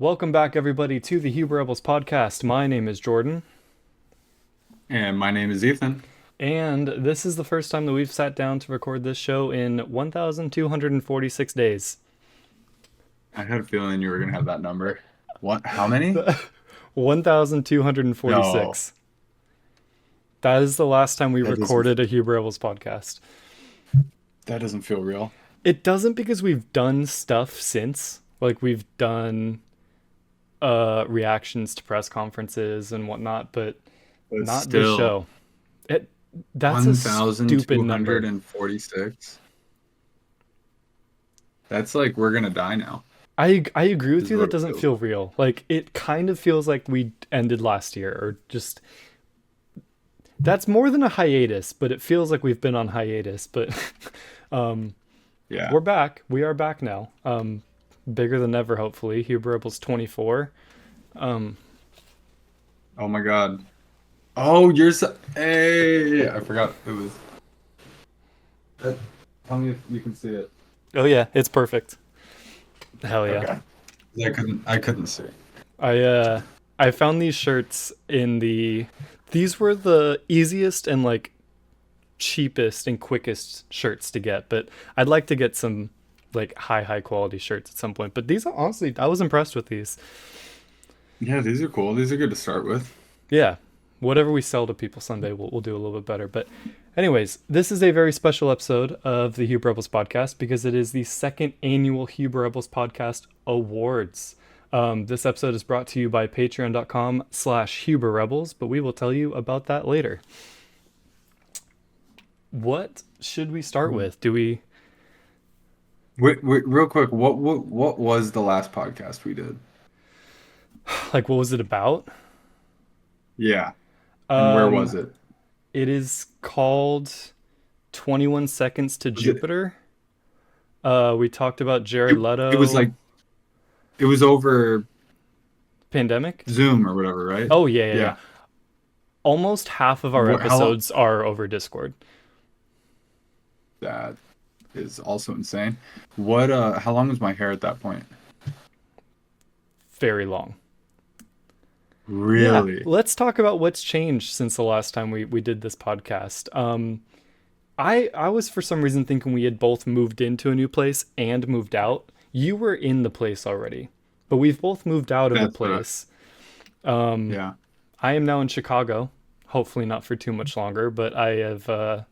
Welcome back, everybody, to the Hebrew Rebels podcast. My name is Jordan, And my name is Ethan. and this is the first time that we've sat down to record this show in 1,246 days. I had a feeling you were gonna have that number. What? How many? No, 1,246. That is the last time we that doesn't recorded a Hebrew Rebels podcast. that doesn't feel real. It doesn't because we've done stuff since. Like, we've done reactions to press conferences and whatnot, but But not this still, show. It That's a stupid number. 1,246. That's like we're gonna die now. I agree with Is you. what That it doesn't feels feel like. real. Like, it kind of feels like we ended last year, or just that's more than a hiatus, but it feels like we've been on hiatus. But um, Yeah. we're back. We are back now. Bigger than ever, hopefully. Hebrew Rebels 24. Um, Oh my God. Oh, you're so. Hey, I forgot it was. Uh, Tell me if you can see it. oh yeah, it's perfect. Hell yeah. Okay. I couldn't see. I uh I found these shirts in the these were the easiest and like cheapest and quickest shirts to get, but I'd like to get some like high quality shirts at some point. But these are honestly, I was impressed with these. Yeah, these are cool. These are good to start with. Yeah, whatever we sell to people someday, we'll do a little bit better. But anyways, this is a very special episode of the Hebrew Rebels podcast because it is the second annual Hebrew Rebels podcast awards. This episode is brought to you by patreon.com/Hebrew Rebels, but we will tell you about that later. What should we start with? Do we Wait, real quick. What was the last podcast we did? like what was it about? Yeah, and where Um, was it? it is called 21 Seconds to Was it? Jupiter. We talked about Jared It was Leto, like it was over pandemic. Zoom or whatever, right? Oh yeah. Yeah. Almost half of our What? How long? episodes are over Discord. That is also insane. What? How long was my hair at that point? Very long. Yeah, Really? let's talk about what's changed since the last time we did this podcast. I was for some reason thinking we had both moved into a new place and moved out. You were in the place already, but we've both moved out of the That's what I. place. Um, Yeah. I am now in Chicago. Hopefully not for too much longer, but I have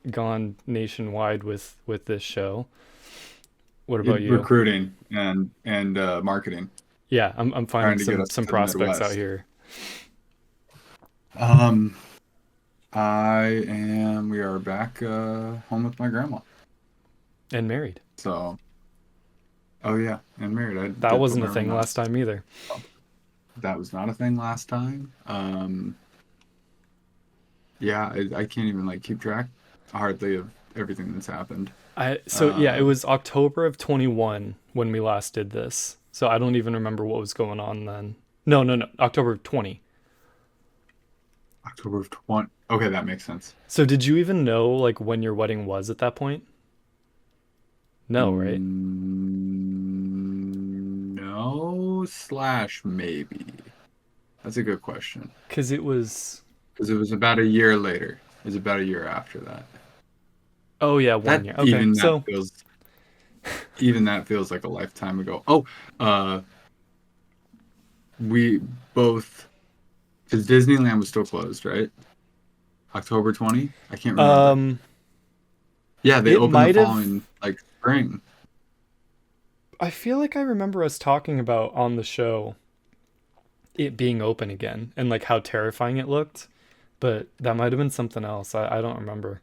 gone nationwide with this show. What about you? Recruiting and marketing, Yeah, I'm finding trying to get some us some to the prospects out Midwest. here. Um, I am. We are back home with my grandma. And married. So, oh yeah, and married. I That did put wasn't my a ring thing on last it. time either. That was not a thing last time. Yeah, I can't even like keep track hardly of everything that's happened. Yeah, it Uh, was October of 21 when we last did this. So I don't even remember what was going on then. No, October of 20. October of 20. Okay, that makes sense. So did you even know like when your wedding was at that point? No, right? No slash maybe. That's a good question. Cuz it was Because it was about a year later. It was about a year after that. oh yeah, 1 That year. Okay. even that So feels even that feels like a lifetime ago. Oh, uh, we both because Disneyland was still closed, right? October 20? I can't remember. um Yeah, they it opened the might have following like spring. I feel like I remember us talking about on the show it being open again and like how terrifying it looked, but that might have been something else. I don't remember.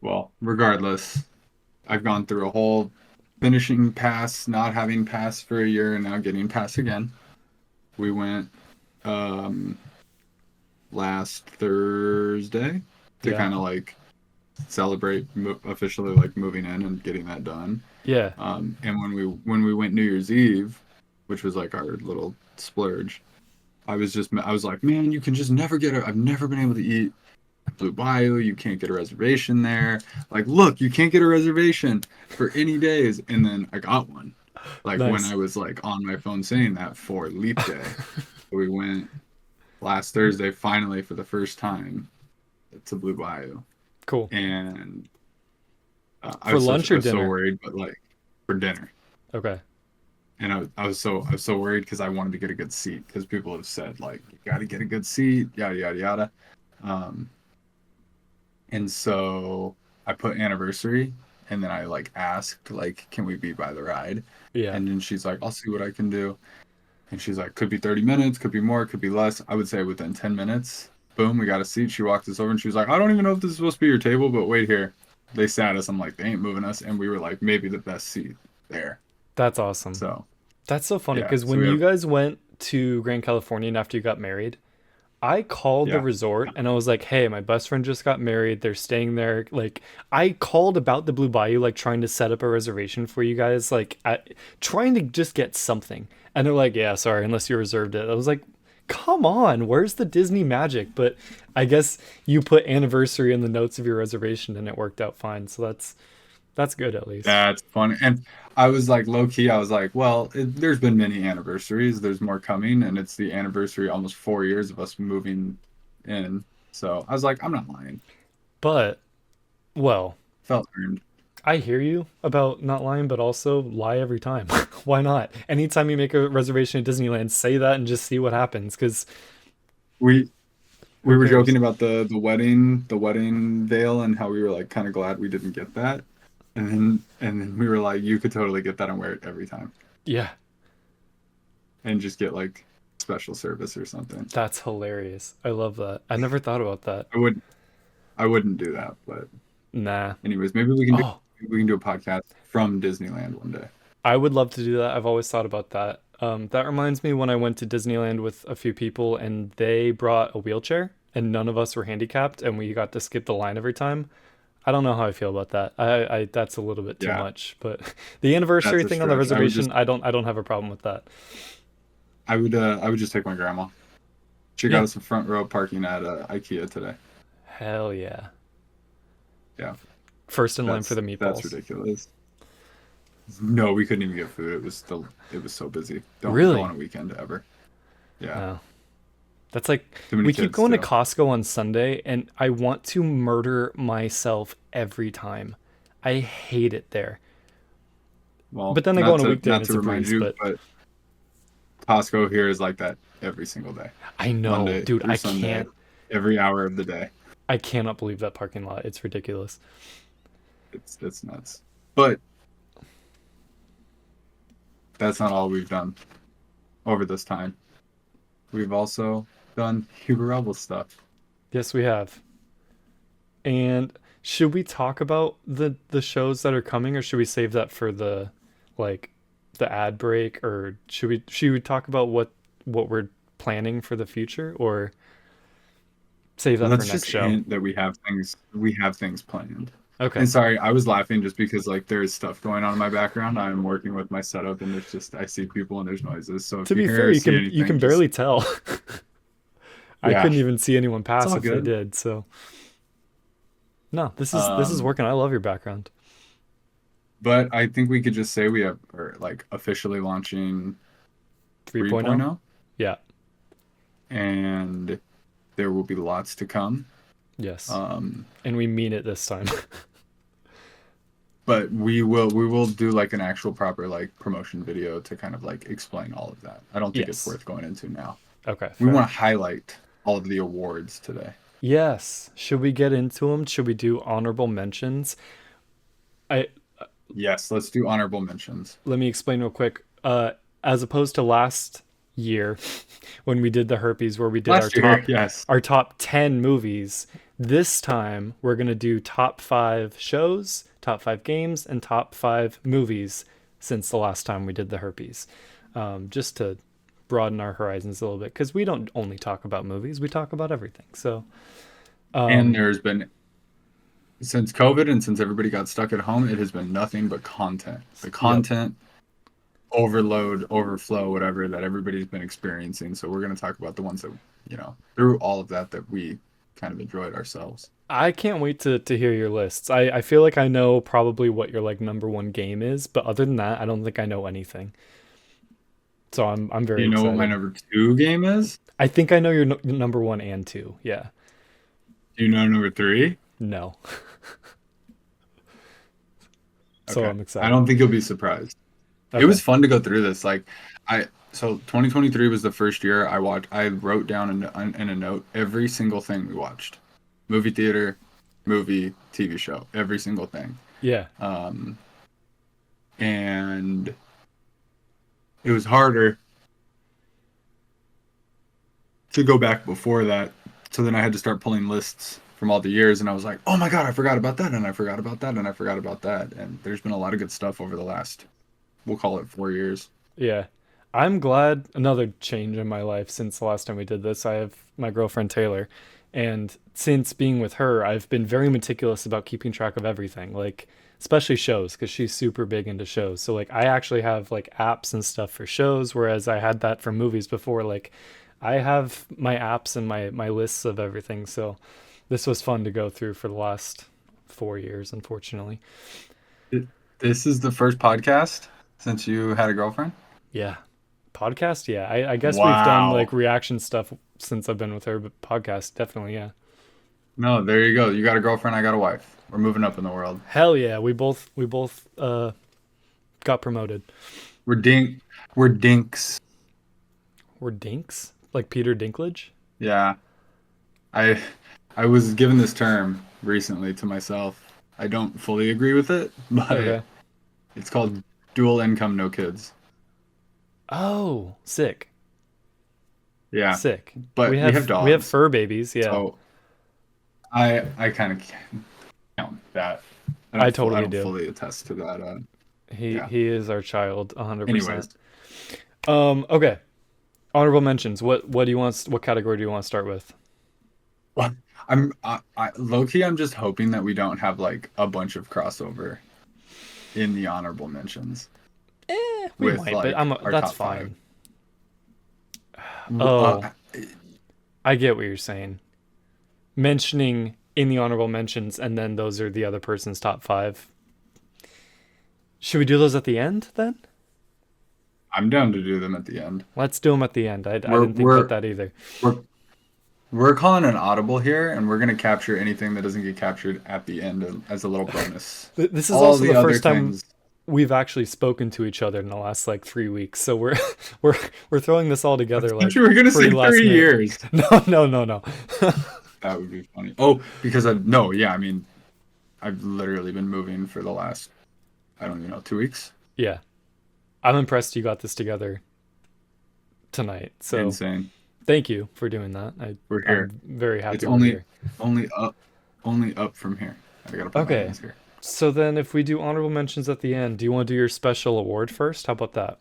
Well, regardless, I've gone through a whole finishing pass, not having pass for a year, and now getting pass again. We went um last Thursday to Yeah. kind of like celebrate officially like moving in and getting that done. Yeah. And when we went New Year's Eve, which was like our little splurge, I was like, man, you can just never get a. I've never been able to eat Blue Bayou. You can't get a reservation there. Like, look, you can't get a reservation for any days. And then I got one. Like when Nice. I was like on my phone saying that for Leap Day. We went last Thursday finally for the first time to Blue Bayou, Cool. and I For was lunch I or was so dinner? worried, but like for dinner. Okay. And I was so worried because I wanted to get a good seat because people have said like you got to get a good seat, yada yada yada. Um, and so I put anniversary, and then I like asked like, can we be by the ride? Yeah. And then she's like, I'll see what I can do. And she's like, could be 30 minutes, could be more, could be less. I would say within 10 minutes. Boom, we got a seat. She walked us over and she was like, I don't even know if this is supposed to be your table, but wait here. They sat us. I'm like, they ain't moving us. And we were like, maybe the best seat there. That's awesome. So, That's so funny yeah. because So when we you have, guys went to Grand Californian after you got married, I called the yeah. resort and I was like, "Hey, my best friend just got married. They're staying there." Like, I called about the Blue Bayou, like trying to set up a reservation for you guys, trying to just get something. And they're like, "Yeah, sorry, unless you reserved it." I was like, "Come on, where's the Disney magic?" But I guess you put anniversary in the notes of your reservation and it worked out fine. So that's good at least. That's funny. And I was like, low key, I was like, well, there's been many anniversaries. There's more coming. And it's the anniversary, almost 4 years of us moving in. So I was like, I'm not lying. But well, Felt earned. I hear you about not lying, but also lie every time. Why not? Anytime you make a reservation at Disneyland, say that and just see what happens. Because We who we were joking cares? about the wedding veil and how we were like kind of glad we didn't get that. And then we were like, you could totally get that and wear it every time Yeah, and just get like special service or something. that's hilarious. I love that. I never thought about that. I would I wouldn't do that, but Nah. anyways, Oh, maybe we can do a podcast from Disneyland one day. I would love to do that. I've always thought about that. That reminds me when I went to Disneyland with a few people and they brought a wheelchair and none of us were handicapped and we got to skip the line every time. I don't know how I feel about that. I that's a little bit too Yeah, much, but the that's anniversary a thing on the stretch. reservation, I don't have a problem with that. I would just take my grandma. She got Yeah. us a front row parking at IKEA today. Hell yeah. Yeah, First in line for the that's meatballs. ridiculous. No, we couldn't even get food. It was so busy. Don't go on Really? a weekend ever. Yeah, Oh. That's like too many we keep kids going to too. Costco on Sunday and I want to murder myself every time. I hate it there. Well, But then I go on a weekday and not it's to a remind breeze, you, but but Costco here is like that every single day, I know, Monday dude, through Sunday, every hour of the day. I cannot believe that parking lot. It's ridiculous. It's nuts. But that's not all we've done over this time. We've also done Huber Rebel stuff. Yes, we have. And should we talk about the shows that are coming or should we save that for like the ad break or should we talk about what we're planning for the future or save that for Let's next just show? hint that we have things planned. Okay. And sorry, I was laughing just because like there's stuff going on in my background. I'm working with my setup and there's just I see people and there's noises. So if To you be hear fair, or you see can anything, just barely tell. I yeah, couldn't even see anyone it's pass all if they good. did. So no, this is Um, working. I love your background. but I think we could just say we have are like officially launching 3.0. 3.0 Yeah. and there will be lots to come. Yes. Um, And we mean it this time. but we will do like an actual proper like promotion video to kind of like explain all of that. I don't think it's Yes. worth going into now. Okay, We fair. want to highlight all of the awards today. Yes. Should we get into them? Should we do honorable mentions? I Yes, let's do honorable mentions. Let me explain real quick. As opposed to last year when we did the herpes where we did Last year, yes. our top 10 movies, this time we're going to do top 5 shows, top 5 games and top 5 movies since the last time we did the herpes. Just to broaden our horizons a little bit cuz we don't only talk about movies, we talk about everything. So, And um there's been since COVID and since everybody got stuck at home, it has been nothing but content. The yep. content overload, overflow, whatever that everybody's been experiencing. So we're going to talk about the ones that, through all of that that we kind of enjoyed ourselves. I can't wait to hear your lists. I feel like I know probably what your like number one game is, but other than that, I don't think I know anything. So I'm Do very you know what my excited. number two game is? I think I know your number one and two. Yeah. Do you know number three? No. So Okay. I'm I excited. don't think you'll be surprised. It Okay. was fun to go through this. Like, so 2023 was the first year I wrote down in a note every single thing we watched. Movie theater, movie, TV show, every single thing. Yeah. Um, and it was harder to go back before that. So then I had to start pulling lists from all the years, and I was like, oh my God, I forgot about that, and I forgot about that, and I forgot about that. And there's been a lot of good stuff over the last, we'll call it 4 years. Yeah. I'm glad another change in my life since the last time we did this. I have my girlfriend Taylor, and since being with her, I've been very meticulous about keeping track of everything, like especially shows because she's super big into shows. So like I actually have like apps and stuff for shows whereas I had that for movies before. Like I have my apps and my lists of everything. So this was fun to go through for the last 4 years, unfortunately. This is the first podcast since you had a girlfriend? Yeah. Podcast, yeah. I guess we've done like Wow. reaction stuff since I've been with her, but podcast, definitely, yeah. No, there you go. You got a girlfriend, I got a wife. We're moving up in the world. Hell yeah, we both got promoted. We're dink we're dinks. We're dinks, like Peter Dinklage. Yeah. I I was given this term recently to myself. I don't fully agree with it, but Okay. it's called dual income, no kids. Oh, sick, Yeah. sick. But we have We have dogs. fur babies. Yeah, So I kind of count that. I I totally don't do. fully attest to that. Yeah. He is our child, 100%. Anyways, Okay. Honorable mentions. What do you want? What category do you want to start with? well, low key. I'm just hoping that we don't have like a bunch of crossover in the honorable mentions We with might, but like our that's top five. fine. Oh, Uh, I get what you're saying. Mentioning in the honorable mentions, and then those are the other person's top five. Should we do those at the end then? I'm down to do them at the end. Let's do them at the end. I We're didn't think about we're that either. we're we're calling an audible here, and we're gonna capture anything that doesn't get captured at the end as a little bonus. This is All also the the other first time things. we've actually spoken to each other in the last like 3 weeks. So we're we're throwing this all I together thought like you were gonna pretty say last three minute. years. No. That would be funny. Oh, because I no, yeah, I mean, I've literally been moving for the last, I don't even know, 2 weeks. Yeah, I'm impressed you got this together tonight. So Insane. thank you for doing that. We're here. I'm very It's happy we're here. only up, only up from here. I gotta put my Okay. hands here. So then if we do honorable mentions at the end, do you want to do your special award first? How about that?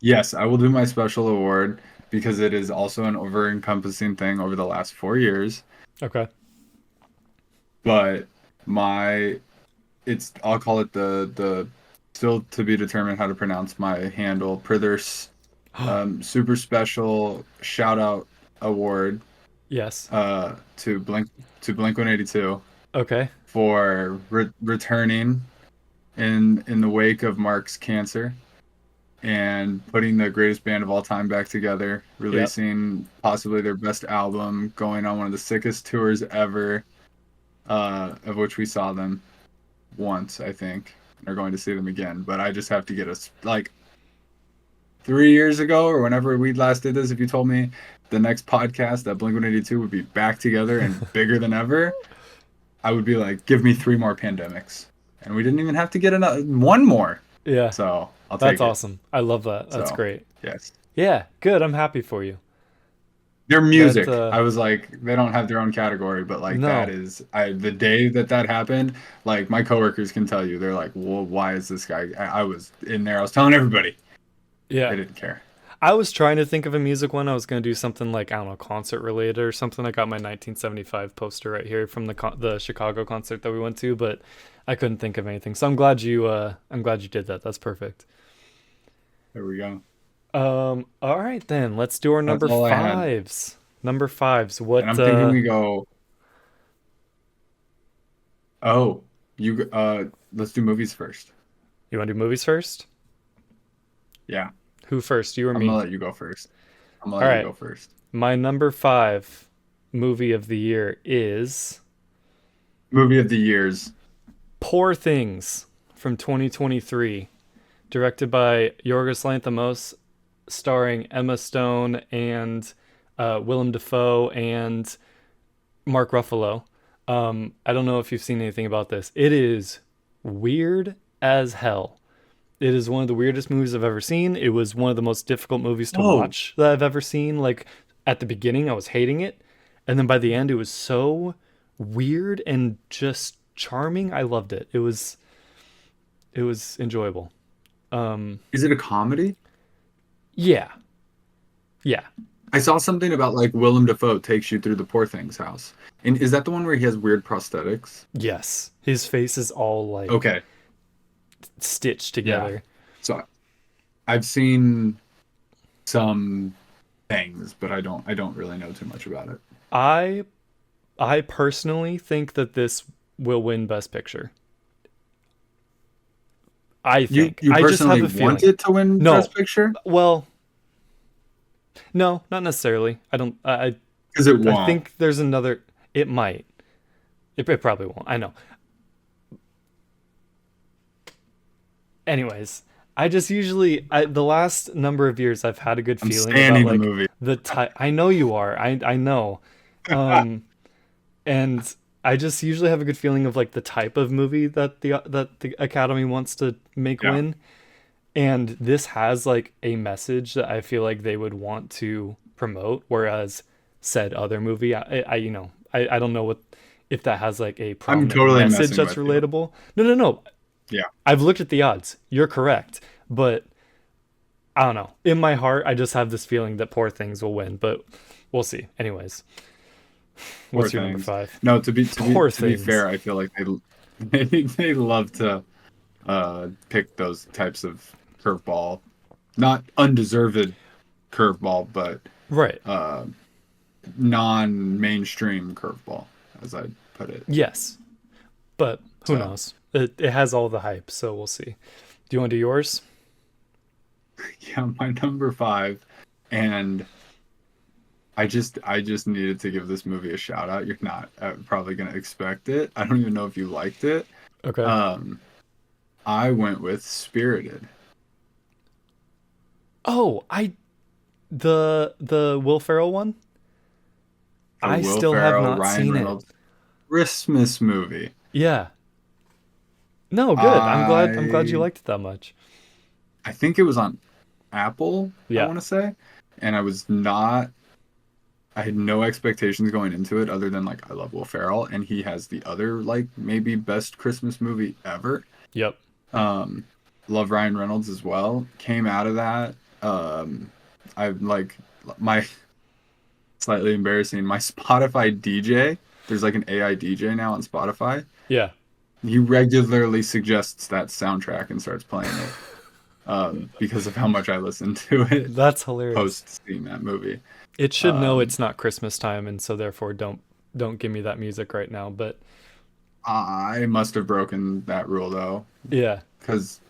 Yes, I will do my special award because it is also an over-encompassing thing over the last 4 years. Okay. But my, I'll call it the still to be determined how to pronounce my handle, Prithers super special shout out award Yes. to Blink 182 Okay. for returning in the wake of Mark's cancer and putting the greatest band of all time back together, Yep. releasing possibly their best album, going on one of the sickest tours ever, of which we saw them once, I think, and are going to see them again. But I just have to get us like 3 years ago or whenever we last did this, if you told me the next podcast that Blink 182 would be back together and bigger than ever, I would be like, give me 3 more pandemics. And we didn't even have to get another one more. Yeah. So I'll That's take it. awesome. I love that. That's So great. yes. Yeah. Good. I'm happy for you. Their That music. I was like, they don't have their own category, but like that no. is the day that happened, like my coworkers can tell you, they're like, well, why is this guy I was in there, I was telling everybody. Yeah. They didn't care. I was trying to think of a music one. I was going to do something like, I don't know, concert related or something. I got my 1975 poster right here from the Chicago concert that we went to, but I couldn't think of anything. So I'm glad you did that. That's perfect. There we go. All right then. Let's do our That's number all I had. fives. Number fives. And What I'm thinking we go Oh, you let's do movies first. You want to do movies first? Yeah, Who first, you or I'm gonna me? let you go first. I'm gonna All let you right. go first. My number 5 movie of the year is Movie of the years. Poor Things from 2023, directed by Yorgos Lanthimos, starring Emma Stone and Willem Dafoe and Mark Ruffalo. I don't know if you've seen anything about this. It is weird as hell. It is one of the weirdest movies I've ever seen. It was one of the most difficult movies to Oh, watch that I've ever seen. Like at the beginning, I was hating it, and then by the end, it was so weird and just charming. I loved it. It was enjoyable. Um, is it a comedy? yeah, yeah, I saw something about like Willem Dafoe takes you through the poor thing's house. And is that the one where he has weird prosthetics? yes. His face is all like Okay, stitched yeah. together. So I've seen some things, but I don't really know too much about it. I I personally think that this will win Best Picture. I You think. you I just personally have a want feeling. it to win No. Best Picture? Well, no, not necessarily. I don't. Because it I won't. think there's another. It might. It probably won't. I know. Anyways, I just usually the last number of years I've had a good I'm feeling about standing the like movie. the type. I know you are. I know. Um, and I just usually have a good feeling of like the type of movie that the Academy wants to make Yeah, win. And this has like a message that I feel like they would want to promote, whereas said other movie, I don't know what if that has like a I'm prominent totally message messing that's with you. relatable. No, no, no. Yeah, I've looked at the odds. You're correct, but I don't know. In my heart, I just have this feeling that Poor Things will win, but we'll see. Anyways, poor what's your number things. 5? No, to be to be Poor to be fair, Things. I feel like they love to pick those types of curveball, not undeserved curveball, but Right. uh, non-mainstream curveball, as I put it. Yes, but who So knows? It has all the hype, so we'll see. Do you want to do yours? yeah, my number five, and I just needed to give this movie a shout out. You're not probably gonna expect it. I don't even know if you liked it. Okay. Um, I went with Spirited. Oh, the Will Ferrell one? The I Will still have Ferrell, not Ryan seen it. Reynolds Christmas movie. Yeah. No, good. I'm glad you I liked it that much. I think it was on Apple, I Yeah. want to say, and I had no expectations going into it other than like I love Will Ferrell and he has the other like maybe best Christmas movie ever. Yep. Um, love Ryan Reynolds as well. Came out of that. Um, I like my slightly embarrassing. My Spotify DJ. There's like an AI DJ now on Spotify. Yeah. He regularly suggests that soundtrack and starts playing it because of how much I listen to it That's hilarious. post seeing that movie. It should know Um, it's not Christmas time and so therefore don't give me that music right now, but I must have broken that rule though, yeah. because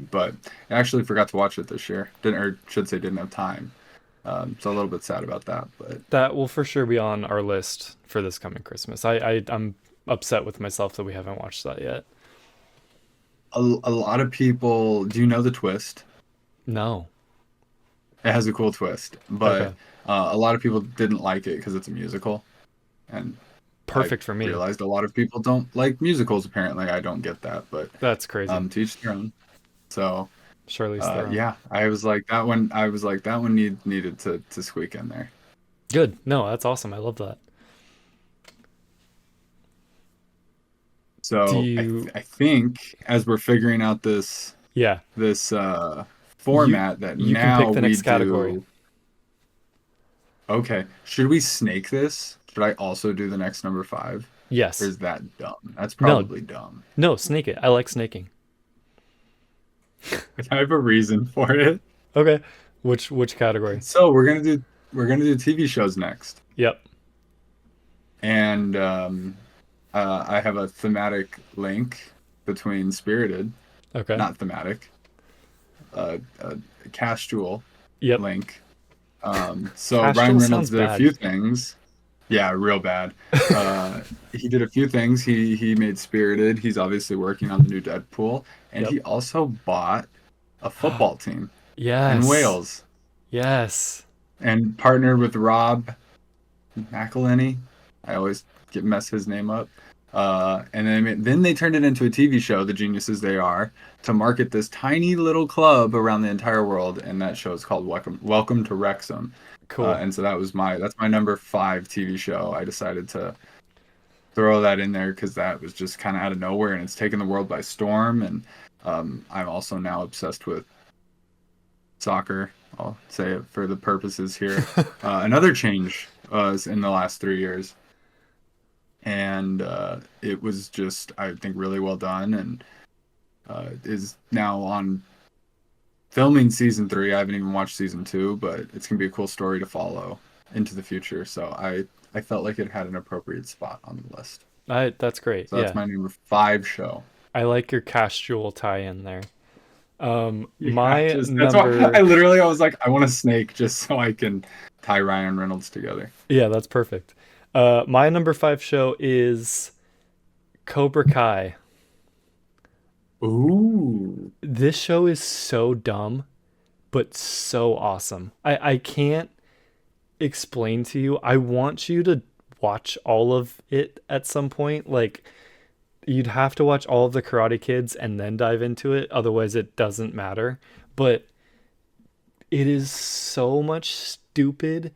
but I actually forgot to watch it this year. Didn't or should say didn't have time. So a little bit sad about that, but That will for sure be on our list for this coming Christmas. I'm upset with myself that we haven't watched that yet. a lot of people. Do you know the twist? No. It has a cool twist, but Okay. a lot of people didn't like it because it's a musical, and I Perfect for me. realized a lot of people don't like musicals. Apparently, I don't get that, but That's crazy. to each their own. So Charlize Theron. yeah, I was like that one. I was like that one needed to squeak in there. Good. No, that's awesome. I love that. Do So you I think as we're figuring out Yeah. this You format that you can now pick the we next category. do. Okay, should we snake this? Should I also do the next number five? Or Yes. is that dumb? That's No. probably dumb. No, snake it. I like snaking. I have a reason for it. Okay. Which category? So we're gonna do TV shows next, Yep. and I have a thematic link between Spirited, Okay. not thematic, a Cash Jewel Yep. link. So Cash Ryan Jewel Reynolds sounds did a bad. few things. Yeah, real bad. He did a few things. He made Spirited. He's obviously working on the new Deadpool, and Yep. he also bought a football team in Yes. Wales Yes. and partnered with Rob McElhenney. I always get mess his name up. And then they turned it into a TV show, The Geniuses They Are, to market this tiny little club around the entire world. And that show is called Welcome to Wrexham. Cool. And so that's my number 5 TV show. I decided to throw that in there because that was just kind of out of nowhere, and it's taken the world by storm. And I'm also now obsessed with soccer. I'll say it for the purposes here. Another change was in the last 3 years, and it was just, I think, really well done, and is now on filming season 3. I haven't even watched season 2, but it's gonna be a cool story to follow into the future. So I felt like it had an appropriate spot on the list. That's great. So that's Yeah. my number 5 show. I like your Cash Jewel tie-in there. Yeah, My just that's why number I was like, I want a snake just so I can tie Ryan Reynolds together. Yeah, that's perfect. My number 5 show is Cobra Kai. Ooh. This show is so dumb, but so awesome. I can't explain to you. I want you to watch all of it at some point. Like, you'd have to watch all of the Karate Kids and then dive into it. Otherwise, it doesn't matter. But it is so much stupid.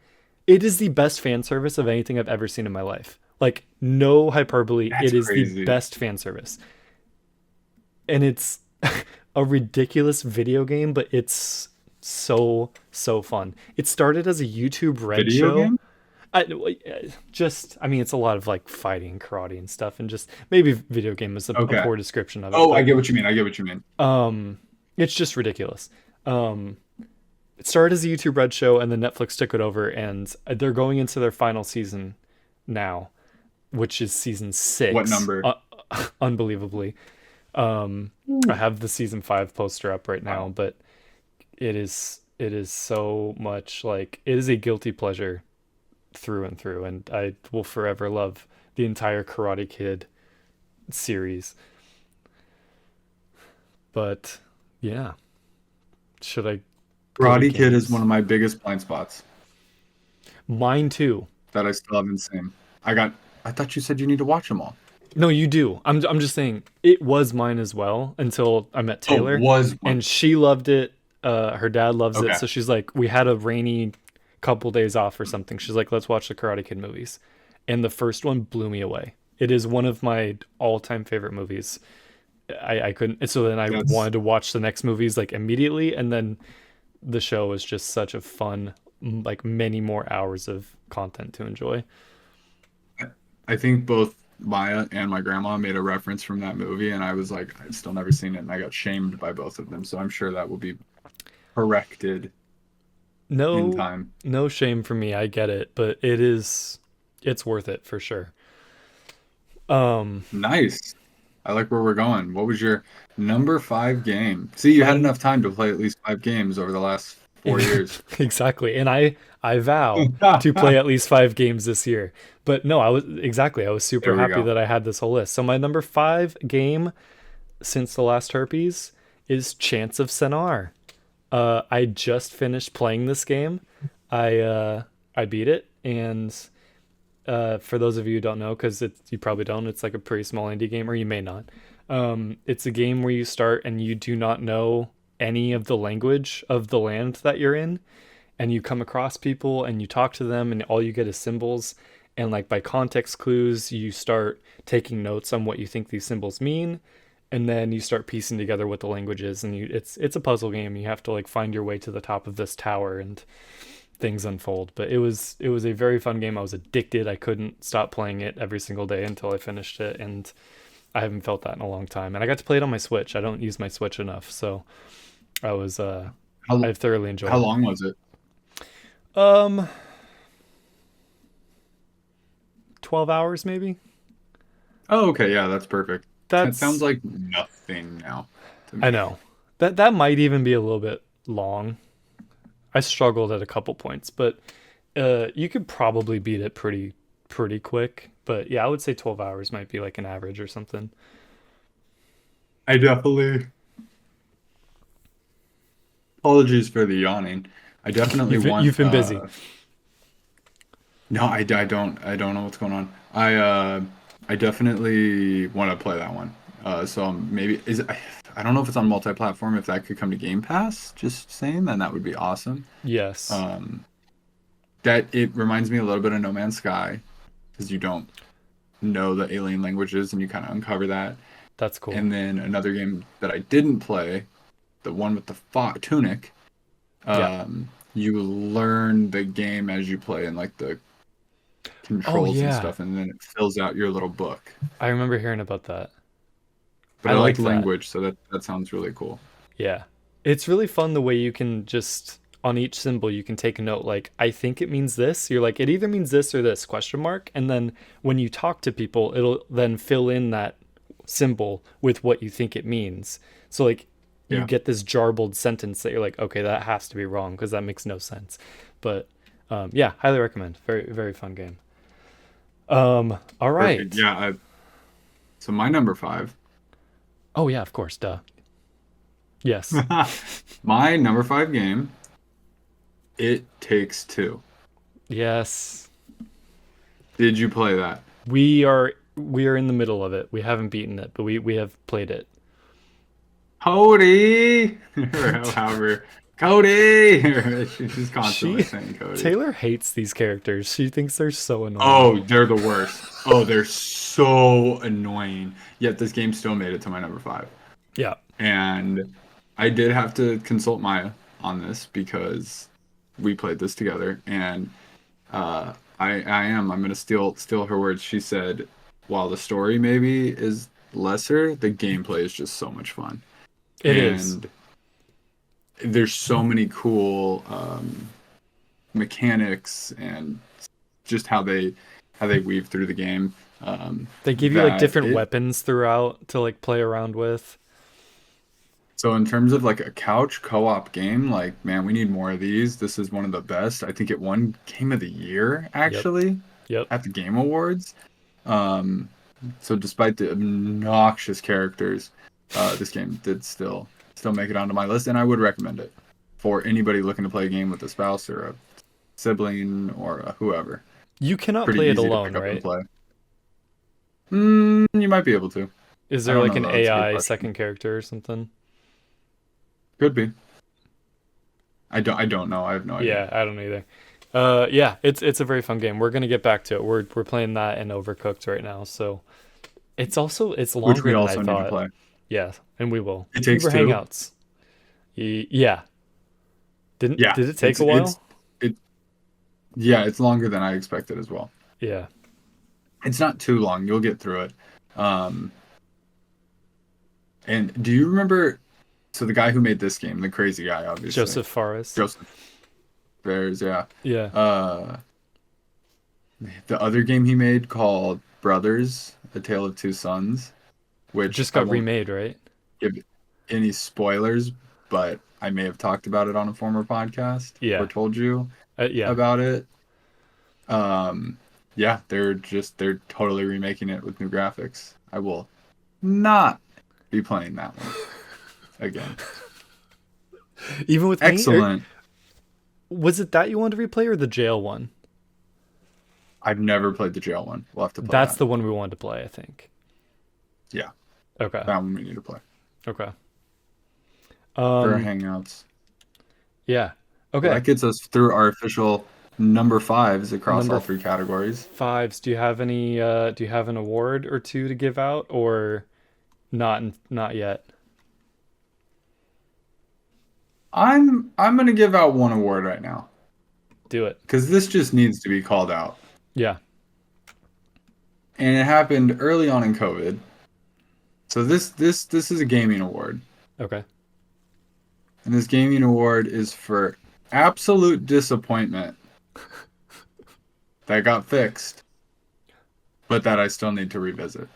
It is the best fan service of anything I've ever seen in my life. Like, no hyperbole. That's It is the crazy. best fan service. And it's a ridiculous video game, but it's so fun. It started as a YouTube Red Video show. game? I mean, it's a lot of like fighting, karate, and stuff, and just maybe video game is a Okay. poor description of it, Oh, I but get what you mean. I get what you mean. it's just ridiculous. Um, it started as a YouTube Red show, and then Netflix took it over, and they're going into their final season now, which is season What 6. number? Unbelievably, I have the season 5 poster up right now, Wow. but it is so much like it is a guilty pleasure through and through, and I will forever love the entire Karate Kid series. But yeah, should I go to Karate Kid is one games? of my biggest blind spots Mine too. that I still haven't seen. I thought you said you need to watch them all. No, you do. I'm just saying it was mine as well until I met Oh, Taylor, was one. and she loved it. Her dad loves it, Okay. so she's like, we had a rainy couple days off or something. She's like, let's watch the Karate Kid movies, and the first one blew me away. It is one of my all-time favorite movies. I couldn't. So then I That's wanted to watch the next movies like immediately, and then the show was just such a fun, like many more hours of content to enjoy. I think both Maya and my grandma made a reference from that movie, and I was like, I've still never seen it, and I got shamed by both of them. So I'm sure that will be corrected in No, time. no shame for me. I get it, but it's worth it for sure. Um, Nice. I like where we're going. What was your number 5 game? See, you had my enough time to play at least 5 games over the last 4 years. exactly, and I vow to play at least 5 games this year. But no, I was super There we happy go. that I had this whole list. So my number 5 game since the last herpes is Chance of Senar. I just finished playing this game. I beat it, and for those of you who don't know, because you probably don't, it's like a pretty small indie game, or you may not. It's a game where you start and you do not know any of the language of the land that you're in, and you come across people and you talk to them, and all you get is symbols. And like by context clues, you start taking notes on what you think these symbols mean, and then you start piecing together what the language is, and it's a puzzle game. You have to like find your way to the top of this tower, and things unfold. But it was a very fun game. I was addicted. I couldn't stop playing it every single day until I finished it, and I haven't felt that in a long time. And I got to play it on my Switch. I don't use my Switch enough, so I was How I've thoroughly how enjoyed it. long was it? 12 hours maybe. Oh, okay, yeah, that's perfect. That sounds That's like nothing now to I me. know. That might even be a little bit long. I struggled at a couple points, but you could probably beat it pretty quick. But yeah, I would say 12 hours might be like an average or something. I definitely apologies for the yawning. I definitely You've want been busy. no, I don't know what's going on. I definitely want to play that one. So maybe is it, I don't know if it's on multi-platform. If that could come to Game Pass, just saying, then that would be awesome. Yes. Um, that it reminds me a little bit of No Man's Sky because you don't know the alien languages and you kind of uncover that. That's cool. And then another game that I didn't play, the one with the tunic. Yeah. You learn the game as you play and like the Oh controls and yeah. stuff, and then it fills out your little book. I remember hearing about that. But I I like like that. language, so that sounds really cool. Yeah. It's really fun the way you can just on each symbol you can take a note like I think it means this. You're like it either means this or this question mark and then when you talk to people it'll then fill in that symbol with what you think it means. So like you Yeah, get this jarbled sentence that you're like okay that has to be wrong because that makes no sense. But yeah, highly recommend. Very fun game. All perfect. right. Yeah, so my number five. Oh yeah, of course, duh. Yes. My number five game, It Takes Two. Yes. Did you play that? We are in the middle of it. We haven't beaten it, but we have played it. Cody! Or however, Cody! She's constantly She saying Cody. Taylor hates these characters. She thinks they're so annoying. Oh, they're the worst. Oh, they're so annoying. Yet this game still made it to my number five. Yeah. And I did have to consult Maya on this because we played this together, and I'm gonna steal her words. She said, while the story maybe is lesser, the gameplay is just so much fun, It is. and there's so many cool mechanics and just how they weave through the game. They give you like That different it weapons throughout to like play around with. So in terms of like a couch co-op game, like man, we need more of these. This is one of the best. I think it won Game of the Year Yep. actually Yep. at the Game Awards. Um, so despite the obnoxious characters, this game did still make it onto my list, and I would recommend it for anybody looking to play a game with a spouse or a sibling or whoever. You cannot Pretty play it easy to alone, pick up and right? play. You might be able to. Is I there don't like know an though. That's a good AI question. second character or something? Could be. I don't know. I have no idea. Yeah, I don't either. Yeah, it's a very fun game. We're gonna get back to it. We're playing that in Overcooked right now, so it's Which we longer than I also need to thought. play. Yeah, and we will. It Takes Huber Two. Hangouts. Yeah. Didn't Yeah, did it take it's a while? it's it. Yeah, it's longer than I expected as well. Yeah. It's not too long. You'll get through it. Um, and do you remember? So the guy who made this game, the crazy guy, obviously, Joseph Fares. Joseph Bears. Yeah. Yeah. Uh, the other game he made called Brothers: A Tale of Two Sons, which Just I got won't remade, right? give any spoilers, but I may have talked about it on a former podcast or Yeah. told you Yeah. about it. Um, yeah, they're totally remaking it with new graphics. I will not be playing that one again. Even with Excellent. was it that you wanted to replay or the jail one? I've never played the jail one. We'll have to play That's that. the one we wanted to play, I think. Yeah, Okay. that one we need to play Okay. for our Um hangouts. yeah. Well, Okay. that gets us through our official number fives across Number all three categories. fives. Do you have any do you have an award or two to give out or not yet? I'm gonna give out one award right now Do it. because this just needs to be called out, Yeah. and it happened early on in COVID. So this is a gaming award. Okay. And this gaming award is for absolute disappointment that got fixed, but that I still need to revisit.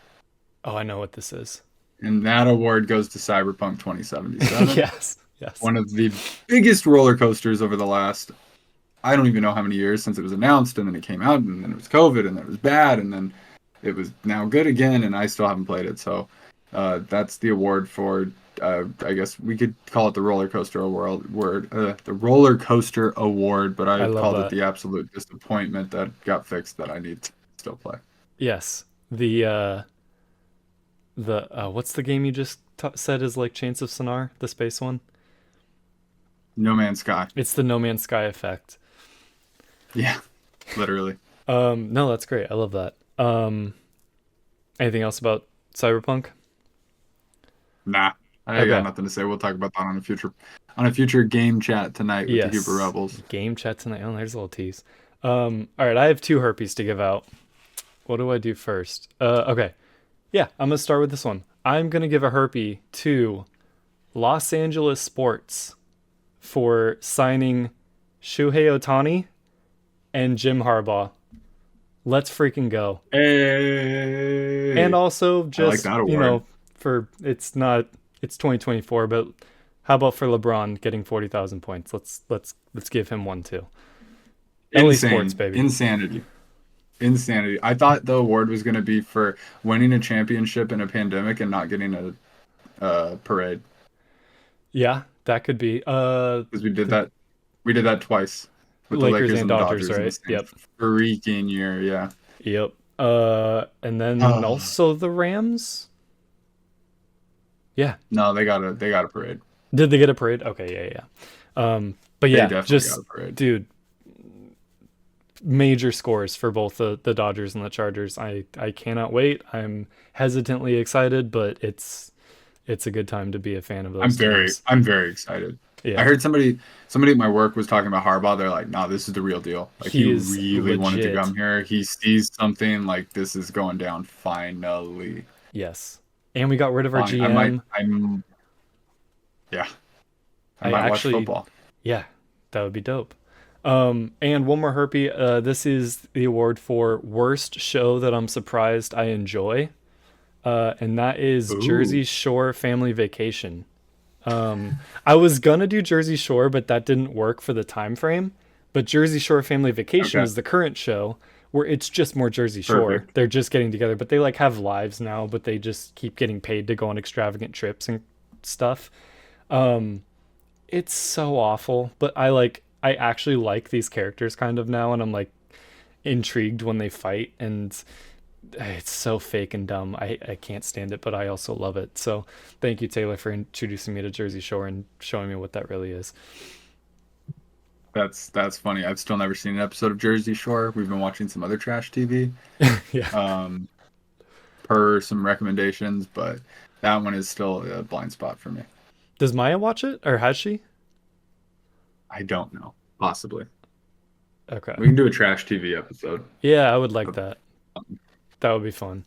Oh, I know what this is. And that award goes to Cyberpunk 2077. Yes. Yes. One of the biggest roller coasters over the last, I don't even know how many years since it was announced, and then it came out, and then it was COVID, and then it was bad, and then it was now good again, and I still haven't played it. So that's the award for, I guess we could call it the roller coaster the roller coaster award, but I I love called it that. the absolute disappointment that got fixed that I need to still play. Yes. The what's the game you just said is like Chains of Sonar, the space one? No Man's Sky. It's the No Man's Sky effect. Yeah, literally. No, that's great. I love that. Anything else about Cyberpunk? Nah, I got Okay. nothing to say. We'll talk about that on a future game chat tonight with the Huber Yes. Rebels. Game chat tonight. Oh, there's a little tease. All right, I have two herpes to give out. What do I do first? Okay. Yeah, I'm gonna start with this one. I'm gonna give a herpy to Los Angeles Sports for signing Shuhei Ohtani and Jim Harbaugh. Let's freaking go. And Hey, also I like just, that award. for it's 2024, but how about for LeBron getting 40,000 points? Let's give him one too. LA Sports, Insane, baby. insanity, insanity. I thought the award was going to be for winning a championship in a pandemic and not getting a parade, Yeah, that could be. because we did The that. We did that twice with the Lakers Lakers and and the Dodgers, Dodgers in the right? same Yep. freaking year. Yeah. Yep. And then Oh also the Rams. Yeah. no, they got a parade. Did they get a parade? Okay, yeah, yeah. But They yeah, definitely got just a parade. dude, major scores for both the Dodgers and the Chargers. I cannot wait. I'm hesitantly excited, but it's a good time to be a fan of those teams. I'm very excited. I Yeah. heard somebody at my work was talking about Harbaugh. They're like, "No, this is the real deal. Like he He is really wanted to legit. come here. He sees something like this is going down finally. Yes. And we got rid of our Fine. I might GM. I'm yeah, I I might watch actually football. Yeah, that would be dope. And one more herpy. This is the award for worst show that I'm surprised I enjoy. And that is Ooh, Jersey Shore Family Vacation. I was gonna do Jersey Shore, but that didn't work for the time frame. But Jersey Shore Family Vacation okay, is the current show where it's just more Jersey Shore. perfect. They're just getting together, but they like have lives now, but they just keep getting paid to go on extravagant trips and stuff. Um, it's so awful, but I actually like these characters kind of now, and I'm like intrigued when they fight, and it's so fake and dumb. I can't stand it, but I also love it. So thank you, Taylor, for introducing me to Jersey Shore and showing me what that really is. That's funny. I've still never seen an episode of Jersey Shore. We've been watching some other trash TV, Yeah. um, per some recommendations, but that one is still a blind spot for me. Does Maya watch it, or has she? I don't know. Possibly. Okay. We can do a trash TV episode. Yeah, I would like Of- that. That would be fun.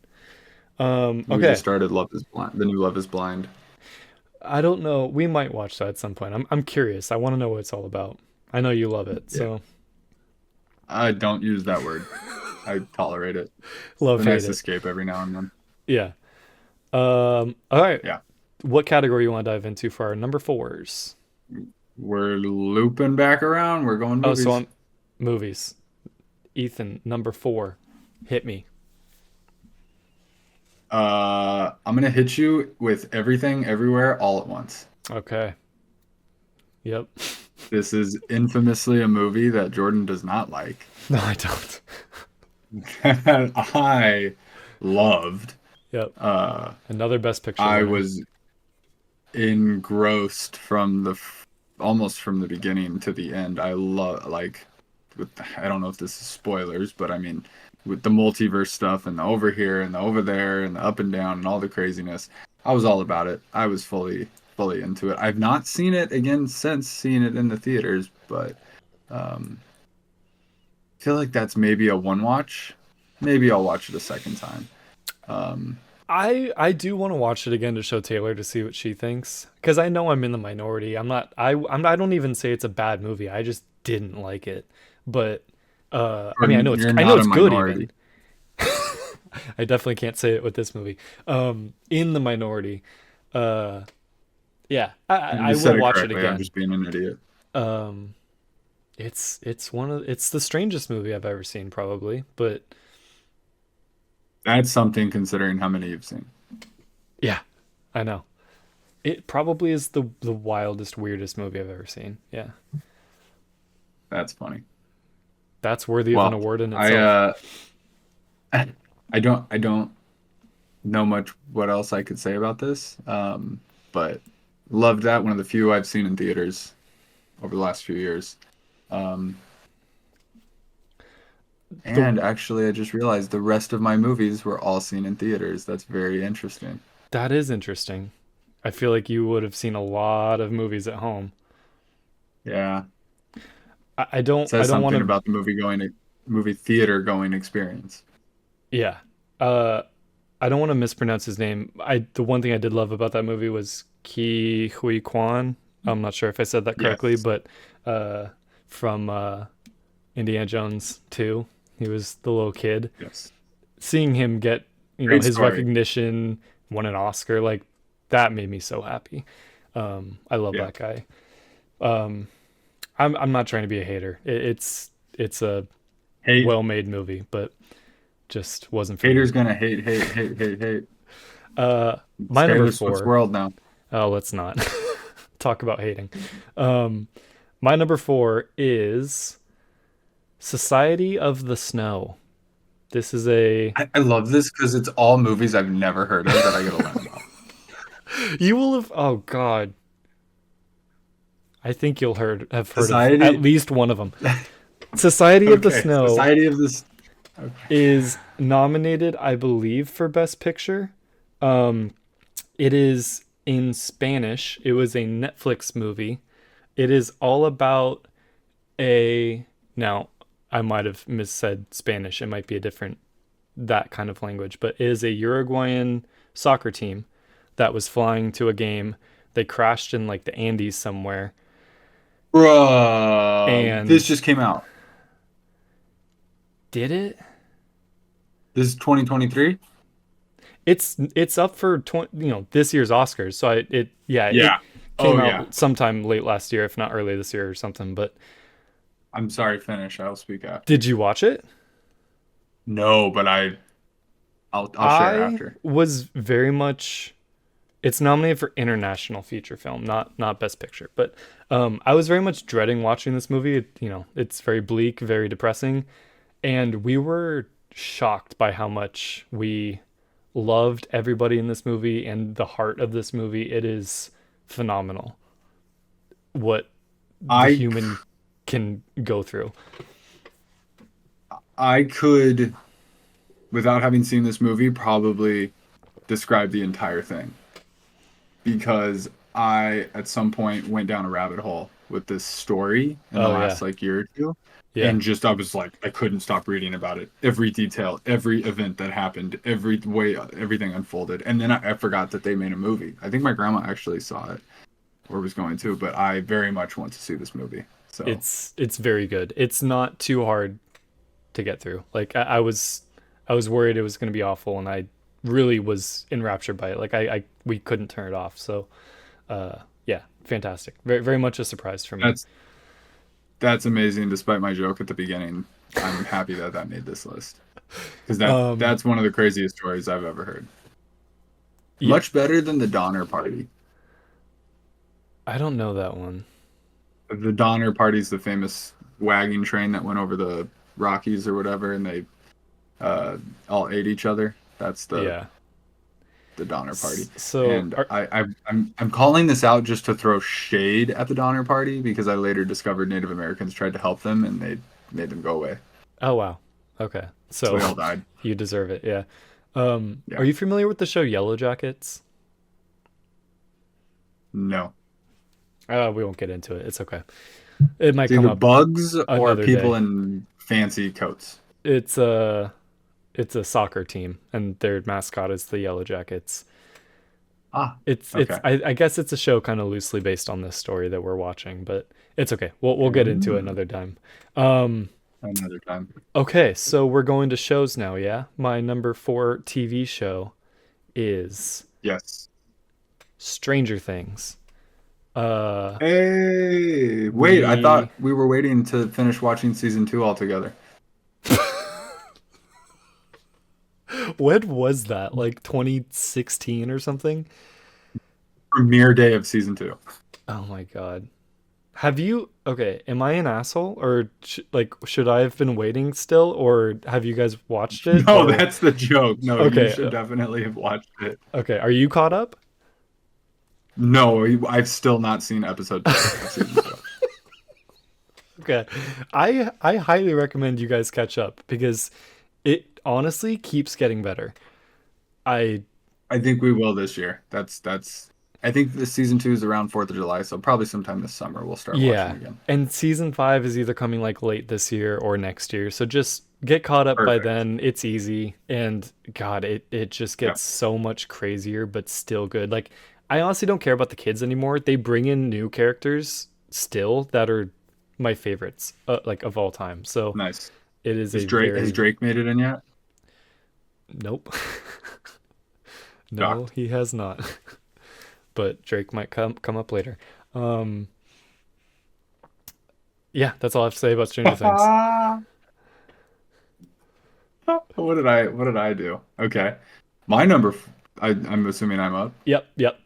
We just Okay. started Love is Blind, the new Love is Blind. I don't know. We might watch that at some point. I'm curious. I want to know what it's all about. I know you love it, Yeah. so I don't use that word. I tolerate it. It's love a hate nice it. escape every now and then. Yeah. All right. Yeah. What category you want to dive into for our number fours? We're looping back around. We're going Oh, so movies. I'm movies. Ethan, number four. Hit me. I'm gonna hit you with everything, everywhere, all at once. Okay. Yep. This is infamously a movie that Jordan does not like. No, I don't. That I loved. Yep. Uh, Another Best Picture I winner. was engrossed from almost from the beginning to the end. I love like with I don't know if this is spoilers, but I mean with the multiverse stuff and the over here and the over there and the up and down and all the craziness. I was all about it. I was fully into it. I've not seen it again since seeing it in the theaters, but um I feel like that's maybe a one watch. Maybe I'll watch it a second time. Um I do want to watch it again to show Taylor to see what she thinks because I know I'm in the minority. I don't even say it's a bad movie. I just didn't like it. But I mean Jordan, you're I know not a it's good even. minority. I definitely can't say it with this movie. In the minority. Uh, yeah, I You will said it watch it correctly. I'm again. just being an idiot. Um, it's the strangest movie I've ever seen, probably. But That's something considering how many you've seen. yeah, I know. It probably is the wildest, weirdest movie I've ever seen. Yeah, That's funny. that's worthy of an Well, award in I itself. I don't know much what else I could say about this. But loved that. One of the few I've seen in theaters over the last few years. Um, The and actually, I just realized the rest of my movies were all seen in theaters. That's very interesting. That is interesting. I feel like you would have seen a lot of movies at home. Yeah, I says don't want something to. about the movie theater going experience. Yeah. Uh, I don't want to mispronounce his name. The one thing I did love about that movie was Ki Hui Kwan. I'm not sure if I said that correctly, Yes, but uh, from Indiana Jones 2, he was the little kid. yes, Seeing him get, great his story. recognition, won an Oscar, like that made me so happy. I love Yeah, that guy. Um, I'm not trying to be a hater. It's a hate well-made movie, but just wasn't for me. haters gonna hate, hate, hate, hate, hate. Uh, It's my number Taylor Swift's four. world now. Oh, let's not talk about hating. Um, my number four is Society of the Snow. This is a I love this because it's all movies I've never heard of that I get to learn about. you will have oh god, I think you'll have heard of at Society. least one of them. Society of the Okay, Snow Society of this. Okay. is nominated, I believe, for Best Picture. Um, it is in Spanish. It was a Netflix movie. It is all about a now I might have missaid Spanish. It might be a different that kind of language, but it is a Uruguayan soccer team that was flying to a game. They crashed in like the Andes somewhere, Bro, this and just came out. did it? This is 2023. It's up for this year's Oscars. So it Yeah. Oh came yeah. out sometime late last year, if not early this year or something. But I'm sorry. Finish. I'll speak after. did you watch it? No, but I'll share I after. was very much. It's nominated for international feature film, not best picture. But I was very much dreading watching this movie. It's very bleak, very depressing, and we were shocked by how much we loved everybody in this movie and the heart of this movie. It is phenomenal what the I human can go through. I could, without having seen this movie, probably describe the entire thing because I at some point went down a rabbit hole with this story in the Oh last yeah, like year or two. yeah. And just I was like I couldn't stop reading about it. Every detail, every event that happened, every way everything unfolded. And then I forgot that they made a movie. I think my grandma actually saw it or was going to, but I very much want to see this movie. So It's very good. It's not too hard to get through. Like I was worried it was going to be awful, and I really was enraptured by it. Like I we couldn't turn it off. So yeah, fantastic. Very very much a surprise for me. that's that's amazing. Despite my joke at the beginning, I'm happy that that made this list because Um, that's one of the craziest stories I've ever heard. yeah, Much better than the Donner Party. I don't know that one. The Donner Party's the famous wagon train that went over the Rockies or whatever, and they uh, all ate each other. That's Yeah. the Donner Party. So And I'm calling this out just to throw shade at the Donner Party because I later discovered Native Americans tried to help them and they made them go away. oh wow. Okay. So So they all died. you deserve it. Yeah. Are Yeah. you familiar with the show Yellow Jackets? No. We won't get into it. It's okay. It might It's come either up bugs or another people day. in fancy coats. It's a soccer team, and their mascot is the Yellow Jackets. Ah, It's okay. I guess it's a show kind of loosely based on this story that we're watching, but it's okay. We'll get into it Mm, another time. Um, another time. Okay, so we're going to shows now, yeah? My number 4 TV show is Yes. Stranger Things. Uh, Hey, wait, I the thought we were waiting to finish watching season 2 altogether. when was that? Like 2016 or something? Premiere day of season 2. Oh my God. Have you, okay, am I an asshole or should I have been waiting still or have you guys watched it No, or that's the joke. No, you okay, should definitely have watched it. okay, are you caught up? No, I've still not seen episode 2 of season 2. Okay. I highly recommend you guys catch up because it honestly keeps getting better. I I think we will this year. I think the season 2 is around 4th of July, so probably sometime this summer we'll start watching Yeah. again. And season 5 is either coming like late this year or next year. So just get caught up by Perfect. then. It's easy and god, it just Yeah. gets so much crazier but still good. Like I honestly don't care about the kids anymore. They bring in new characters still that are my favorites like of all time. So Nice. it is Is a Drake has very Drake made it in yet? nope. No, Shocked. he has not. But Drake might come up later. Um yeah, that's all I have to say about Stranger Things. What did I do? Okay. My number I'm assuming I'm up. Yep, yep.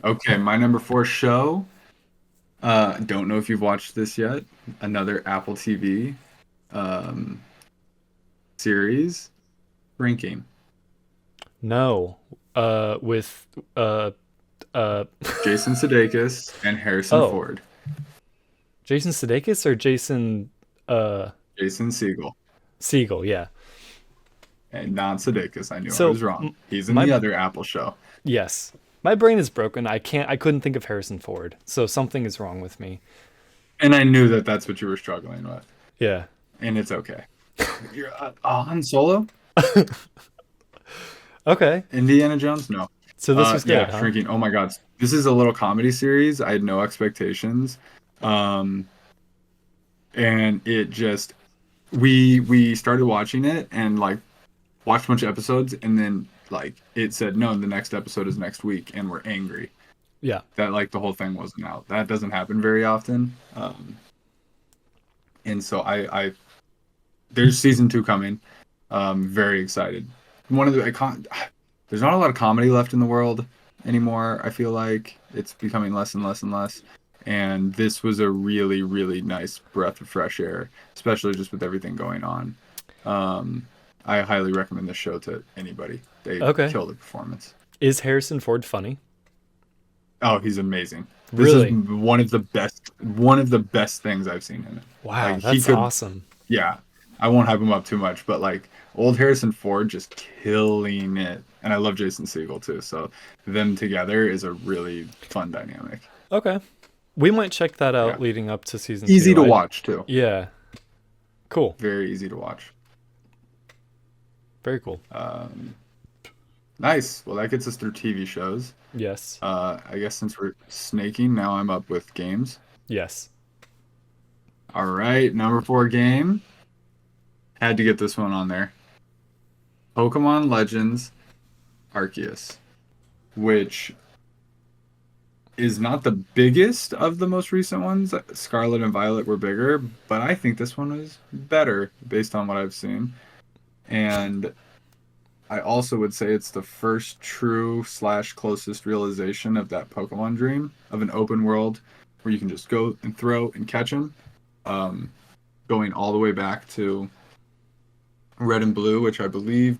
Okay, my number 4 show. Don't know if you've watched this yet. Another Apple TV um series, Ranking. No. With uh Jason Sudeikis and Harrison oh, Ford. Jason Sudeikis or Jason Jason Segel Siegel, yeah. and not Sudeikis. I knew I So was wrong. He's in my the other Apple show. yes. My brain is broken. I couldn't think of Harrison Ford. So something is wrong with me. And I knew that that's what you were struggling with. Yeah. And it's okay. You're Han Solo? Okay. Indiana Jones? No. So this was good, Yeah, huh? Shrinking. Oh my God. This is a little comedy series. I had no expectations. Um, and it just we started watching it and like watched a bunch of episodes and then like it said no, the next episode is next week and we're angry Yeah. that like the whole thing wasn't out. That doesn't happen very often. And so I there's season 2 coming. Very excited. One of the there's not a lot of comedy left in the world anymore. I feel like it's becoming less and less and less. And this was a really, really nice breath of fresh air, especially just with everything going on. Um, I highly recommend this show to anybody. They Okay. kill the performance. Is Harrison Ford funny? Oh, he's amazing. This is Really? one of the best things I've seen in it. Like Wow, he that's could, awesome. yeah. I won't hype him up too much, but like old Harrison Ford just killing it. And I love Jason Segel too. So them together is a really fun dynamic. Okay. We might check that Yeah. out leading up to season Easy 2. to I watch too. yeah. Cool. Very easy to watch. Very cool. Nice. Well, that gets us through TV shows. Yes. I guess since we're snaking, now I'm up with games. Yes. All right, number 4 game. Had to get this one on there. Pokemon Legends Arceus, which is not the biggest of the most recent ones. Scarlet and Violet were bigger, but I think this one is better based on what I've seen. And I also would say it's the first true / closest realization of that Pokemon dream of an open world where you can just go and throw and catch them. Going all the way back to Red and Blue, which I believe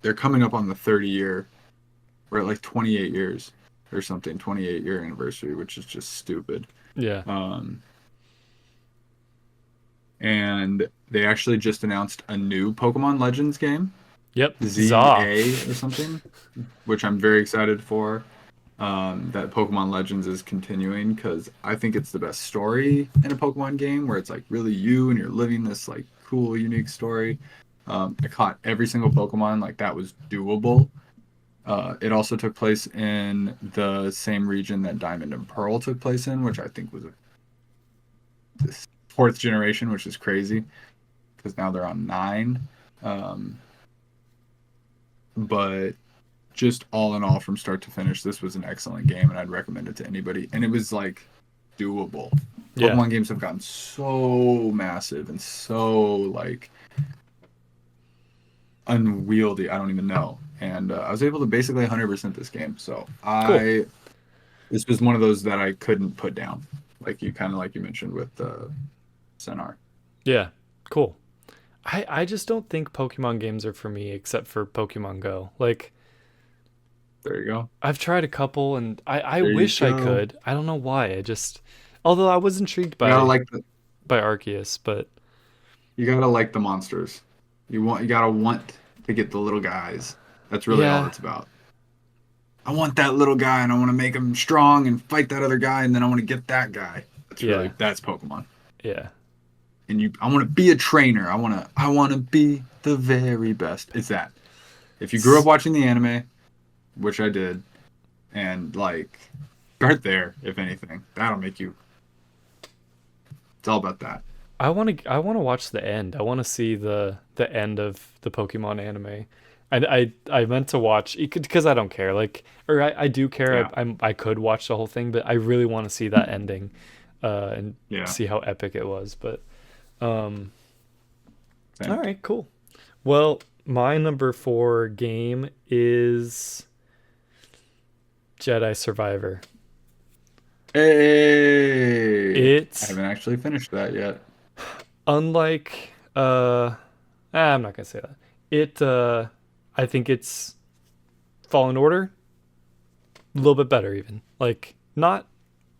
they're coming up on the 30-year. We're at like 28 years or something, 28-year anniversary, which is just stupid. Yeah. And they actually just announced a new Pokemon Legends game, Yep. Za. ZA or something, which I'm very excited for. That Pokemon Legends is continuing because I think it's the best story in a Pokemon game where it's like really you and you're living this like cool, unique story. I caught every single Pokemon, like that was doable. It also took place in the same region that Diamond and Pearl took place in, which I think was fourth generation, which is crazy because now they're on 9. But just all in all, from start to finish, this was an excellent game, and I'd recommend it to anybody. And it was like doable. Yeah. Pokemon games have gotten so massive and so like unwieldy. I don't even know. And I was able to basically 100% this game. So this was one of those that I couldn't put down, like you mentioned with Senar. Yeah. Cool. I just don't think Pokemon games are for me, except for Pokemon Go. Like, There you go. I've tried a couple, and I There you wish I go. could. I don't know why. Although I was intrigued You gotta by like the Arceus, but you gotta like the monsters. You gotta want to get the little guys. That's really all yeah, it's about. I want that little guy, and I want to make him strong and fight that other guy, and then I want to get that guy. yeah, That's Pokemon. yeah. And I want to be a trainer. I want to be the very best. It's that. If you grew up watching the anime, which I did, and like start there, if anything, that'll make you. It's all about that. I want to watch the end. I want to see the end of the Pokemon anime. I meant to watch because I don't care. Like, or I do care. Yeah. I could watch the whole thing, but I really want to see that ending, and Yeah. see how epic it was. But Same. all right, cool. Well, my number 4 game is Jedi Survivor. Hey. I It's haven't actually finished that yet. unlike I'm not gonna say that. I think it's Fallen Order a little bit better even. Like, not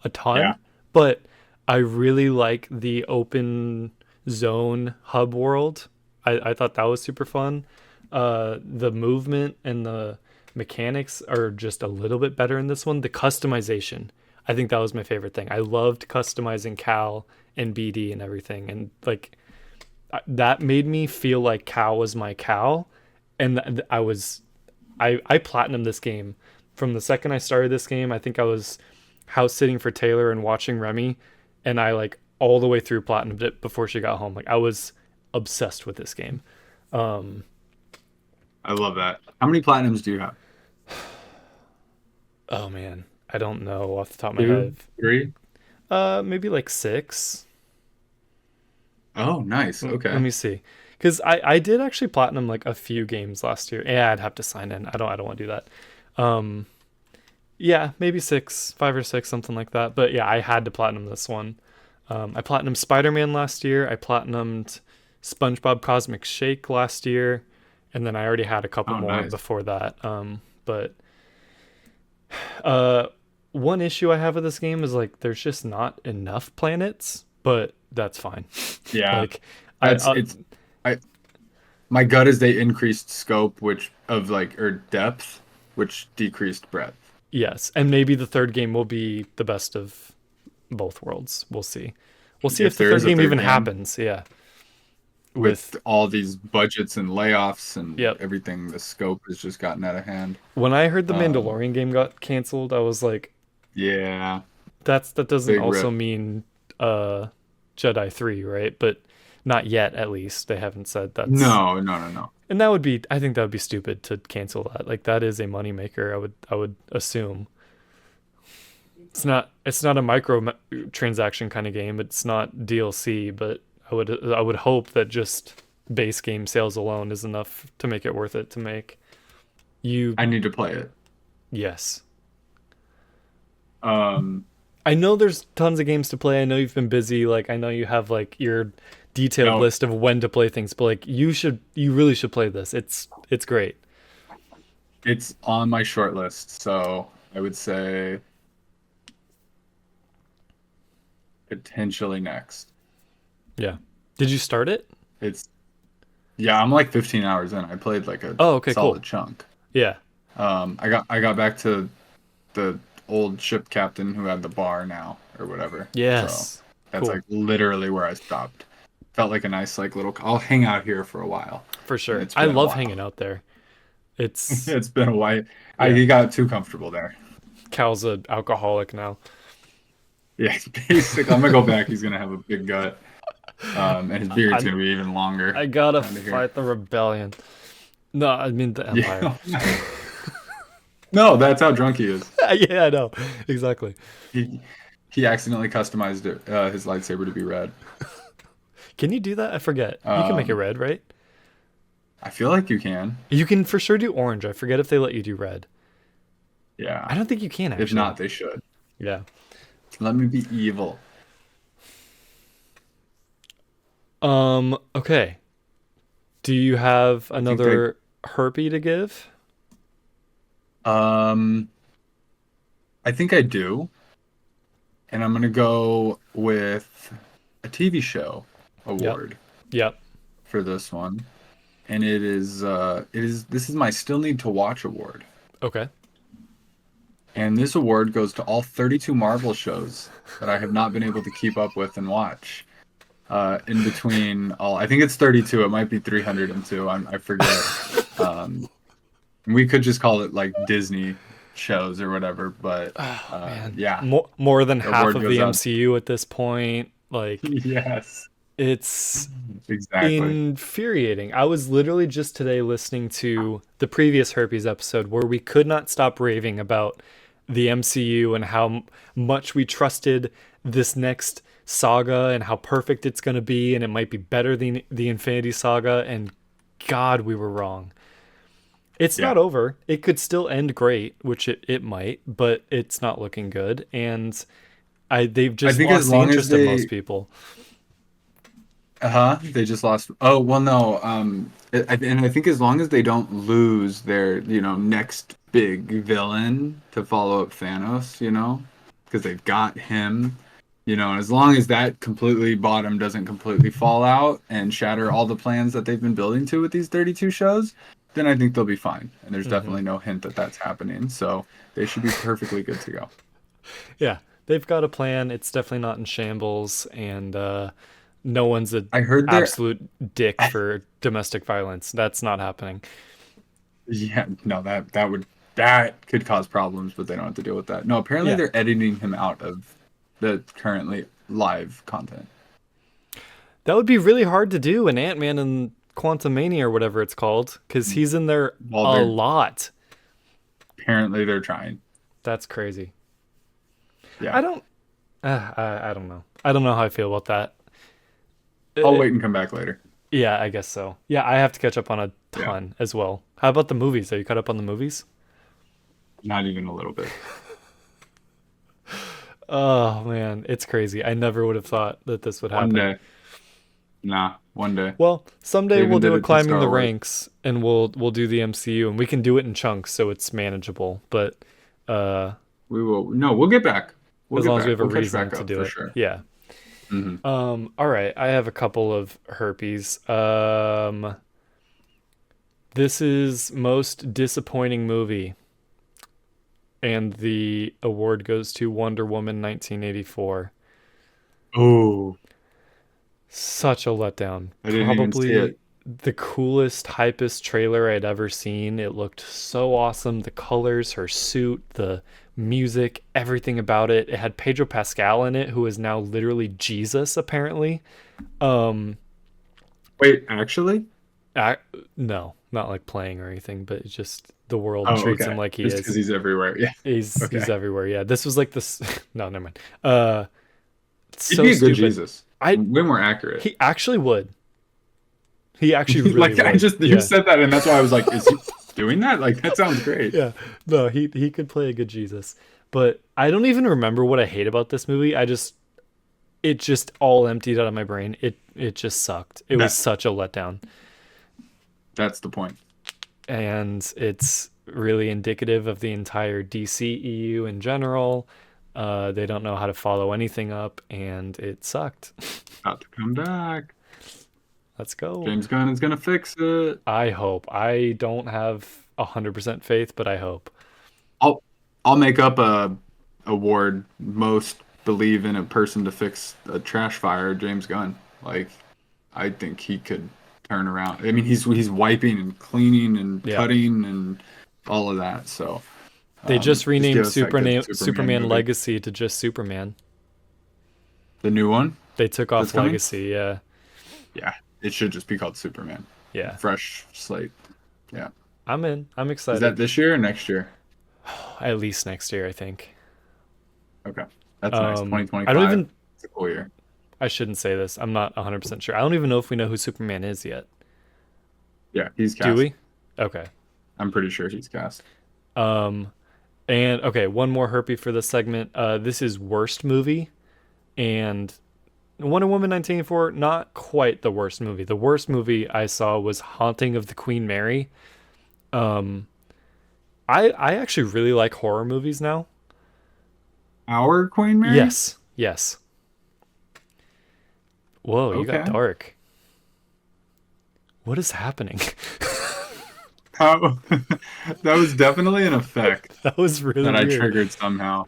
a ton, Yeah. but I really like the open zone hub world. I thought that was super fun. The movement and the mechanics are just a little bit better in this one. The customization, I think that was my favorite thing. I loved customizing Cal and BD and everything, and like that made me feel like Cal was my Cal, and I platinumed this game from the second I started this game. I think I was house sitting for Taylor and watching Remy, and I like all the way through platinumed it before she got home. Like, I was obsessed with this game. I love that. How many platinums do you have? Oh man, I don't know off the top of my 2, head. 3? Maybe like 6. Oh, nice. Let Okay. me see, because I did actually platinum like a few games last year. Yeah, I'd have to sign in. I don't want to do that. Um, yeah, maybe 6, 5 or 6, something like that. But yeah, I had to platinum this one. I platinumed Spider-Man last year. I platinumed SpongeBob Cosmic Shake last year, and then I already had a couple Oh, more nice. before that. But uh, one issue I have with this game is like there's just not enough planets, but that's fine. Yeah. Like, I That's it's I my gut is they increased scope which of like or depth, which decreased breadth. yes, and maybe the third game will be the best of both worlds. We'll see. We'll see if If the there third is a game third even game happens. Yeah. with With all these budgets and layoffs and Yep. everything, the scope has just gotten out of hand. When I heard the Um, Mandalorian game got canceled, I was like, yeah, that doesn't big also rip. mean uh Jedi 3, right? But not yet, at least. They haven't said that's. No, no, no, no. And that would be, I think that would be stupid to cancel that. Like, that is a moneymaker, I would assume. It's not a transaction kind of game. It's not DLC, but I would hope that just base game sales alone is enough to make it worth it to make. You I need to play it. Yes. Um, I know there's tons of games to play. I know you've been busy. Like, I know you have like your detailed no, list of when to play things, but like you really should play this. It's great. it's on my short list, so I would say potentially next. Yeah. Did you start it? It's Yeah, I'm like 15 hours in. I played like a Oh, okay, cool. solid chunk. Yeah. I got back to the old ship captain who had the bar now or whatever. So Yes. that's Cool. like literally where I stopped. Felt like a nice like little. I'll hang out here for a while. For And sure. it's I been a love while. hanging out there. It's It's been a while. yeah. He got too comfortable there. Cal's a alcoholic now. Yeah, basically. I'm gonna go back. He's gonna have a big gut. And his beard's I, gonna be even longer I gotta down to here. fight the rebellion. No, I mean the Empire. Yeah. No, that's how drunk he is. Yeah, I know. Exactly. He he accidentally customized it, his lightsaber to be red. Can you do that? I forget. You can make it Um, red, right? I feel like you can. You can for sure do orange. I forget if they let you do red. I Yeah. don't think you can If actually. not, they should. Yeah. Let me be evil. Okay. Do you have I think they another herpy to give? um I think I do. And I'm gonna go with a TV show Yep. award Yep. for this one. And it is this is my still need to watch award. Okay. And this award goes to all 32 Marvel shows that I have not been able to keep up with and watch. In between all, I think it's 32. It might be 302. I forget. Um, we could just call it like Disney shows or whatever. But Oh man. yeah, More than the half award of goes the out. MCU at this point. Like Yes, it's exactly. infuriating. I was literally just today listening to the previous herpes episode where we could not stop raving about the MCU and how much we trusted this next saga and how perfect it's going to be and it might be better than the Infinity Saga, and God, we were wrong. It's Yeah, not over. It could still end great, which it might, but it's not looking good, and they've I just think as lost the long as interest of most they, people. they just lost. Oh well, no. And I think as long as they don't lose their, next big villain to follow up Thanos, because they've got him. And as long as that completely bottom doesn't completely fall out and shatter all the plans that they've been building to with these 32 shows, then I think they'll be fine. And there's Hmm. definitely no hint that that's happening. So they should be perfectly good to go. Yeah, they've got a plan. It's definitely not in shambles, and no one's an I heard there, absolute dick for domestic violence. That's not happening. yeah, no, that could cause problems, but they don't have to deal with that. No, apparently Yeah, they're editing him out of the currently live content. that would be really hard to do in Ant-Man and Quantumania or whatever it's called, because he's in there Well, a they're lot. apparently they're trying. That's crazy. I Yeah. don't. I don't know. I don't know how I feel about that. I'll Uh, wait and come back later. yeah, I guess so. Yeah, I have to catch up on a Yeah. ton as well. How about the movies? Are you caught up on the movies? Not even a little bit. Oh man, it's crazy. I never would have thought that this would One happen. day. Nah, one day. Well, someday They we'll even do did a it to climbing Star the Wars. ranks and we'll do the MCU and we can do it in chunks so it's manageable. But uh We will. No, we'll get back. We'll as get long as we back. have a We'll catch reason back to up do for it. sure. Yeah. Hmm. All right, I have a couple of herpes. This is most disappointing movie and the award goes to Wonder Woman 1984. Oh, Such a letdown. I didn't even see Probably it. the coolest, hypest trailer I'd ever seen. It looked so awesome. The colors, her suit, the music, everything about it. It had Pedro Pascal in it, who is now literally Jesus, apparently. Um, Wait, actually? I, no, not like playing or anything, but it's just the world Oh, treats him okay. like he Just because is. he's everywhere. Yeah. He's Okay. everywhere. Yeah, this was like this. No, never mind. It's He'd so be a good stupid. Jesus. I Way more accurate. He actually would. He actually really Like I would. just you Yeah. said that, and that's why I was like, is he doing that? Like that sounds great. Yeah. No, he could play a good Jesus. But I don't even remember what I hate about this movie. It just all emptied out of my brain. It just sucked. It was That such a letdown. that's the point. And it's really indicative of the entire DC EU in general. They don't know how to follow anything up and it sucked. About to come back. Let's go. James Gunn is gonna fix it. I hope. I don't have 100% faith, but I hope. I'll I'll make up a award most believe in a person to fix a trash fire, James Gunn. Like I think he could turn around. I mean, he's wiping and cleaning and Yeah. cutting and all of that. So They just just give renamed us that good Superman Superman movie. Legacy to just Superman. The new one. They took that's off coming? Legacy. Yeah. Yeah, it should just be called Superman. Yeah. Fresh slate. Yeah. I'm in. I'm Is that excited. this year or next year? At least next year, I think. Okay. That's nice. I don't 2025. even. It's a cool year. I shouldn't say this. I'm not 100% sure. I don't even know if we know who Superman is yet. Yeah, he's Do cast. we? Okay. I'm pretty sure he's cast. Um, and okay, one more herpy for this segment. This is worst movie, and Wonder Woman 1984, not quite the worst movie. The worst movie I saw was Haunting of the Queen Mary. Um, I actually really like horror movies now. Our Queen Mary? Yes, yes. Whoa, you got Okay. dark. What is happening? How that was definitely an effect That was really that I weird. triggered somehow.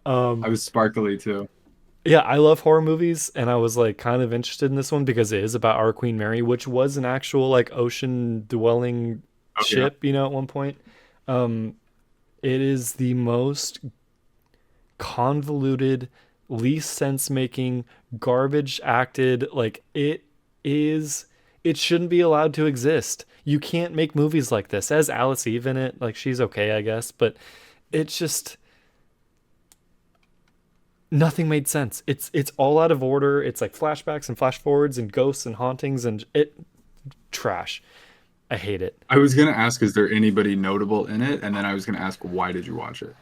Um, I was sparkly too. yeah, I love horror movies, and I was like kind of interested in this one because it is about our Queen Mary, which was an actual like ocean dwelling Oh yeah. ship, at one point. Um, it is the most convoluted, least sense making, garbage acted. Like it is. It shouldn't be allowed to exist. You can't make movies like this. As Alice Eve in it, like she's okay, I guess, but it's just nothing made sense. It's all out of order. It's like flashbacks and flash forwards and ghosts and hauntings and it trash. I hate it. I was gonna ask, is there anybody notable in it? And then I was gonna ask, why did you watch it?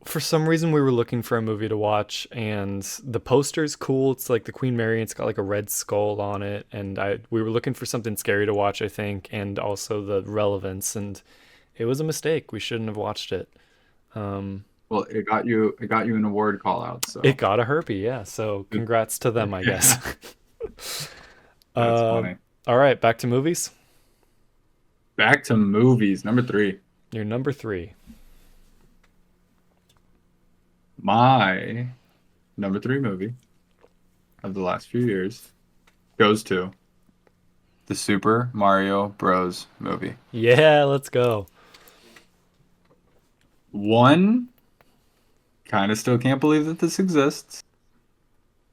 For some reason we were looking for a movie to watch and the poster's cool. It's like the Queen Mary, it's got like a red skull on it and I we were looking for something scary to watch, I think, and also the relevance and it was a mistake. We shouldn't have watched it. Um Well, it got you an award call out, it so got a herpy, yeah. So congrats to them, I guess. that's um funny. all right, back to movies. Back to movies. Number three. Your number 3. My number three movie of the last few years goes to the Super Mario Bros. Movie. Yeah, let's go. One, kind of still can't believe that this exists.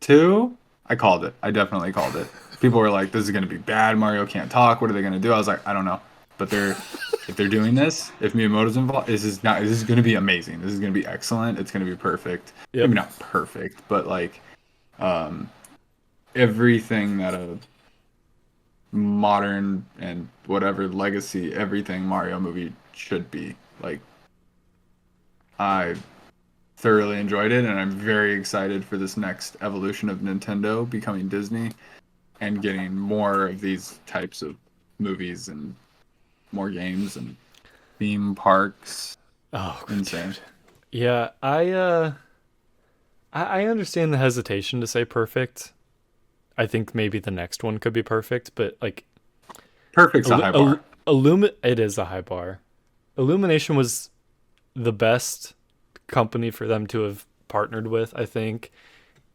Two, I called it. I definitely called it. People were like, "This is gonna be bad. Mario can't talk. What are they gonna do?" I was like, "I don't know." But if they're doing this, if Miyamoto's involved, this is gonna be amazing. This is gonna be excellent. It's gonna be perfect. Yep. Maybe not perfect, but like, um, everything that a modern and whatever legacy, everything Mario movie should be. Like, I thoroughly enjoyed it, and I'm very excited for this next evolution of Nintendo becoming Disney and getting more of these types of movies and more games and theme parks. Oh, Insane. dude. Yeah, I understand the hesitation to say perfect. I think maybe the next one could be perfect, but like Perfect's a high bar. It is a high bar. Illumination was the best company for them to have partnered with, I think.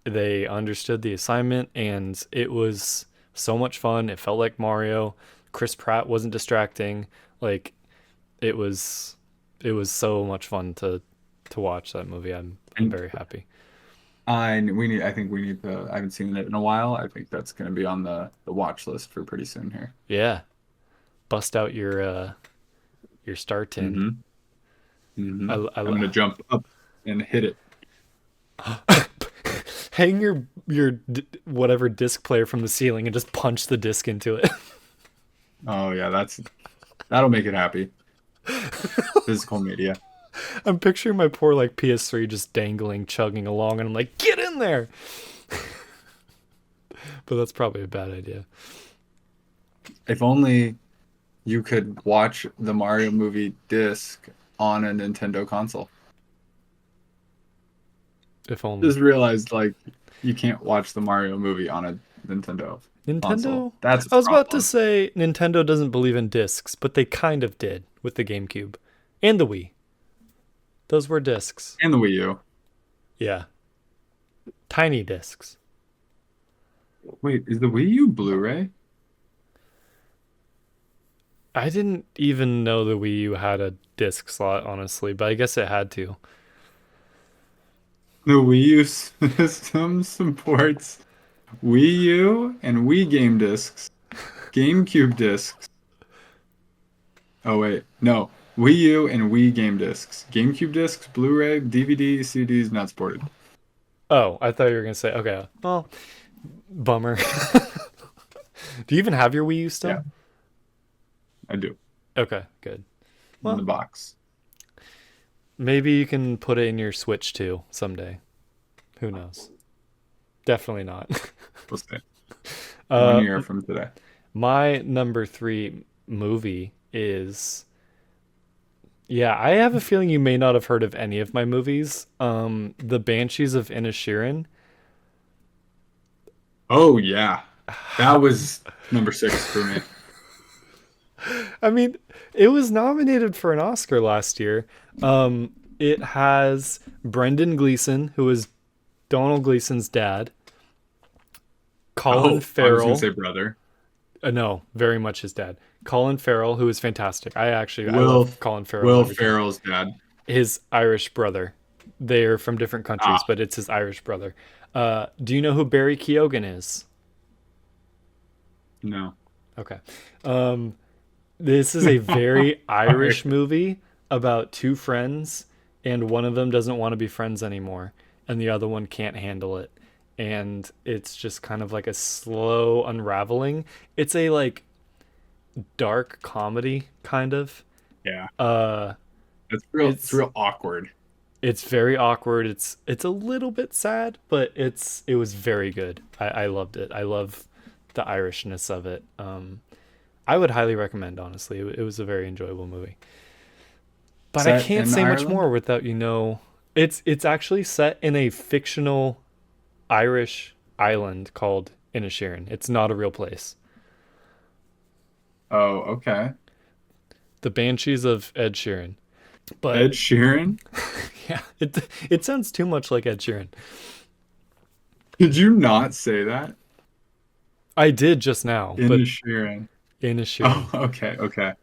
They understood the assignment and it was so much fun. It felt like Mario. Chris Pratt wasn't distracting. Like it was so much fun to watch that movie. I'm And very happy. I think we need to. I haven't seen it in a while. I think that's going to be on the watch list for pretty soon here. Yeah. Bust out your star tin. Mm-hmm. Mm-hmm. I, I'm going to I, jump up and hit it. hang your whatever disc player from the ceiling and just punch the disc into it. Oh yeah, that'll make it happy. Physical media. I'm picturing my poor like PS3 just dangling, chugging along, and I'm like, get in there. But that's probably a bad idea. If only you could watch the Mario movie disc on a Nintendo console. If only. Just realized like you can't watch the Mario movie on a Nintendo console. Nintendo? That's a I was about to problem. say Nintendo doesn't believe in discs, but they kind of did with the GameCube and the Wii. Those were discs. And the Wii U. Yeah. Tiny discs. Wait, is the Wii U Blu-ray? I didn't even know the Wii U had a disc slot, honestly, but I guess it had to. The Wii U system supports Wii U and Wii game discs, GameCube discs. Oh wait, no. Wii U and Wii game discs, GameCube discs, Blu-ray, DVD, CDs not supported. Oh, I thought you were gonna say okay. Well, bummer. Do you even have your Wii U still? Yeah, I do. Okay, good. In the Well, box. maybe you can put it in your Switch too someday. Who knows? Definitely not. We'll see. One Uh, year from today. my number three movie is yeah. I have a feeling you may not have heard of any of my movies. The Banshees of Inisherin. Oh yeah, that was number 6 for me. I mean, it was nominated for an Oscar last year. It has Brendan Gleeson, who is Donald Gleeson's dad, Colin Oh, I was gonna Farrell. say brother. No, very much his dad. Colin Farrell, who is fantastic. I Will love Colin Farrell and Will everything. Ferrell's dad. His Irish brother. They're from different countries, Ah, but it's his Irish brother. Do you know who Barry Keoghan is? no. Okay. This is a very Sorry. Irish movie about two friends, and one of them doesn't want to be friends anymore, and the other one can't handle it. And it's just kind of like a slow unraveling. It's a like dark comedy kind of. Yeah, Uh it's it's real awkward. it's very awkward. It's a little bit sad, but it was very good. I loved it. I love the Irishness of it. I would highly recommend, honestly. It was a very enjoyable movie. But I Set can't in say much Ireland? more without it's actually set in a fictional Irish island called Inisherin. It's not a real place. Oh, okay. The Banshees of Ed Sheeran. But Ed Sheeran? yeah, it sounds too much like Ed Sheeran. Did you not say that? I did just now, In but Sheeran. Inisherin. Oh, okay, okay.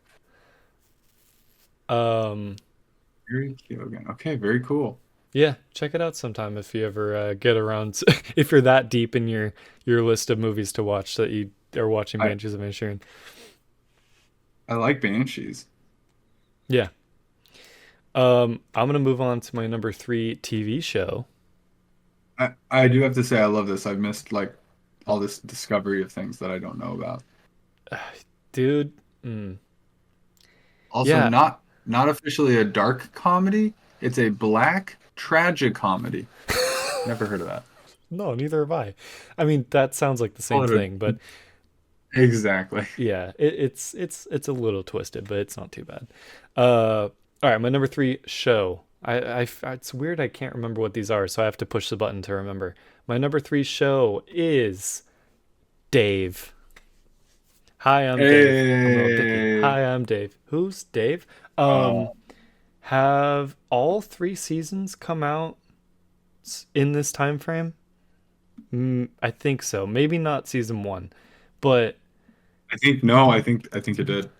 Um Very Keoghan. Okay, very cool. yeah, check it out sometime if you ever get around if you're that deep in your list of movies to watch that you are watching I Banshees of Inisherin. I like Banshees. Yeah. I'm gonna move on to my number three TV show. I do have to say I love this. I've missed like all this discovery of things that I don't know about. Dude, Also, yeah, not officially a dark comedy. It's a black tragic comedy. Never heard of that. no, neither have I. I mean, that sounds like the Call same it thing, but exactly. yeah, it's a little twisted, but it's not too bad. All right, my number three show. It's weird I can't remember what these are, so I have to push the button to remember. My number three show is Dave. Hi, I'm Dave. I'm a little Dicky. Hey. Hi, I'm Dave. Who's Dave? Um, Oh, have all three seasons come out in this time frame? I think so. Maybe not season one, but I think no. I think it did.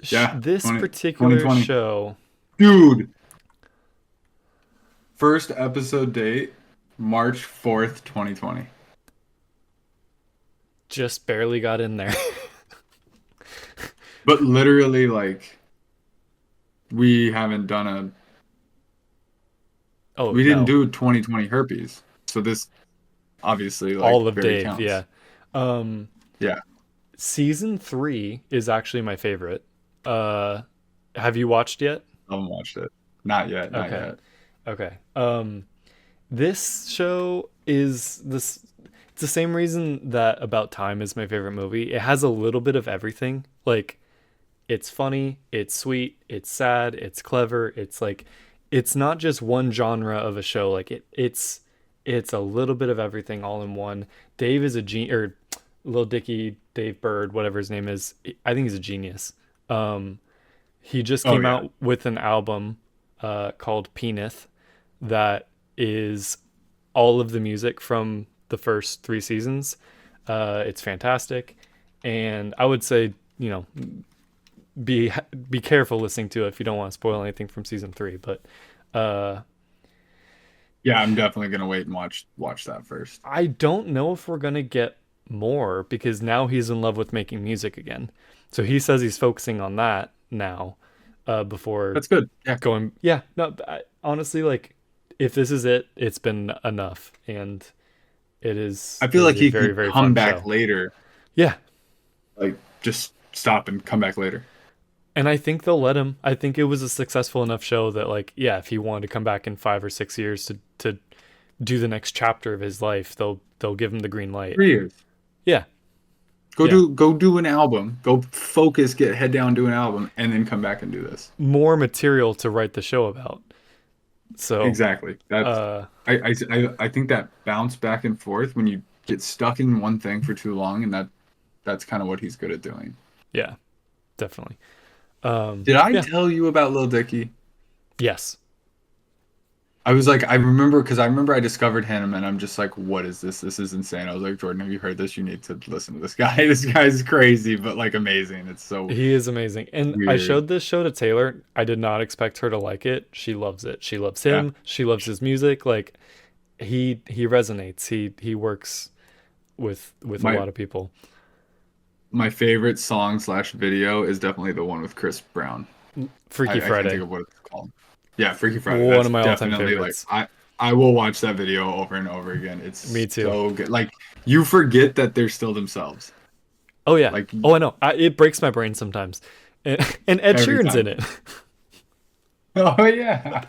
Yeah, this 20 particular 2020. show Dude, first episode date, March 4th, 2020. just barely got in there. But literally, like, we haven't done a, Oh we didn't no, do 2020 herpes. So this obviously, like, all of very Dave. Yeah. counts. Um, Yeah, season three is actually my favorite. Uh, have you watched yet? I haven't watched it. Not yet, not Okay. yet. Okay. This show is this. It's the same reason that About Time is my favorite movie. It has a little bit of everything. Like it's funny, it's sweet, it's sad, it's clever. It's like it's not just one genre of a show. Like it's a little bit of everything all in one. Dave is a or Lil Dicky, Dave Bird, whatever his name is. I think he's a genius. Um, he just Oh came yeah. out with an album called Penith that is all of the music from the first three seasons. It's fantastic, and I would say be be careful listening to it if you don't want to spoil anything from season three. But uh, Yeah, I'm definitely gonna wait and watch that first. I don't know if we're gonna get more because now he's in love with making music again. So he says he's focusing on that now, before That's good. Yeah, going. Yeah, no, honestly, like if this is it, it's been enough, and I it feel is like a he very could very come fun back show. later. Yeah, Like just stop and come back later. and I think they'll let him. I think it was a successful enough show that like yeah, if he wanted to come back in 5 or 6 years to do the next chapter of his life, they'll give him the green light. 3 years. Yeah, yeah. Go do an album. Go focus, get head down, do an album, and then come back and do this. More material to write the show about. So, Exactly. That's uh, I think that bounce back and forth when you get stuck in one thing for too long, and that's kind of what he's good at doing. yeah, definitely. Did I Yeah, tell you about Lil Dicky? yes, I was like, I remember because I remember I discovered him, and I'm just like, what is this? This is insane. I was like, Jordan, have you heard this? You need to listen to this guy. This guy's crazy, but like amazing. It's so he is amazing. And I weird. showed this show to Taylor. I did not expect her to like it. She loves it. She loves Yeah. him. She loves his music. Like he resonates. He works with a My lot of people. my favorite song slash video is definitely the one with Chris Brown. Freaky I can't think Friday, of what it's called. Yeah, Freaky Friday. one That's of my all-time definitely like favorites. I will watch that video over and over again. Me It's too. so good. Like you forget that they're still themselves. Oh yeah. Like Oh, I know. It breaks my brain sometimes. And Ed every Sheeran's in time. it. Oh yeah.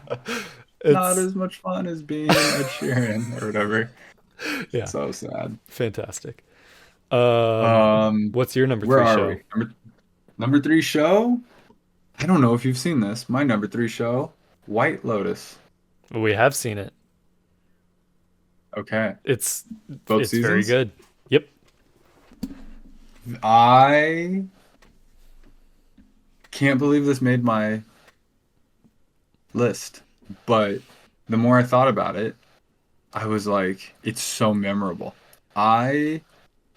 Not It's as much fun as being Ed Sheeran or whatever. yeah, So sad. fantastic. Um, What's your number where three are show? we? Number three show? I don't know if you've seen this. My number three show, White Lotus. We have seen it. Okay. It's Both it's very seasons? good. Yep. I can't believe this made my list, but the more I thought about it, I was like, it's so memorable. I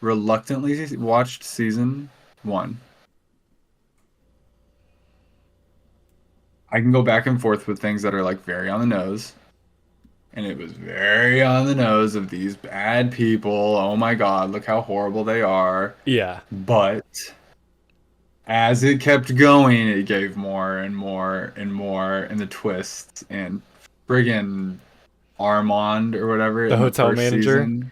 reluctantly watched season one. I can go back and forth with things that are like very on the nose, and it was very on the nose of these bad people. Oh my God, look how horrible they are. Yeah. But as it kept going, it gave more and more and more, and the twists and friggin' Armand or whatever The in the hotel first manager. season,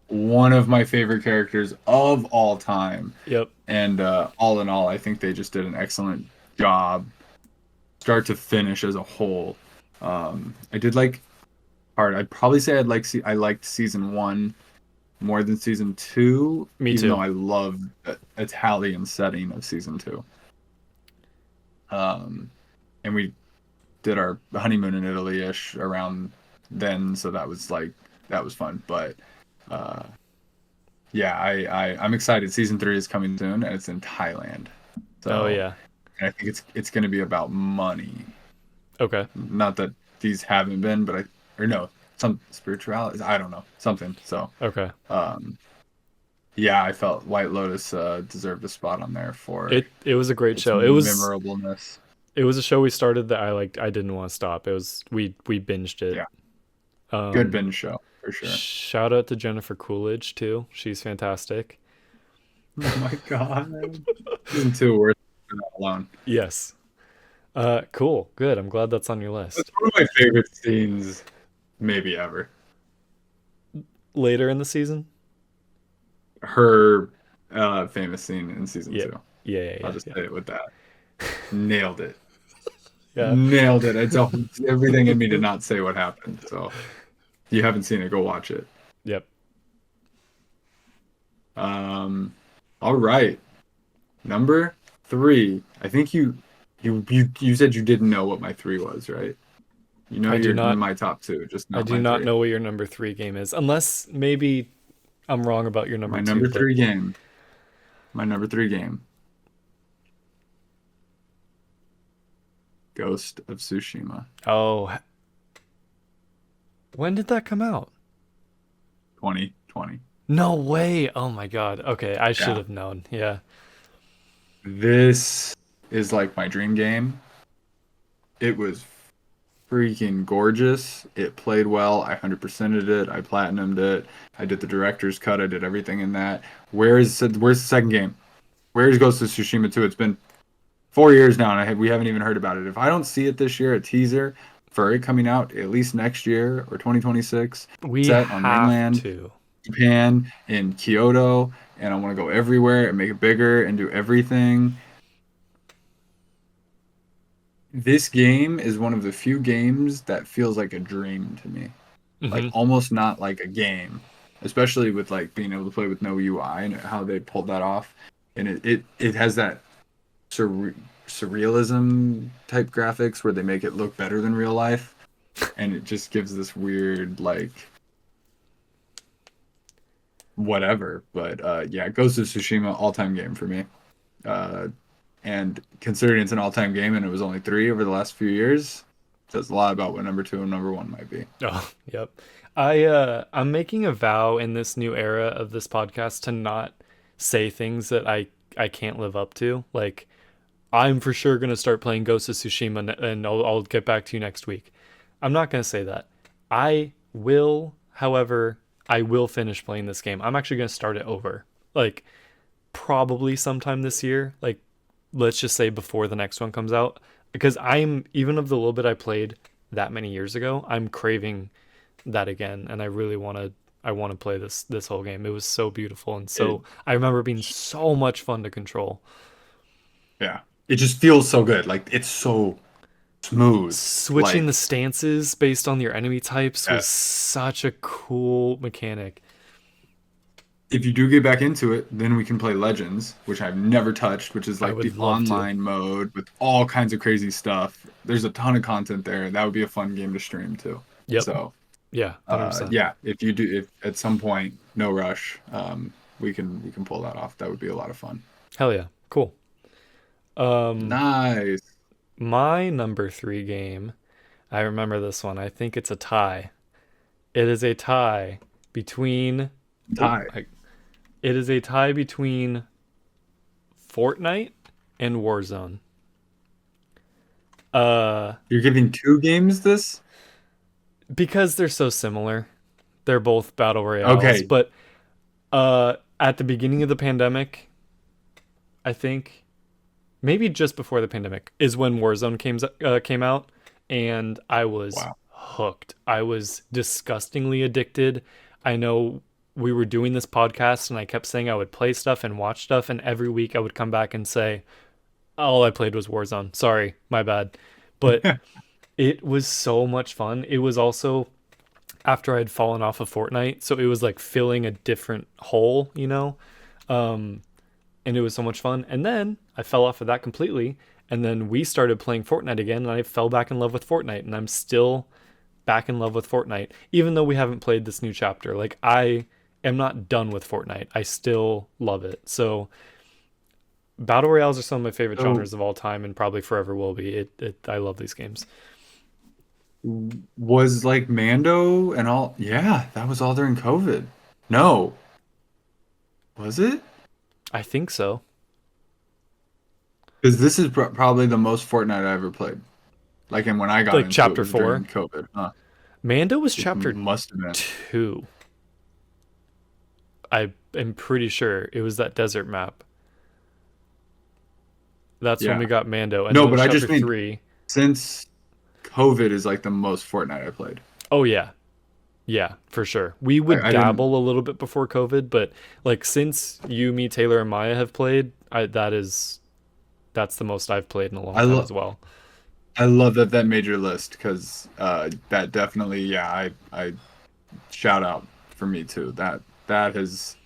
one of my favorite characters of all time. Yep. And all in all, I think they just did an excellent job, start to finish as a whole. I did like part. I'd probably say I liked season one more than season two, Me even though too. I loved the Italian setting of season two. Um, and we did our honeymoon in Italy-ish around then, so that was fun. But uh, yeah, I'm excited. Season three is coming soon, and it's in Thailand. Oh So, yeah. and I think it's going to be about money. Okay. Not that these haven't been, but or no, some spirituality. I don't know, something. So, Okay. um, yeah, I felt White Lotus deserved a spot on there for It was a great its show. memorableness. It was a show we started that I liked. I didn't want to stop. It was we binged it. Yeah, good Um binge show for sure. Shout out to Jennifer Coolidge too. She's fantastic. Oh my God, season two worth for that alone. Yes. Cool. Good. I'm glad that's on your That's list. one of my favorite scenes, maybe ever. Later in the season? Her famous scene in season Yeah. two. Yeah, yeah, I'll yeah, just yeah. say it with that. Nailed it. Yeah. Nailed it. It's everything in me to not say what happened. So if you haven't seen it, go watch it. Yep. Um, all right. Number three. I think you said you didn't know what my three was, right? You know I do you're in not my top two, just I not do my not three. know what your number 3 game is. Unless maybe I'm wrong about your number My 2, number but three game. My number three game. Ghost of Tsushima. oh, when did that come out? 2020. No way. Oh my God. Okay, I should Yeah. have known. Yeah. This is like my dream game. It was freaking gorgeous. It played well. I 100%ed it. I platinumed it. I did the director's cut. I did everything in that. Where's the second game? Where's Ghost of Tsushima 2? It's been 4 years now, and we haven't even heard about it. If I don't see it this year, a teaser for it coming out at least next year or 2026, We set on have mainland to. Japan in Kyoto, and I want to go everywhere and make it bigger and do everything. This game is one of the few games that feels like a dream to me. Like Hmm. almost not like a game, especially with like being able to play with no UI and how they pulled that off. And it has that surrealism type graphics where they make it look better than real life, and it just gives this weird like whatever. But yeah, Ghost of Tsushima all-time game for me. Uh, and considering it's an all-time game and it was only 3 over the last few years, says a lot about what number 2 and number 1 might be. Oh, yep. I'm making a vow in this new era of this podcast to not say things that I can't live up to. Like, I'm for sure gonna start playing Ghost of Tsushima, and I'll get back to you next week. I'm not gonna say that. I will, however, I will finish playing this game. I'm actually gonna start it over. Like, probably sometime this year. Like, let's just say before the next one comes out, because I'm, even of the little bit I played that many years ago, I'm craving that again, and I want to play this whole game. It was so beautiful, and It, so I remember being so much fun to control. yeah, it just feels so good. Like it's so smooth. Switching the Like stances based on your enemy types was yes. such a cool mechanic. If you do get back into it, then we can play Legends, which I've never touched, which is I like the would love to. online mode with all kinds of crazy stuff. There's a ton of content there, and that would be a fun game to stream too. Yep. So, Yeah, 100%. yeah, if you do, if at some point, no rush, we can pull that off. That would be a lot of fun. Hell yeah. Cool. Um, Nice my number 3 game, I remember this one. I think it's a tie. It is a tie between oh, tie. it is a tie between Fortnite and Warzone. Uh, You're giving 2 games this? because they're so similar. They're both battle royales, Okay, but at the beginning of the pandemic, I think maybe just before the pandemic is when Warzone came out, and I was wow. hooked. I was disgustingly addicted. I know we were doing this podcast, and I kept saying I would play stuff and watch stuff, and every week I would come back and say all I played was Warzone. Sorry, my bad. But it was so much fun. It was also after I'd fallen off of Fortnite, so it was like filling a different hole, you know? Um, and it was so much fun. And then I fell off of that completely, and then we started playing Fortnite again, and I fell back in love with Fortnite, and I'm still back in love with Fortnite, even though we haven't played this new chapter. Like, I am not done with Fortnite. I still love it. So battle royales are some of my favorite So genres of all time, and probably forever will be. I love these games. was like Mando and all? Yeah, that was all during COVID. No, was it? I think so. Because this is probably the most Fortnite I ever played. Like, and when I got Like into it chapter was during 4. COVID. Huh? Mando was It chapter must have been. 2. I am pretty sure it was that desert map. That's when we Yeah. got Mando, and then No, it was but I chapter just mean 3. since COVID is like the most Fortnite I played. Oh yeah, yeah, for sure. We would I didn't. dabble a little bit before COVID, but like since you, me, Taylor, and Maya have played, that's the most I've played in a long I time love. as well. I love that made your list because that definitely. Yeah, I shout out for me too. That has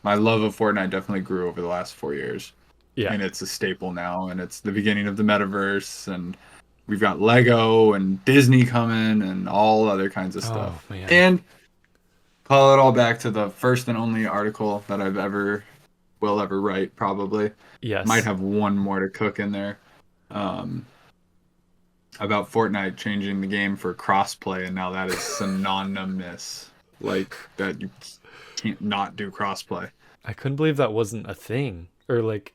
my love of Fortnite definitely grew over the last 4 years, Yeah. and it's a staple now, and it's the beginning of the metaverse, and we've got Lego and Disney coming, and all other kinds of Oh stuff. man. And call it all back to the first and only article that I've ever will ever write. Probably might Yes. have one more to cook in there. Um, about Fortnite changing the game for crossplay, and now that is synonymous. Like that you can't not do crossplay. I couldn't believe that wasn't a thing, or like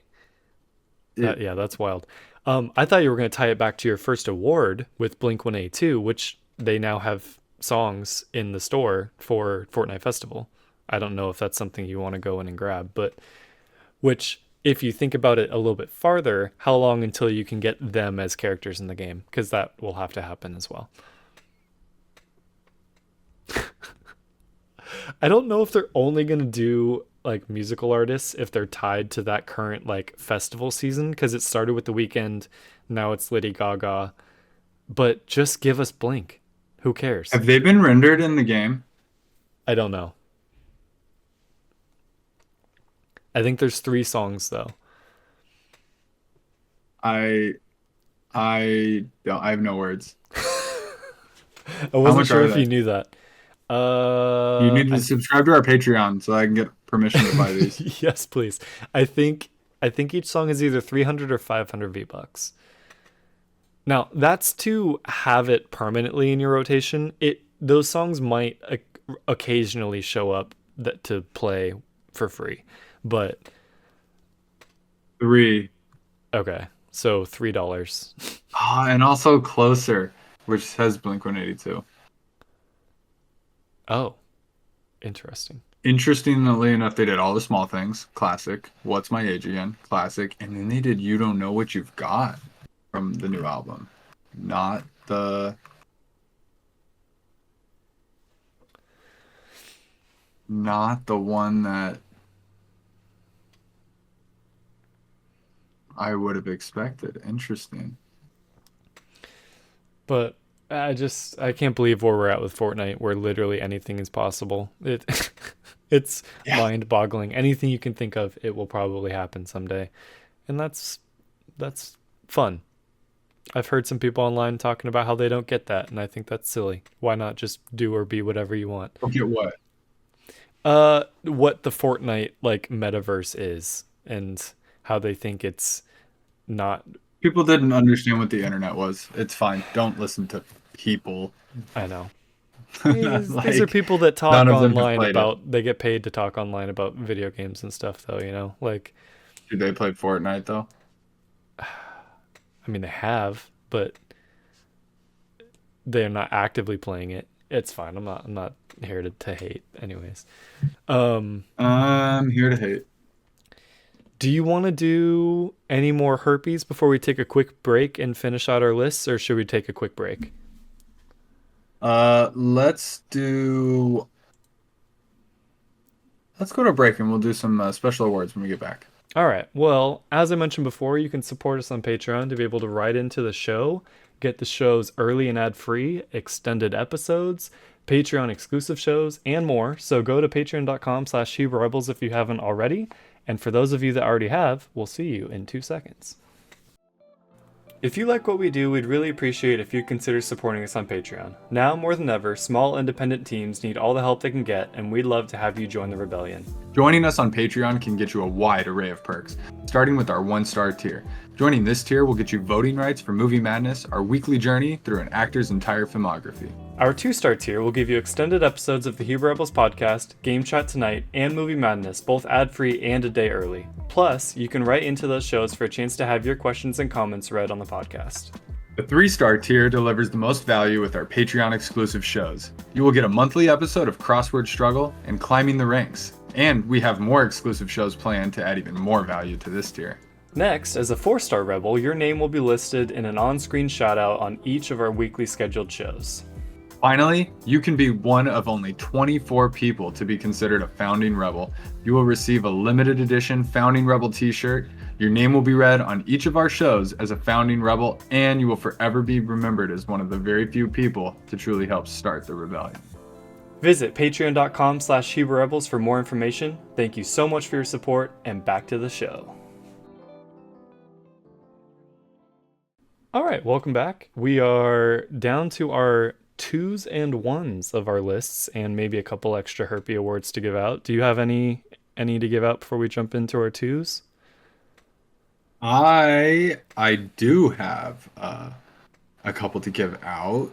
It that. Yeah, that's wild. I thought you were going to tie it back to your first award with Blink-182, which they now have songs in the store for Fortnite Festival. I don't know if that's something you want to go in and grab, but which, if you think about it a little bit farther, how long until you can get them as characters in the game? Because that will have to happen as well. I don't know if they're only going to do like musical artists if they're tied to that current like festival season, because it started with The Weeknd, now it's Lady Gaga. But just give us Blink. Who cares? Have they been rendered in the game? I don't know. I think there's 3 songs though. I I have no words. I wasn't much sure are if they? you knew that. You need to I subscribe to our Patreon so I can get permission to buy these. yes, please. I think each song is either 300 or 500 V-bucks. Now, that's to have it permanently in your rotation. Those songs might occasionally show up to play for free. But 3. okay. So $3. Ah, and also Closer, which says Blink-182. Oh, interesting. Interestingly enough, they did All the Small Things, classic. What's My Age Again, classic. And then they did You Don't Know What You've Got from the new album. Not the one that I would have expected. Interesting. But I can't believe where we're at with Fortnite, where literally anything is possible. It's Yeah. mind-boggling. Anything you can think of, it will probably happen someday, and that's fun. I've heard some people online talking about how they don't get that, and I think that's silly. Why not just do or be whatever you want? Okay, what? What the Fortnite like metaverse is, and how they think it's not. People didn't understand what the internet was. It's fine. Don't listen to people. I know. These are Like, people that talk none of them have online played it. about. They get paid to talk online about video games and stuff, though. Like, Do they play Fortnite though? I mean, they have, but they're not actively playing it. It's fine. I'm not here to hate, anyways. I'm here to hate. Do you want to do any more herpes before we take a quick break and finish out our lists, or should we take a quick break? Let's do. Let's go to break and we'll do some special awards when we get back. All right. Well, as I mentioned before, you can support us on Patreon to be able to write into the show, get the shows early and ad-free, extended episodes, Patreon exclusive shows, and more. So go to patreon.com/HuberRebels if you haven't already. And for those of you that already have, we'll see you in 2 seconds. If you like what we do, we'd really appreciate if you'd consider supporting us on Patreon. Now more than ever, small independent teams need all the help they can get, and we'd love to have you join the rebellion. Joining us on Patreon can get you a wide array of perks, starting with our 1-star tier. Joining this tier will get you voting rights for Movie Madness, our weekly journey through an actor's entire filmography. Our 2-star tier will give you extended episodes of the Huber Rebels podcast, Game Chat Tonight, and Movie Madness, both ad-free and a day early. Plus, you can write into those shows for a chance to have your questions and comments read on the podcast. The 3-star tier delivers the most value with our Patreon exclusive shows. You will get a monthly episode of Crossword Struggle and Climbing the Ranks. And we have more exclusive shows planned to add even more value to this tier. Next, as a 4-star rebel, your name will be listed in an on-screen shoutout on each of our weekly scheduled shows. Finally, you can be one of only 24 people to be considered a Founding Rebel. You will receive a limited edition Founding Rebel t-shirt. Your name will be read on each of our shows as a Founding Rebel, and you will forever be remembered as one of the very few people to truly help start the rebellion. Visit patreon.com/HuberRebels for more information. Thank you so much for your support, and back to the show. All right, welcome back. We are down to our 2s and 1s of our lists, and maybe a couple extra Herpy awards to give out. Do you have any to give out before we jump into our 2s? I do have a couple to give out.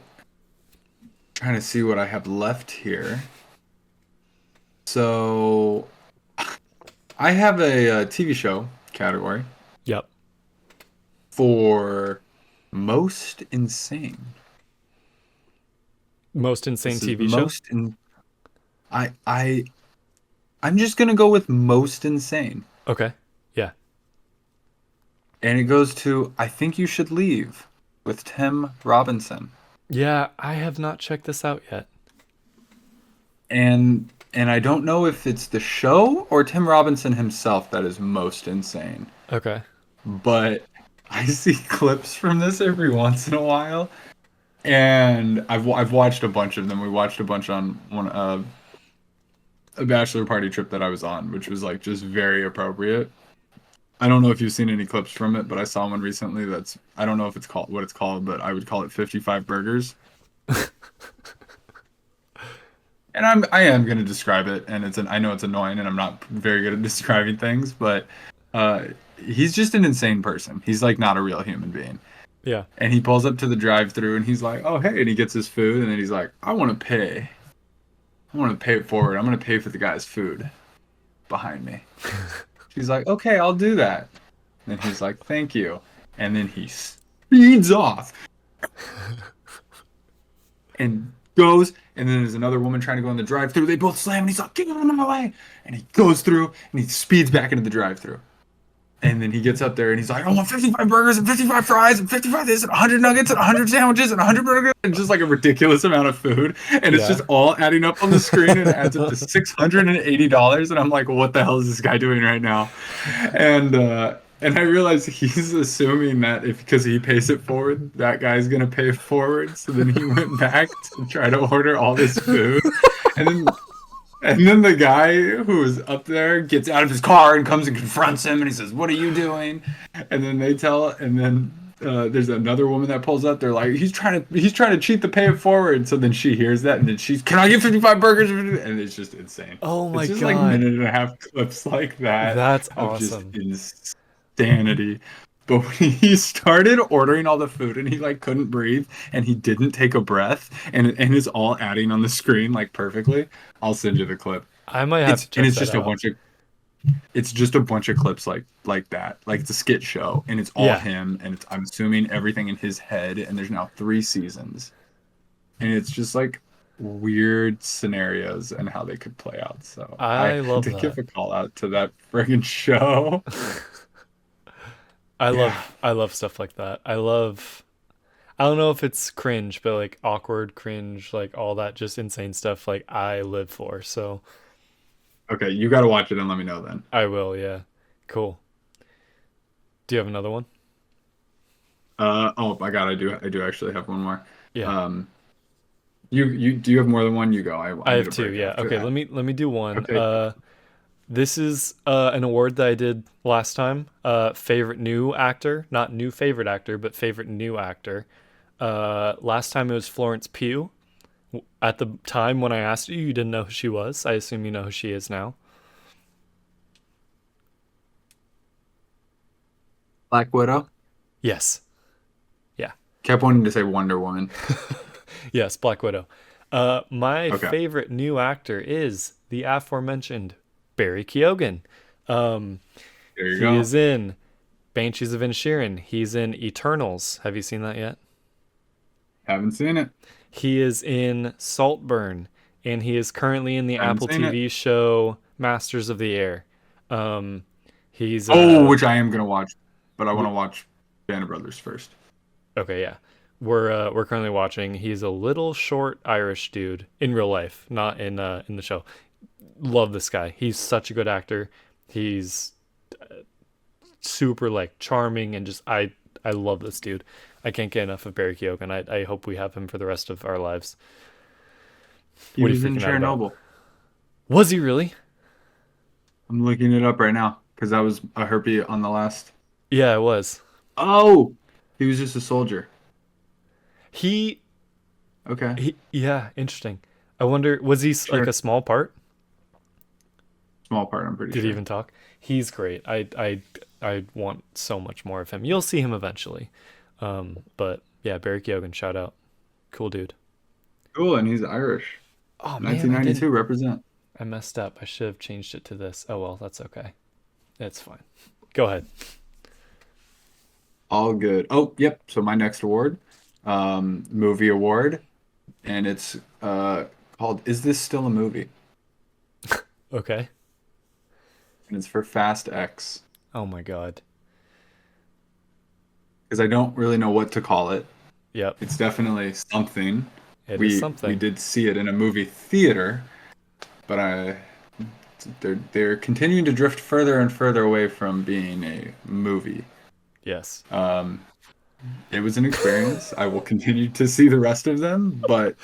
Trying to see what I have left here. So I have a TV show category. Yep. for most insane. Most insane This is TV show? most in. I I I'm just gonna go with most insane, Okay. Yeah. and it goes to I Think You Should Leave with Tim Robinson. Yeah, I have not checked this out yet. And I don't know if it's the show or Tim Robinson himself that is most insane, Okay. but I see clips from this every once in a while, and I've watched a bunch of them. We watched a bunch on one a bachelor party trip that I was on, which was like just very appropriate. I don't know if you've seen any clips from it, but I saw one recently that's I don't know if it's called what it's called, but I would call it 55 burgers. And I am going to describe it, and I know it's annoying, and I'm not very good at describing things, but uh, he's just an insane person. He's like not a real human being. Yeah. And he pulls up to the drive-through, and he's like, "Oh hey," and he gets his food, and then he's like, "I want to pay. I want to pay it forward. I'm going to pay for the guy's food behind me." She's like, "Okay, I'll do that." And he's like, "Thank you," and then he speeds off and goes, and then there's another woman trying to go in the drive-through. They both slam, and he's like, "Get out of my way!" And he goes through, and he speeds back into the drive-through. And then he gets up there, and he's like, "I want 55 burgers and 55 fries and 55 this and 100 nuggets and 100 sandwiches and 100 burgers," and just like a ridiculous amount of food, and it's Yeah. just all adding up on the screen, and it adds up to $680. And I'm like, "What the hell is this guy doing right now?" And I realized he's assuming that if because he pays it forward, that guy's gonna pay forward. So then he went back to try to order all this food, and then the guy who was up there gets out of his car and comes and confronts him, and he says, "What are you doing?" And then there's another woman that pulls up. They're like, he's trying to cheat the pay it forward. So then she hears that, and then she's, "Can I get 55 burgers?" And it's just insane. Oh my It's just like God. minute and a half clips like that That's of just awesome. insanity. But when he started ordering all the food and he like couldn't breathe and he didn't take a breath and is all adding on the screen like perfectly, I'll send you the clip. I might have It's to and check it's that just a out. bunch of it's just a bunch of clips like that. Like it's a skit show and it's all Yeah. him and it's I'm assuming everything in his head and there's now 3 seasons. And it's just like weird scenarios and how they could play out. So I I had love to give that. a call out to that friggin' show. I Yeah. love stuff like that. I don't know if it's cringe, but like awkward cringe, like all that just insane stuff like I live for. So Okay, you gotta watch it and let me know then. I will, yeah. Cool. Do you have another one? Oh my God, I do actually have one more. Yeah. Um, you do you have more than one? You go. I I need have a two, break yeah. after Okay, that. let me do one. Okay. This is an award that I did last time. Favorite new actor, not new favorite actor, but favorite new actor. Last time it was Florence Pugh. At the time when I asked you, you didn't know who she was. I assume you know who she is now. Black Widow. Yes. Yeah. Kept wanting to say Wonder Woman. Yes, Black Widow. My Okay, favorite new actor is the aforementioned Barry Keoghan. Um, there you he go. is in Banshees of Inisherin. He's in Eternals. Have you seen that yet? Haven't seen it. He is in Saltburn, and he is currently in the Haven't Apple seen it. TV show Masters of the Air. Um, he's Oh, which I am gonna watch, but I want w- to watch Band of Brothers first. okay, yeah. We're currently watching. He's a little short Irish dude in real life, not in the show. Love this guy. He's such a good actor. He's super like charming and just I love this dude. I can't get enough of Barry Keoghan. I hope we have him for the rest of our lives. He What are you was in freaking out about? Chernobyl. Was he really? I'm looking it up right now because that was a herpy on the last. Yeah, it was. Oh, he was just a soldier. He Okay, yeah, interesting. I wonder was he like a sure. small part? Small part, I'm pretty Did he sure. even talk? He's great. I want so much more of him. You'll see him eventually. But yeah, Barry Keoghan, shout out. Cool dude. Cool, and he's Irish. Oh man, 1992 represent. I messed up. I should have changed it to this. Oh well, that's okay. It's fine. Go ahead. All good. Oh, yep. So my next award, movie award, and it's called "Is This Still a Movie?" Okay. And it's for Fast X Oh my God. because I don't really know what to call it. Yep. It's definitely something. It is We something. did see it in a movie theater, but they're continuing to drift further and further away from being a movie. Yes. Um, it was an experience. I will continue to see the rest of them, but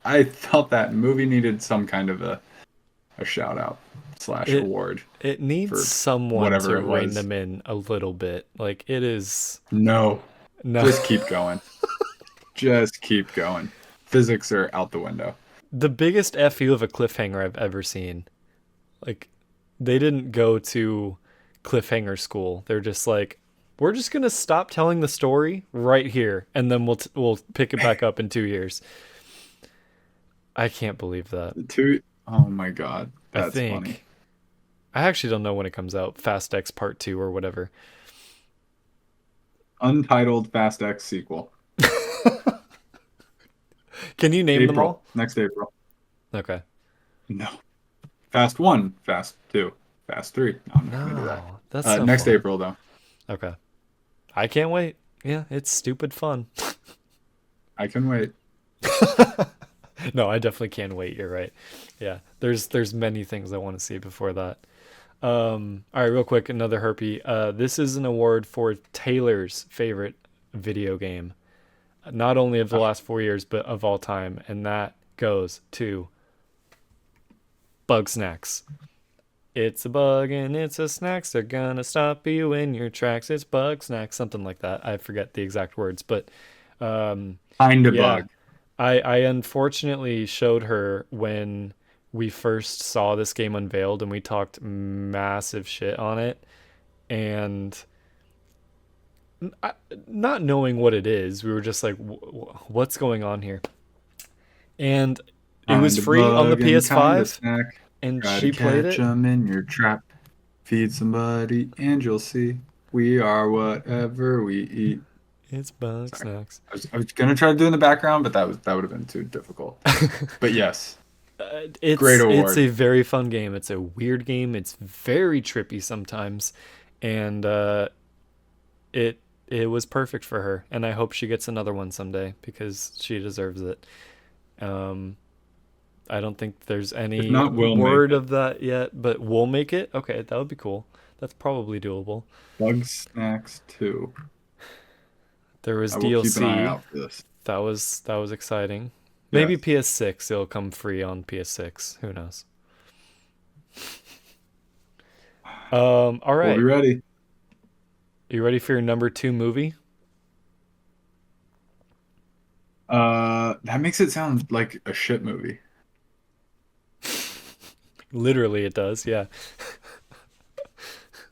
I felt that movie needed some kind of a shout out slash It award it needs for someone whatever to it rein was. them in a little bit. Like it is No, no. just keep going. Just keep going. Physics are out the window. The biggest FU of a cliffhanger I've ever seen. Like they didn't go to cliffhanger school. They're just like, we're just gonna stop telling the story right here, and then we'll pick it back up in 2 years. I can't believe that. Two, oh my God, I that's funny. think I actually don't know when it comes out. Fast X Part Two or whatever. Untitled Fast X sequel. Can you name them April. all? Next April. Okay. No. Fast 1, Fast 2, Fast 3. No, I'm not going to do that. No, that's no Next fun. April, though. Okay. I can't wait. Yeah, it's stupid fun. I can wait. No, I definitely can't wait. You're right. Yeah, there's many things I want to see before that. All right, real quick, another herpy. This is an award for Taylor's favorite video game, not only of the last 4 years, but of all time, and that goes to Bug Snacks. It's a bug and it's a snacks. They're gonna stop you in your tracks. It's Bug Snacks, something like that. I forget the exact words, but Kind of yeah, bug. I unfortunately showed her when we first saw this game unveiled, and we talked massive shit on it, and not knowing what it is, we were just like, "What's going on here?" And it was Kind of free on the bug and kind of PS5, snack. and Try to she played catch it. 'em in your trap. Feed somebody and you'll see. We are whatever we eat. It's Bug Sorry. Snacks. I was gonna try to do in the background, but that would have been too difficult. But yes, great It's award. a very fun game. It's a weird game. It's very trippy sometimes, and it it was perfect for her. And I hope she gets another one someday because she deserves it. Um, I don't think there's If any not, we'll make word it. of that yet, but we'll make it. Okay, that would be cool. That's probably doable. Bug Snacks 2. There was I will keep an eye DLC. out for this. That was exciting. Maybe Yes. PS6. It'll come free on PS6. Who knows? All We'll be right. ready. You ready for your number two movie? That makes it sound like a shit movie. Literally, it does. Yeah.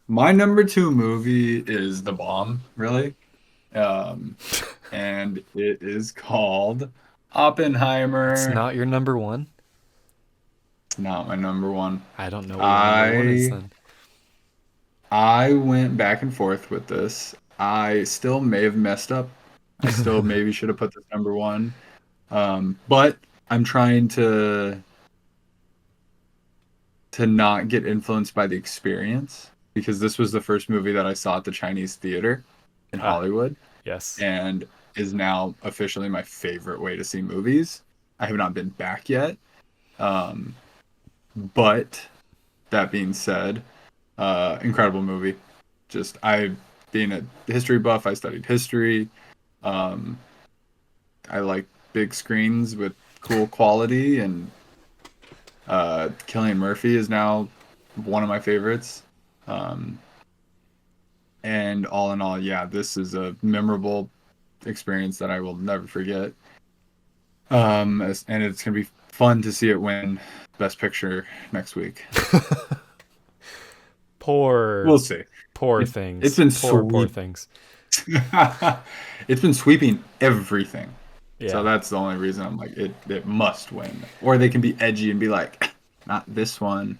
My number two movie is The Bomb, really. Um, and it is called It's Oppenheimer. not your number one. It's not my number one. I don't know what your number one is I then. I went back and forth with this. I still may have messed up. I still maybe should have put this number one. But I'm trying to not get influenced by the experience because this was the first movie that I saw at the Chinese theater in Ah, Hollywood yes. and is now officially my favorite way to see movies. I have not been back yet. Um, but that being said, incredible movie. Just I being a history buff, I studied history. Um, I like big screens with cool quality and Cillian Murphy is now one of my favorites. Um, and all in all, yeah, this is a memorable experience that I will never forget. And it's gonna be fun to see it win Best Picture next week. Poor, We'll see. poor It's things. been Poor sweep. things. It's been sweeping everything. So Yeah. that's the only reason I'm like it must win. Or they can be edgy and be like, not this one.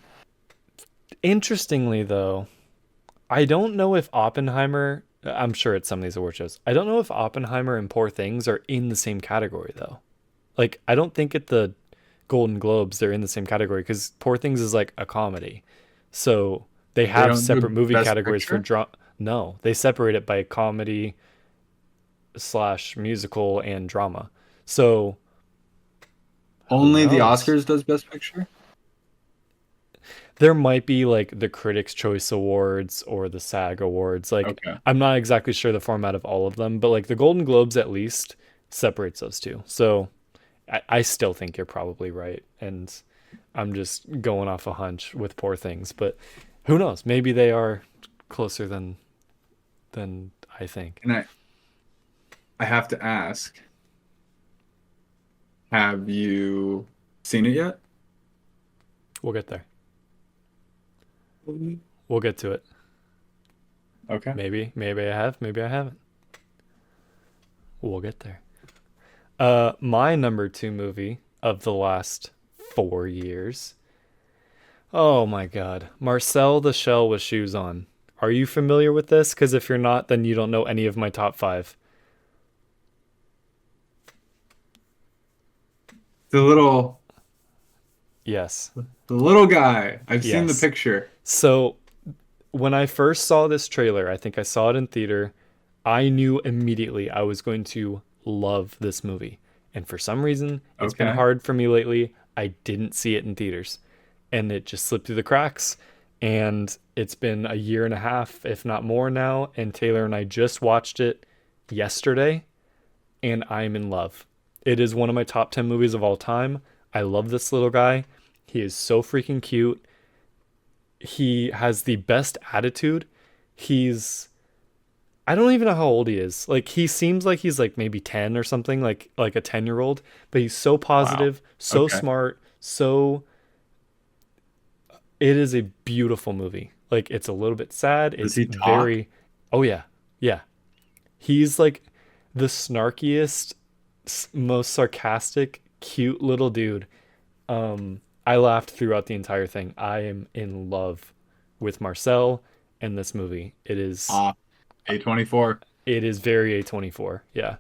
Interestingly, though, I don't know if Oppenheimer I'm sure it's some of these award shows. I don't know if Oppenheimer and Poor Things are in the same category though. Like I don't think at the Golden Globes they're in the same category because Poor Things is like a comedy, so they They have don't do separate movie Best categories for Picture. drama. No, they separate it by comedy slash musical and drama. So who Only the knows? Oscars does Best Picture. There might be like the Critics' Choice Awards or the SAG Awards. Like Okay. I'm not exactly sure the format of all of them, but like the Golden Globes at least separates those two. So I still think you're probably right, and I'm just going off a hunch with Poor Things. But who knows? Maybe they are closer than I think. And I have to ask, have you seen it yet? We'll get there. We'll get to it. Okay. Maybe I have, maybe I haven't. We'll get there. My number two movie of the last 4 years. Oh my God, Marcel the Shell with Shoes On. Are you familiar with this? Because if you're not, then you don't know any of my top five. The little Yes, the little guy. I've seen the yes. picture. So when I first saw this trailer, I think I saw it in theater. I knew immediately I was going to love this movie. And for some reason, it's been Okay. hard for me lately. I didn't see it in theaters. And it just slipped through the cracks. And it's been a year and a half, if not more now. And Taylor and I just watched it yesterday. And I'm in love. It is one of my top 10 movies of all time. I love this little guy. He is so freaking cute. He has the best attitude. He's I don't even know how old he is. Like he seems like he's like maybe 10 or something, like a 10-year-old, but he's so Wow. positive, so Okay. smart, so it is a beautiful movie. Like it's a little bit sad. Does It's he talk? very Oh yeah. Yeah. He's like the snarkiest, most sarcastic, cute little dude. I laughed throughout the entire thing. I am in love with Marcel and this movie. Ah, A24. It is very A24. Yeah.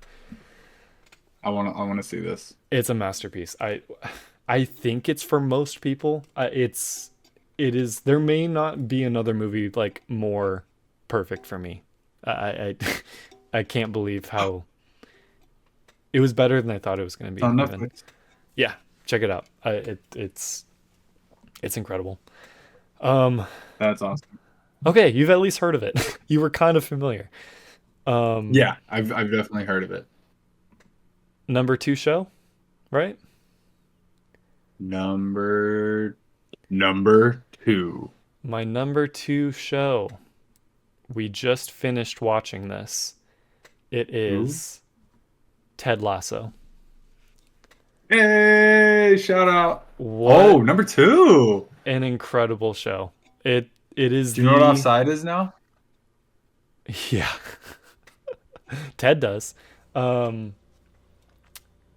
I wanna see this. It's a masterpiece. I think it's for most people. It is there may not be another movie like more perfect for me. I I can't believe how it was better than I thought it was going to It's be on even. Netflix. Yeah, check it out. It's incredible. Um That's awesome. okay, you've at least heard of it. You were kind of familiar. Um Yeah, I've definitely heard of it. Number 2 show, right? Number number two. My number 2 show. We just finished watching this. It Ooh. is Ted Lasso. Hey, shout out. What Oh, number two. an incredible show. It is Do you know what the offside is now? yeah, Ted does. Um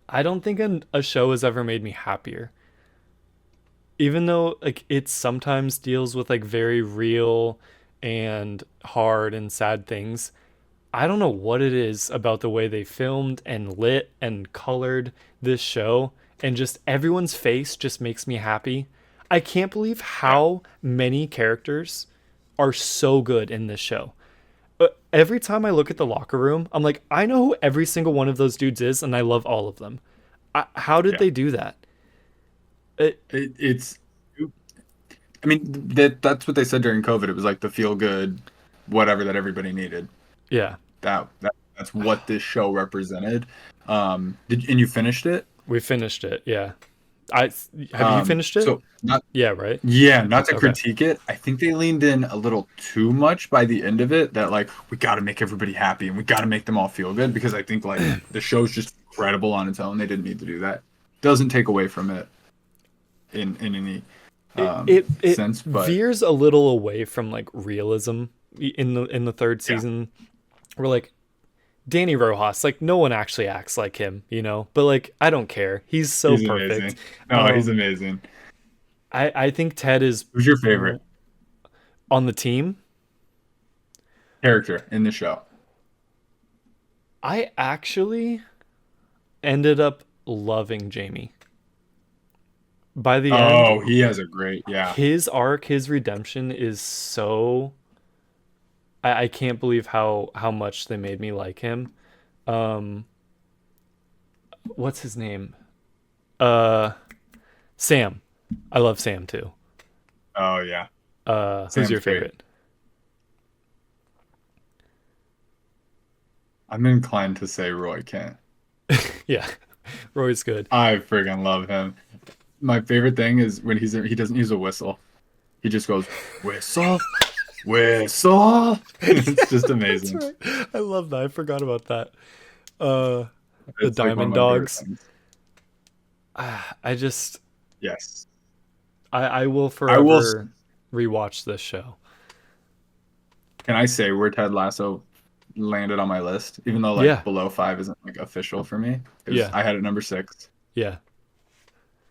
I don't think a show has ever made me happier. Even though like it sometimes deals with like very real and hard and sad things, I don't know what it is about the way they filmed and lit and colored this show, and just everyone's face just makes me happy. I can't believe Yeah. how many characters are so good in this show. Every time I look at the locker room, I'm like, I know who every single one of those dudes is, and I love all of them. How did Yeah. they do that? It, It's I mean that's what they said during COVID. It was like the feel good whatever that everybody needed. yeah, That's what this show represented. And you finished it? we finished it. Yeah, I have you finished it? So not Yeah, right. Yeah, not to Okay. critique it. I think they leaned in a little too much by the end of it that like we got to make everybody happy and we got to make them all feel good because I think like the show's just incredible on its own. They didn't need to do that. Doesn't take away from it in any It sense, but veers a little away from like realism in the third yeah, season. We're like Danny Rojas, like no one actually acts like him, you know. But like I don't care. He's so he's perfect. amazing. No, he's Um, amazing. I think Ted is Who's your favorite on the team. character in the show? I actually ended up loving Jamie. By the end, Oh, he has a great, yeah. his arc, his redemption is so I can't believe how much they made me like him. Um what's his name? Uh Sam. I love Sam too. Oh yeah, Who's your Sam's great. favorite? I'm inclined to say Roy Kent. Yeah. Roy's good. I friggin' love him. My favorite thing is when he doesn't use a whistle. He just goes whistle, whistle. It's just That's amazing. right. I love that. I forgot about that. Uh the It's like one of Diamond my favorite Dogs. things. I just Yes, I will I will. forever rewatch this show. Can I say where Ted Lasso landed on my list, even though like Yeah. below five isn't like official for me? It was Yeah. I had it number six. Yeah.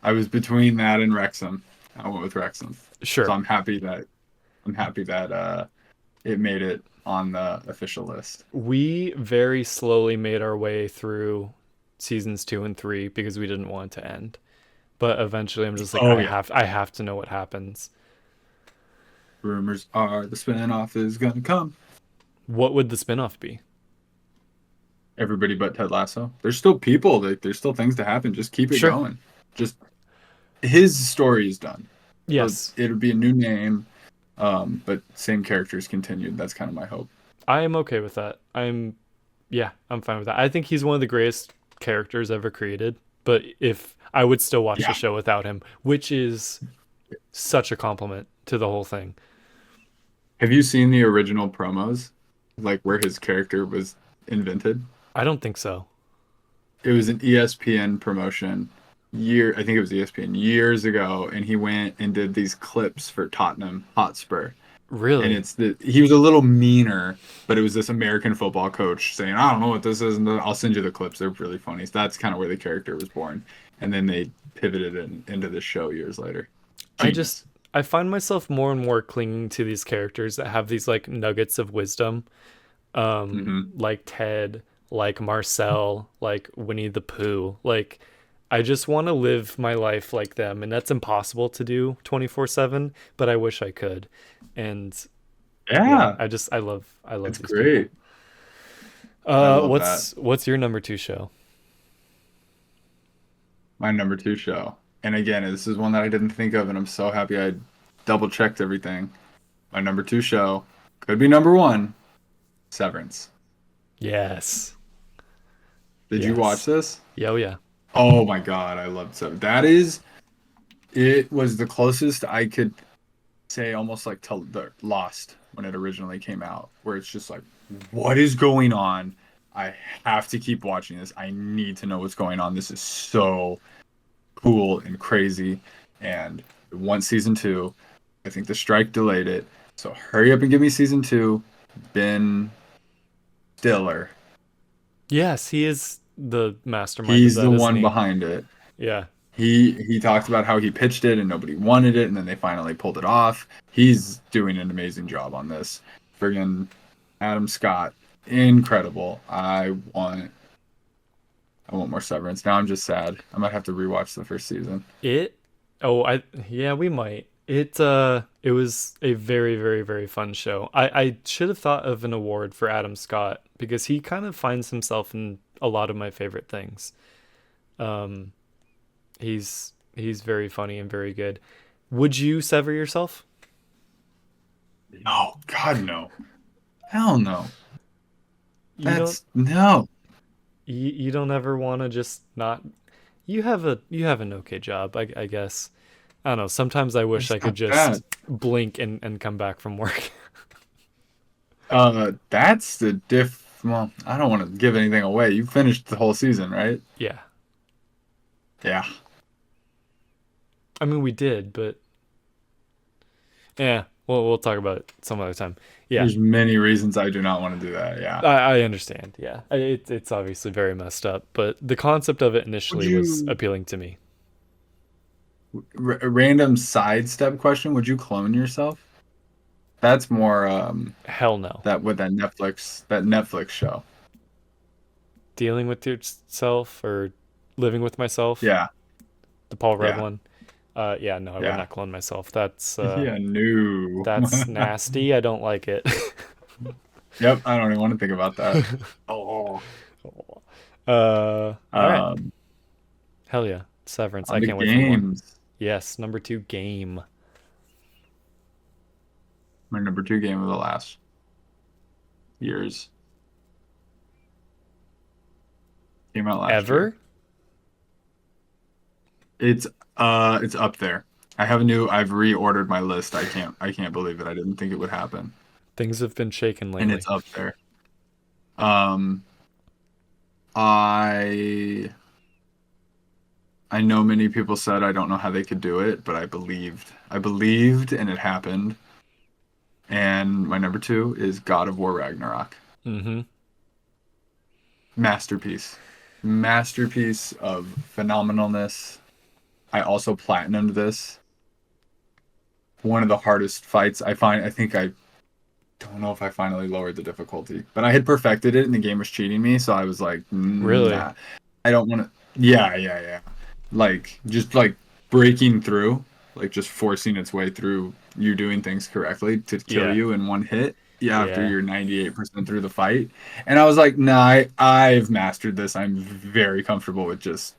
I was between that and Wrexham. I went with Wrexham. So Sure. I'm happy that it made it on the official list. We very slowly made our way through seasons 2 and 3 because we didn't want it to end. But eventually I'm just like Oh yeah. I have to know what happens. Rumors are the spinoff is gonna come. What would the spinoff be? Everybody but Ted Lasso. There's still people. Like, there's still things to happen. Just keep it Sure. going. Just his story is done. So Yes. it'll be a new name, but same characters continued. That's kind of my hope. I am okay with that. I'm fine with that. I think he's one of the greatest characters ever created, but if I would still watch the Yeah. show without him, which is such a compliment to the whole thing. Have you seen the original promos, like where his character was invented? I don't think so. It was an ESPN promotion I think it was ESPN years ago, and he went and did these clips for Tottenham Hotspur. And Really? he was a little meaner, but it was this American football coach saying, "I don't know what this is," and I'll send you the clips. They're really funny. So that's kind of where the character was born, and then they pivoted into the show years later. I just Genius. I find myself more and more clinging to these characters that have these like nuggets of wisdom, Hmm. like Ted, like Marcel, like Winnie the Pooh. Like I just want to live my life like them, and that's impossible to do 24/7, but I wish I could. And yeah, Yeah, I love it's these people. great. I love that. What's your number 2 show? My number two show, and again, this is one that I didn't think of, and I'm so happy I double checked everything. My number two show could be number one. Severance. Yes. Did you watch Yes. this? Yeah, oh yeah. Oh my God, I loved Severance. It was the closest I could say almost like to the Lost when it originally came out, where it's just like, what is going on? I have to keep watching this. I need to know what's going on. This is so cool and crazy. And once season two, I think the strike delayed it. So hurry up and give me season two. Ben Stiller. Yes, he is the mastermind of He's the that, isn't one he? behind it. Yeah. He talked about how he pitched it and nobody wanted it, and then they finally pulled it off. He's doing an amazing job on this. Friggin' Adam Scott, incredible. I want more Severance. Now I'm just sad. I might have to rewatch the first season. It oh I yeah, we might. It was a very, very, very fun show. I should have thought of an award for Adam Scott because he kind of finds himself in a lot of my favorite things. Um he's very funny and very good. Would you sever yourself? No, God no, hell no. You don't That's no. you don't ever want to just not you have an okay job, I guess. I don't know. Sometimes I wish It's I could not bad. just blink and come back from work. That's the diff. Well, I don't want to give anything away. You finished the whole season, right? Yeah. Yeah. I mean, we did, but yeah, we'll talk about it some other time. Yeah, There's many reasons I do not want to do that. Yeah. I understand. Yeah, it's obviously very messed up, but the concept of it Would initially was you appealing to me. random sidestep question? Would you clone yourself? That's more Hell no. that with that Netflix show. Dealing with yourself or living with myself, Yeah, the Paul Rudd yeah, one. Yeah, no, I would yeah. not clone myself. That's Yeah, no. that's nasty. I don't like it. Yep, I don't even want to think about that. Oh. All right. Um, Hell yeah. Severance. on I the can't wait for more. games. Yes, number 2 game. My number two game of the last years came out last year. Ever? It's up there. I've reordered my list. I can't believe it. I didn't think it would happen. Things have been shaken And lately. it's up there. Um I I know many people said I don't know how they could do it, but I believed. I believed and it happened. And my number two is God of War Ragnarok. Mm-hmm. Masterpiece. Masterpiece of phenomenalness. I also platinumed this. One of the hardest fights I find. I think I don't know if I finally lowered the difficulty, but I had perfected it and the game was cheating me, so I was like, Really? nah, I don't want to. Yeah, yeah, yeah. Like just like breaking through, like just forcing its way through you doing things correctly to kill Yeah. you in one hit. Yeah, after Yeah. you're 98% through the fight. And I was like, nah, I've mastered this. I'm very comfortable with just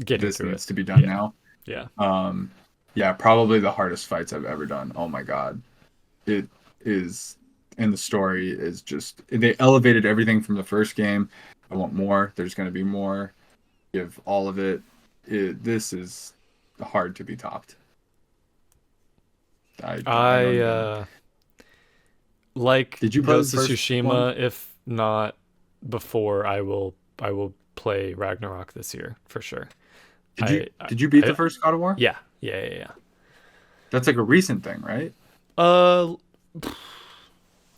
Getting this through it. needs to be done Yeah. now. Yeah. Um, yeah, probably the hardest fights I've ever done. Oh my God. It is, and the story is just, they elevated everything from the first game. I want more. There's going to be more. Give all of it. This is hard to be topped. I don't I even. like Did you play the Ghost of first one? Tsushima. If not before, I will play Ragnarok this year for sure. Did you did you beat the first God of War? Yeah. Yeah, yeah, yeah. That's like a recent thing, right? Uh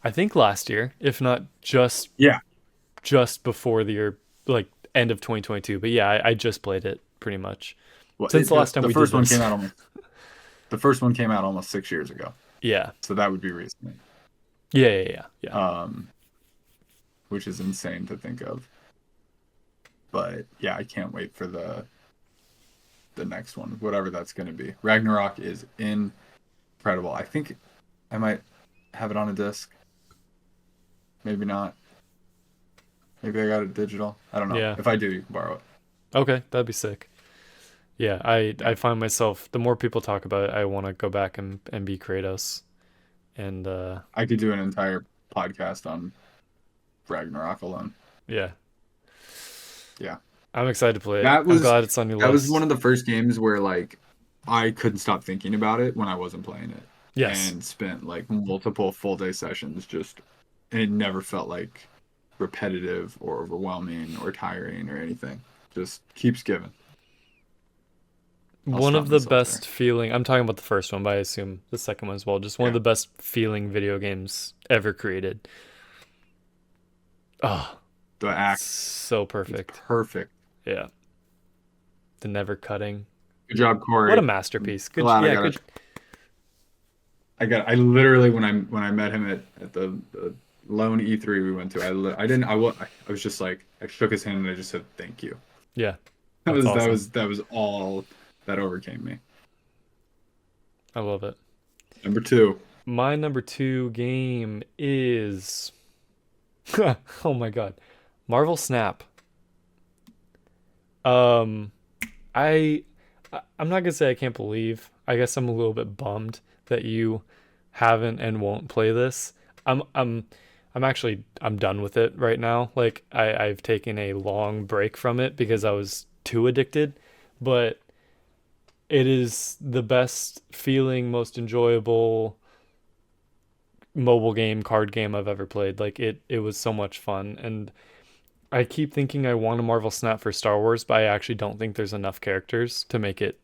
I think last year, if not Yeah. just before the year, like end of 2022. But yeah, I just played it pretty much Well, since the last time the we did first one this. came out almost. The first one came out almost 6 years ago, Yeah. so that would be recent. Yeah, yeah, yeah, yeah. Um, which is insane to think of. But yeah, I can't wait for the next one, whatever that's going to be. Ragnarok is incredible. I think I might have it on a disc. Maybe not. Maybe I got it digital. I don't know. Yeah. If I do, you can borrow it. Okay, that'd be sick. Yeah, I Yeah. find myself the more people talk about it, I want to go back and be Kratos. And I could do an entire podcast on Ragnarok alone. yeah, Yeah. I'm excited to play it. That I'm was glad it's on your that was one list. of the first games where like I couldn't stop thinking about it when I wasn't playing it Yes. and spent like multiple full day sessions just and it never felt like repetitive or overwhelming or tiring or anything. Just keeps giving. I'll One stop of the myself there. best feeling, I'm talking about the first one, but I assume the second one as well. Just one of Yeah. the best feeling video games ever created. Oh, The act so is perfect. perfect. Yeah. The never cutting. Good job, What a Corey. I'm masterpiece. Good. glad Yeah, good. I literally when I met him at the lone E3 we went to, I didn't I was just like I shook his hand and I just said thank you. Yeah. That That's was that awesome. was that was all that overcame me. I love it. Number two. My number 2 game is oh my god. Marvel Snap. Um I I'm not gonna say I can't believe. I guess I'm a little bit bummed that you haven't and won't play this. I'm I'm I'm done with it right now. Like I've taken a long break from it because I was too addicted, but it is the best feeling, most enjoyable mobile game, card game I've ever played. Like it was so much fun and I keep thinking I want a Marvel Snap for Star Wars, but I actually don't think there's enough characters to make it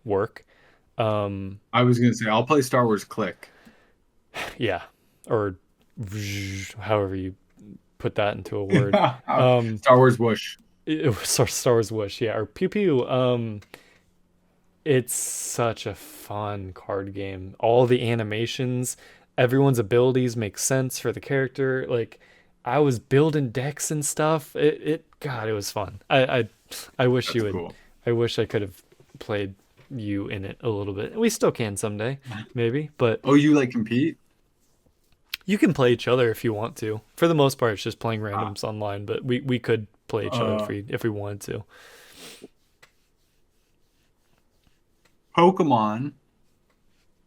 work. Um, I was gonna say I'll play Star Wars Click. yeah, or however you put that into a word. Um, Star Wars Whoosh. it was Star Wars Wish, yeah, or Pew Pew. It's such a fun card game. All the animations, everyone's abilities make sense for the character. Like I was building decks and stuff. God, it was fun. I wish you That's would. cool. I wish I could have played you in it a little bit. We still can someday, maybe. But Oh, you like compete? you can play each other if you want to. For the most part, it's just playing Ah, randoms online. But we could play each other uh, if we wanted to. Pokemon.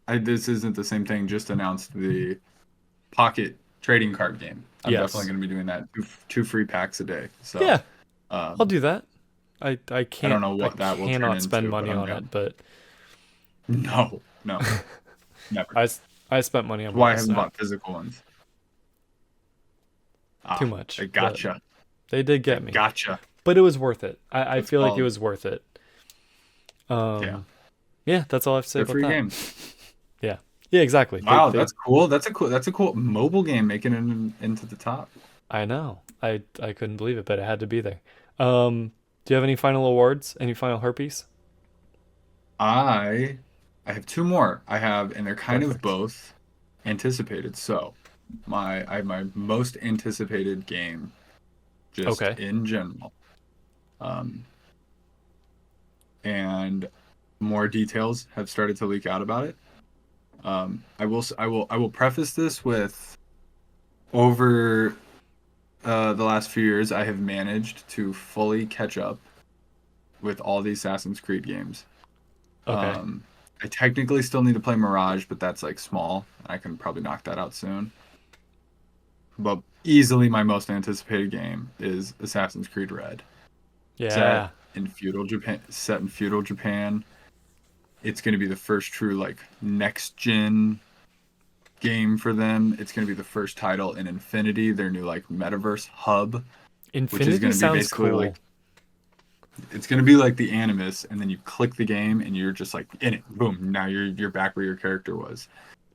This isn't the same thing. Just announced the Pocket trading card game. I'm definitely Yes. going to be doing that. Two free packs a day. So Yeah, I'll um, do that. I don't know I what that will turn cannot spend into, but money I'm on down. it. But No, no, never. I I spent money on That's why I Bubble haven't Snap. bought physical ones. Too Ah, much, they but gotcha. they did They get me. gotcha. But it was worth it. I That's feel like it called. was worth it. Yeah, Um, yeah, that's all I have to say they're about free that. games. Yeah, yeah, exactly. Wow, that's cool. That's a cool mobile game making it into the top. I know. I couldn't believe it, but it had to be there. Do you have any final awards? Any final herpes? I I have two more. I have, and they're kind of Perfect. both anticipated. So I have my most anticipated game just Okay. in general. Um, and more details have started to leak out about it. I will preface this with over the last few years, I have managed to fully catch up with all the Assassin's Creed games. Okay. Um, I technically still need to play Mirage, but that's like small. I can probably knock that out soon. But easily my most anticipated game is Assassin's Creed Red. Set Yeah. in feudal Japan. Set in feudal Japan. It's going to be the first true like next gen game for them. It's going to be the first title in Infinity, their new like metaverse hub, which is Infinity going to be sounds basically like cool. it's going to be like the Animus, and then you click the game and you're just like in it. Boom! Now you're back where your character was.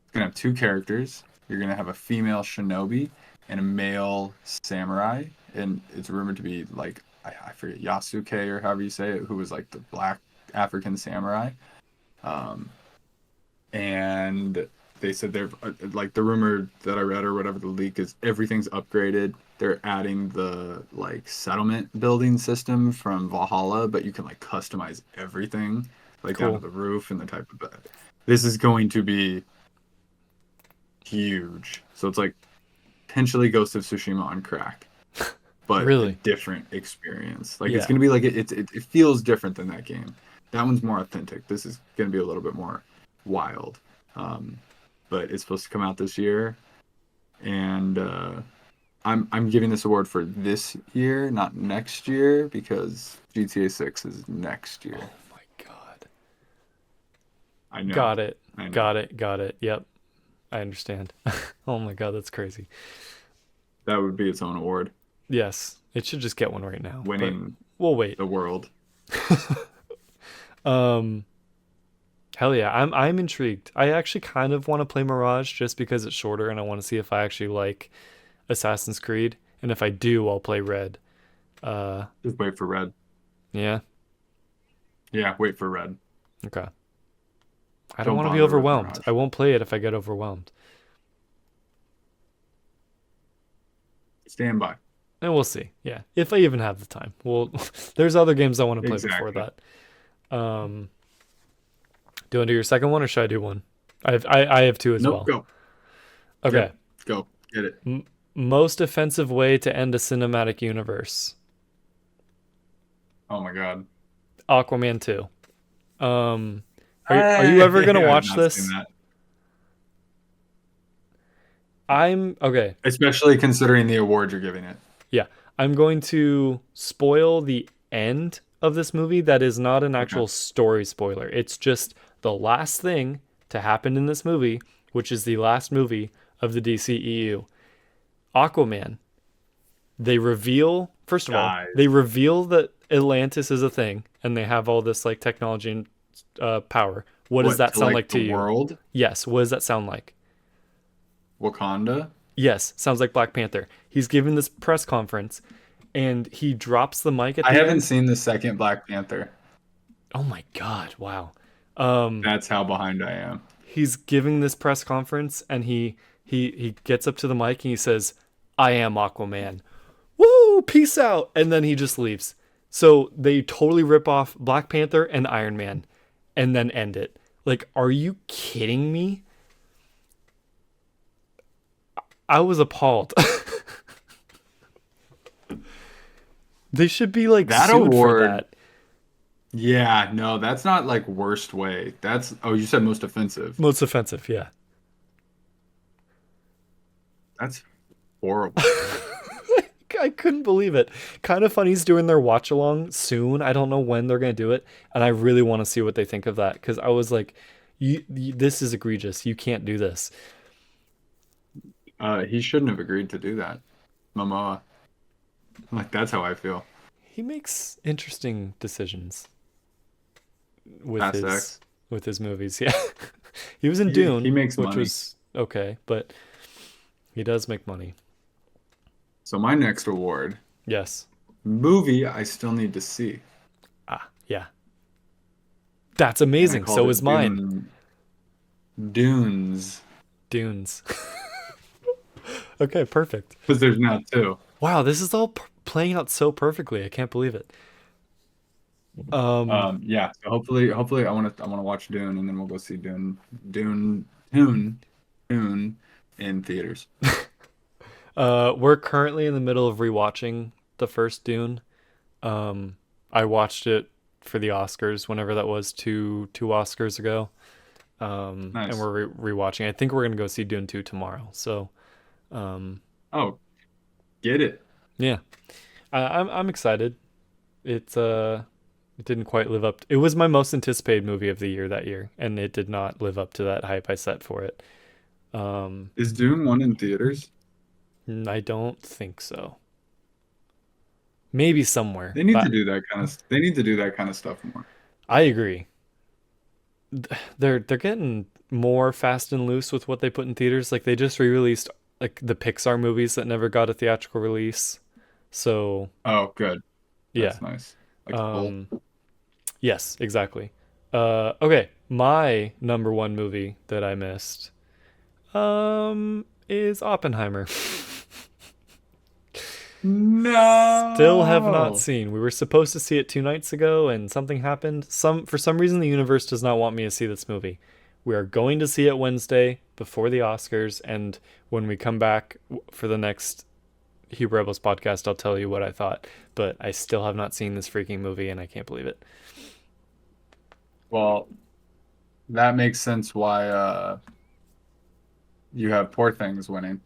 It's going to have two characters. You're going to have a female shinobi and a male samurai, and it's rumored to be like I forget Yasuke or however you say it, who was like the black African samurai. Um, and they said they're like the rumor that I read or whatever the leak is everything's upgraded. They're adding the like settlement building system from Valhalla, but you can like customize everything, like down to Cool. the roof and the type of bed. This is going to be huge. So it's like potentially Ghost of Tsushima on crack, but a Really? different experience. Like it's Yeah. gonna be like it feels different than that game. That one's more authentic. This is gonna be a little bit more wild. Um, but it's supposed to come out this year, and I'm giving this award for this year, not next year, because GTA 6 is next year. Oh my God. I know, Got it. I know. Got it. Got it. Yep. I understand. Oh my God, that's crazy. That would be its own award, Yes, it should just get one right now, but winning we'll wait. the world. Um, Hell yeah, I'm intrigued. I actually kind of want to play Mirage just because it's shorter and I want to see if I actually like Assassin's Creed. And if I do, I'll play Red. Uh, Just wait for red. yeah, Yeah, wait for red. okay. I don't Don't want to be bother with overwhelmed. I Mirage. won't play it if I get overwhelmed. Stand by. And we'll see. Yeah, if I even have the time. Well, there's other games I want to play before Exactly. that. Um, do you want to do your second one or should I do one? I have two as Nope, well. go. Okay. Yep, go. Get it. M Most offensive way to end a cinematic universe. Oh my God. Aquaman 2. Um, are you ever gonna I've watch not seen this? that. I'm okay. Especially considering the award you're giving it. Yeah, I'm going to spoil the end of this movie. That is not an Okay. actual story spoiler. It's just the last thing to happen in this movie, which is the last movie of the DCEU. Aquaman. They reveal, first of all, they Dies. reveal that Atlantis is a thing, and they have all this like technology and power. What does What, that to sound like like the to you? world? Yes. What does that sound like? Wakanda? Yes, sounds like Black Panther. He's giving this press conference and he drops the mic at I the haven't end. seen the second Black Panther. Oh my God, wow. Um, That's how behind I am. he's giving this press conference and he gets up to the mic and he says, I am Aquaman. Woo, peace out. And then he just leaves. So they totally rip off Black Panther and Iron Man and then end it. Like, are you kidding me? I was appalled. They should be like That sued for award, that. yeah, no, that's not like worst way. That's, oh, you said most offensive. Most offensive, yeah. That's horrible. I couldn't believe it. Kind of Funny's doing their watch along soon. I don't know when they're going to do it, and I really want to see what they think of that because I was like, this is egregious. You can't do this." He shouldn't have agreed to do that. Momoa. Like, that's how I feel. He makes interesting decisions with Fast his X. with his movies. Yeah, he was in He Dune, makes which money. was okay, but he does make money. So my next award, Yes. movie I still need to see. Ah, yeah. That's And I amazing. called So it is mine. Dunes. Dunes. Okay, perfect. Because there's now two. Wow, this is all playing out so perfectly. I can't believe it. Um, Yeah. So hopefully I wanna watch Dune and then we'll go see Dune in theaters. we're currently in the middle of rewatching the first Dune. I watched it for the Oscars whenever that was two Oscars ago. And Nice. we're rewatching. I think we're gonna go see Dune 2 tomorrow. So, um, Oh, get it. yeah, I'm excited. It's it didn't quite live up. It was my most anticipated movie of the year that year, and it did not live up to that hype I set for it. Um, Is Dune 1 in theaters? I don't think so. Maybe somewhere, They need to but do that kind of they need to do that kind of stuff more. I agree. They're getting more fast and loose with what they put in theaters. Like they just re-released like the Pixar movies that never got a theatrical release. So Oh, good. yeah. That's nice. Like Soul. Um, yes, exactly. Okay, my number one movie that I missed is Oppenheimer. Still have not No. seen. We were supposed to see it 2 nights ago and something happened. For some reason the universe does not want me to see this movie. We are going to see it Wednesday before the Oscars, and when we come back for the next Hebrew Rebels podcast, I'll tell you what I thought. But I still have not seen this freaking movie and I can't believe it. Well, that makes sense why you have Poor Things winning.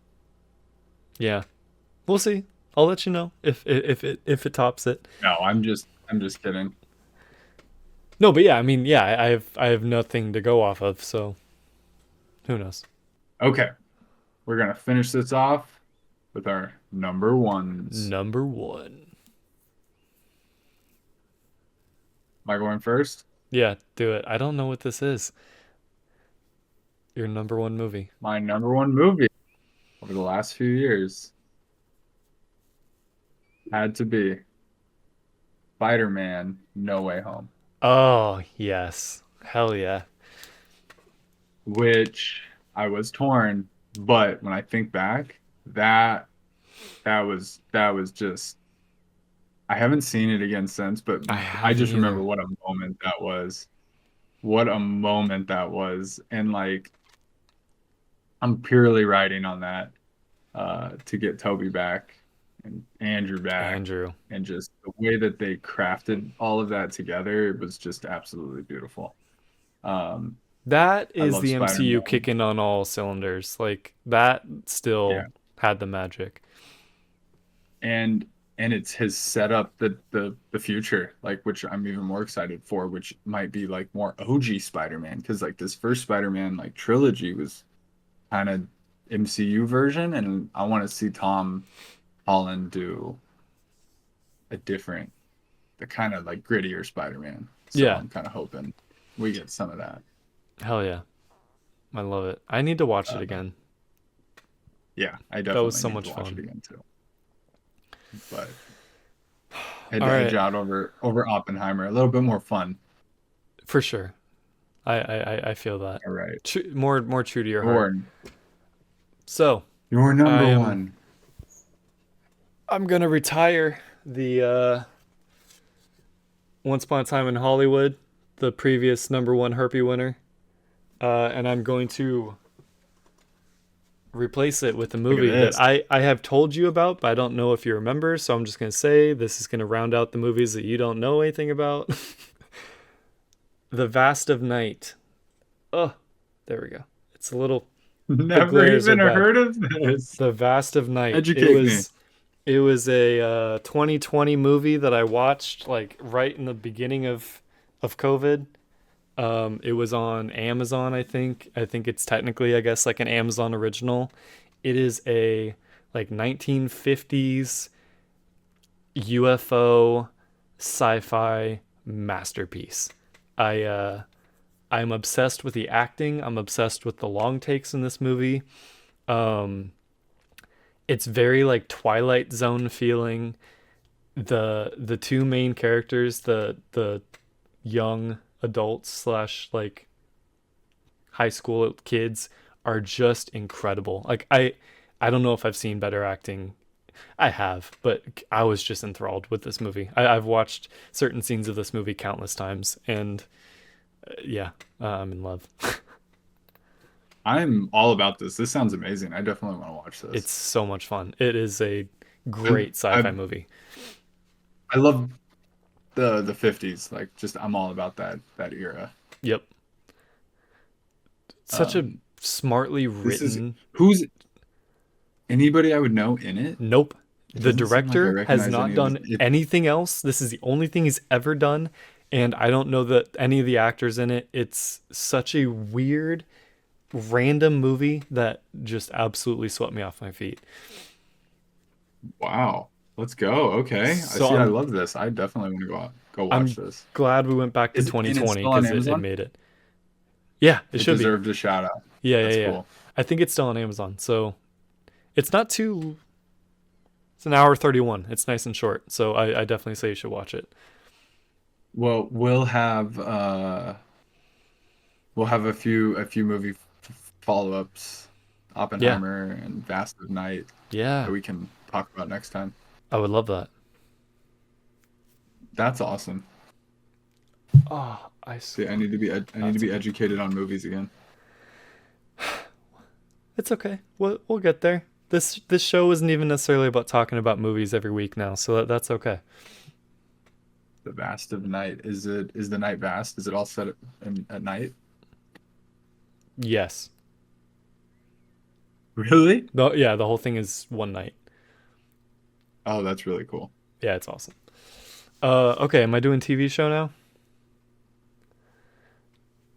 Yeah. We'll see. I'll let you know if it tops it. No, I'm just kidding. No, but yeah, I mean, yeah, I have nothing to go off of, so who knows? Okay. We're gonna finish this off with our number ones. Number one. Am I going first? Yeah, do it. I don't know what this is. Your number one movie. My number one movie over the last few years had to be Spider-Man No Way Home, Oh, yes. Hell yeah. which I was torn, but when I think back, that was just I haven't seen it again since, but I I haven't just remember either. what a moment that was. What a moment that was. And like I'm purely riding on that to get Toby back and Andrew back Andrew. and just the way that they crafted all of that together, it was just absolutely beautiful. Um, That I is love the MCU Spider-Man. kicking on all cylinders. Like that Yeah. still had the magic. And it's his setup the future, like which I'm even more excited for, which might be like more OG Spider-Man, because like this first Spider-Man like trilogy was kind of MCU version, and I want to see Tom Holland do a different, the kind of like grittier Spider-Man. So Yeah. I'm kind of hoping we get some of that. Hell yeah. I love it. I need to watch it Uh, again. yeah, I That was definitely so need to much watch it fun. again too. But I had All to edge right. out over Oppenheimer. A little bit more fun. For sure. I feel that. All right. More true to your heart. Your So, your I number am one. I'm gonna retire the Once Upon a Time in Hollywood, the previous number one Herpy winner, and I'm going to replace it with a Look at movie that this. I have told you about, but I don't know if you remember. So I'm just gonna say this is gonna round out the movies that you don't know anything about. The Vast of Night. Oh, there we go. It's a little. The Never glares are even bad. heard of this. The Vast of Night. It Educate me. was. It was a 2020 movie that I watched like right in the beginning of COVID. It was on Amazon, I think. I think it's technically, I guess, like an Amazon original. It is a like 1950s UFO sci-fi masterpiece. I'm obsessed with the acting. I'm obsessed with the long takes in this movie. Um, it's very like Twilight Zone feeling. The two main characters, the young adults slash like high school kids, are just incredible. Like I don't know if I've seen better acting. I have, but I was just enthralled with this movie. I've watched certain scenes of this movie countless times, and yeah, I'm in love. I'm all about this. This sounds amazing. I definitely want to watch It's this. so much fun. It is a I'm, great sci-fi I movie. I love the 50s. Like just I'm all about that era. Yep, such a Um, smartly this is written. who's anybody I would know in it? Nope. It The doesn't seem like I director has recognize not any of this. done anything else. This is the only thing he's ever done. And I don't know that any of the actors in it. It's such a weird, random movie that just absolutely swept me off my feet. Wow. Let's go. Okay. I So see. I love this. I definitely want to go watch I'm this. glad we went back to Is it and it's 2020 still on because it Amazon? made it. Yeah, it It should be. deserved a shout out. Yeah, yeah, That's yeah. cool. I think it's still on Amazon. So it's not too. It's an hour 31. It's nice and short. So I definitely say you should watch it. Well, we'll have a few movie follow-ups, Yeah, Oppenheimer and Vast of Night yeah. that we can talk about next time. I would love that. That's awesome. Oh, See, I need to That's be okay. educated on movies again. It's okay. We'll get there. This show isn't even necessarily about talking about movies every week now, so that's okay. The Vast of Night. Is the night vast? Is it all set at night? Yes. Really? The whole thing is one night. Oh, that's really cool. Yeah, it's awesome. Okay, am I doing TV show now?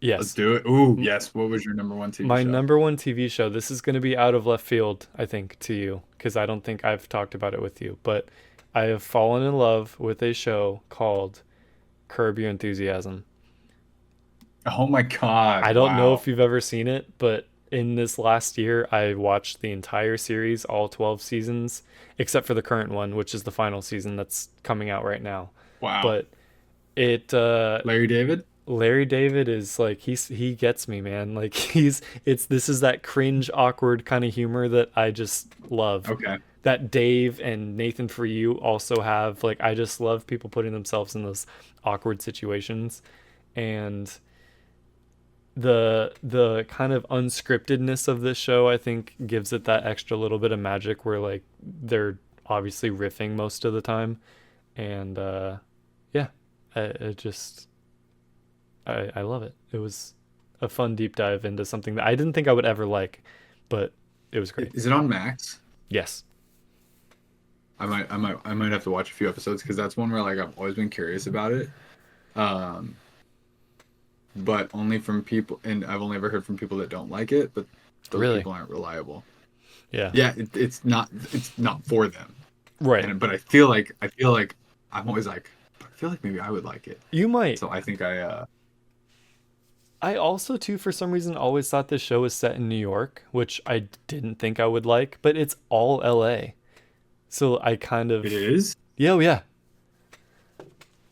Let's Yes. do it. Ooh, M- yes. What was your number one TV My show? number one TV show. This is going to be out of left field, I think, to you, because I don't think I've talked about it with you. But I have fallen in love with a show called Curb Your Enthusiasm. Oh my I God. don't know if Wow. you've ever seen it, but in this last year, I watched the entire series, all 12 seasons, except for the current one, which is the final season that's coming out right now. Wow. But it Larry David? Larry David is like he gets me, man. Like it's this is that cringe awkward kind of humor that I just love. Okay. That Dave and Nathan For You also have. Like I just love people putting themselves in those awkward situations, and the kind of unscriptedness of this show I think gives it that extra little bit of magic where like they're obviously riffing most of the time, and yeah, I just I love it. It was a fun deep dive into something that I didn't think I would ever like, but it was great. Is it on Max? Yes. I might have to watch a few episodes because that's one where like I've always been curious about it. Um, but only from people, and I've only ever heard from people that don't like it, but those Really? people aren't reliable. Yeah. Yeah, it's not for them. Right. And but I feel like I'm always like, but I feel like maybe I would like it. You might. So I think I also too for some reason always thought this show was set in New York, which I didn't think I would like, but it's all LA. So I kind it of is. yeah, oh, yeah.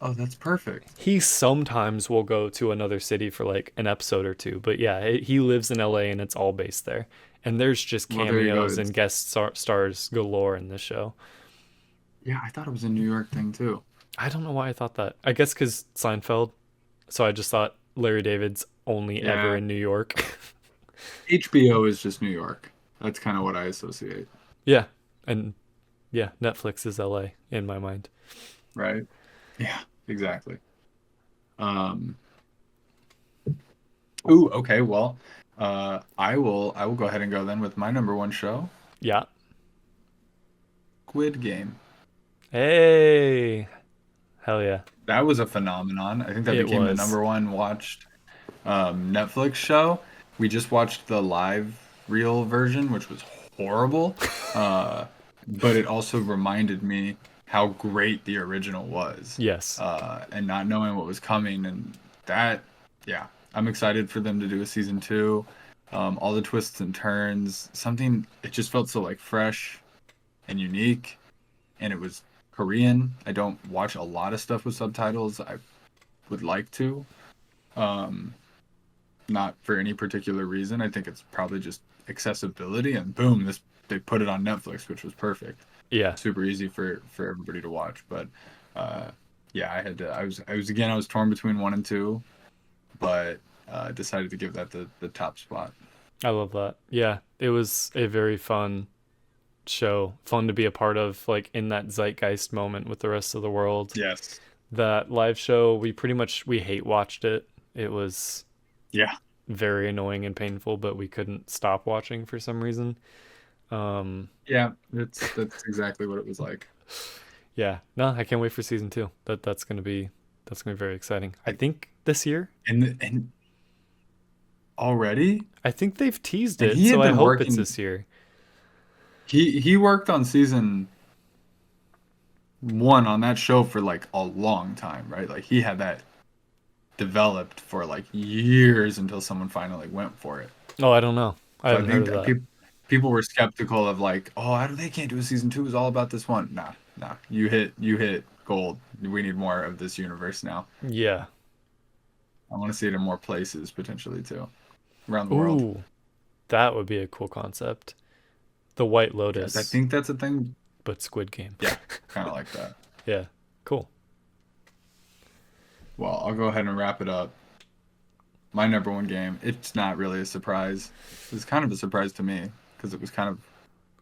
Oh, that's perfect. He sometimes will go to another city for like an episode or two, but yeah, he lives in LA and it's all based there. And there's just Well, there you go. cameos and guest stars galore in this show. Yeah, I thought it was a New York thing too. I don't know why I thought that. I guess because Seinfeld. So I just thought Larry David's only ever Yeah, in New York. HBO is just New York. That's kind of what I associate, Yeah. And yeah, Netflix is LA in my mind. right? Yeah, exactly. Um, ooh, okay, well, I will go ahead and go then with my number one show, Yeah. Squid Game. Hey. Hell yeah. That was a phenomenon. I think that It became the was. number one watched Netflix show. We just watched the live reel version, which was horrible. Uh, but it also reminded me how great the original was. Yes. And not knowing what was coming, and that, yeah, I'm excited for them to do a season two. All the twists and turns, something, it just felt so like fresh and unique, and it was Korean. I don't watch a lot of stuff with subtitles. I would like to. Um, Not for any particular reason. I think it's probably just accessibility, and boom, this they put it on Netflix, which was perfect. Yeah. Super easy for everybody to watch. But uh, yeah, I had to. I was again. I was torn between one and two, but decided to give that the top spot. I love that. Yeah. It was a very fun show. Fun to be a part of, like in that zeitgeist moment with the rest of the world. Yes. That live show, we hate watched it. It was Yeah. very annoying and painful, but we couldn't stop watching for some reason. Um, Yeah. That's exactly what it was like. yeah, no, I can't wait for season two. That's gonna be very exciting. I Like, think this year. and already, I think they've teased and it, he so had I been hope it's working. this year. He worked on season one on that show for like a long time, right? Like he had that developed for like years until someone finally went for it. Oh, I don't know. I So I haven't heard think of that that. people were skeptical of like, oh, they can't do a season two. It's all about this one. Nah, nah. You hit gold. We need more of this universe now. Yeah. I want to see it in more places potentially too, around the world. Ooh, that would be a cool concept. The White Yes, I Lotus, think that's a thing. but Squid Game. Yeah, kind of like that. Yeah. Cool. Well, I'll go ahead and wrap it up. My number one game. It's not really a surprise. It's kind of a surprise to me because it was kind of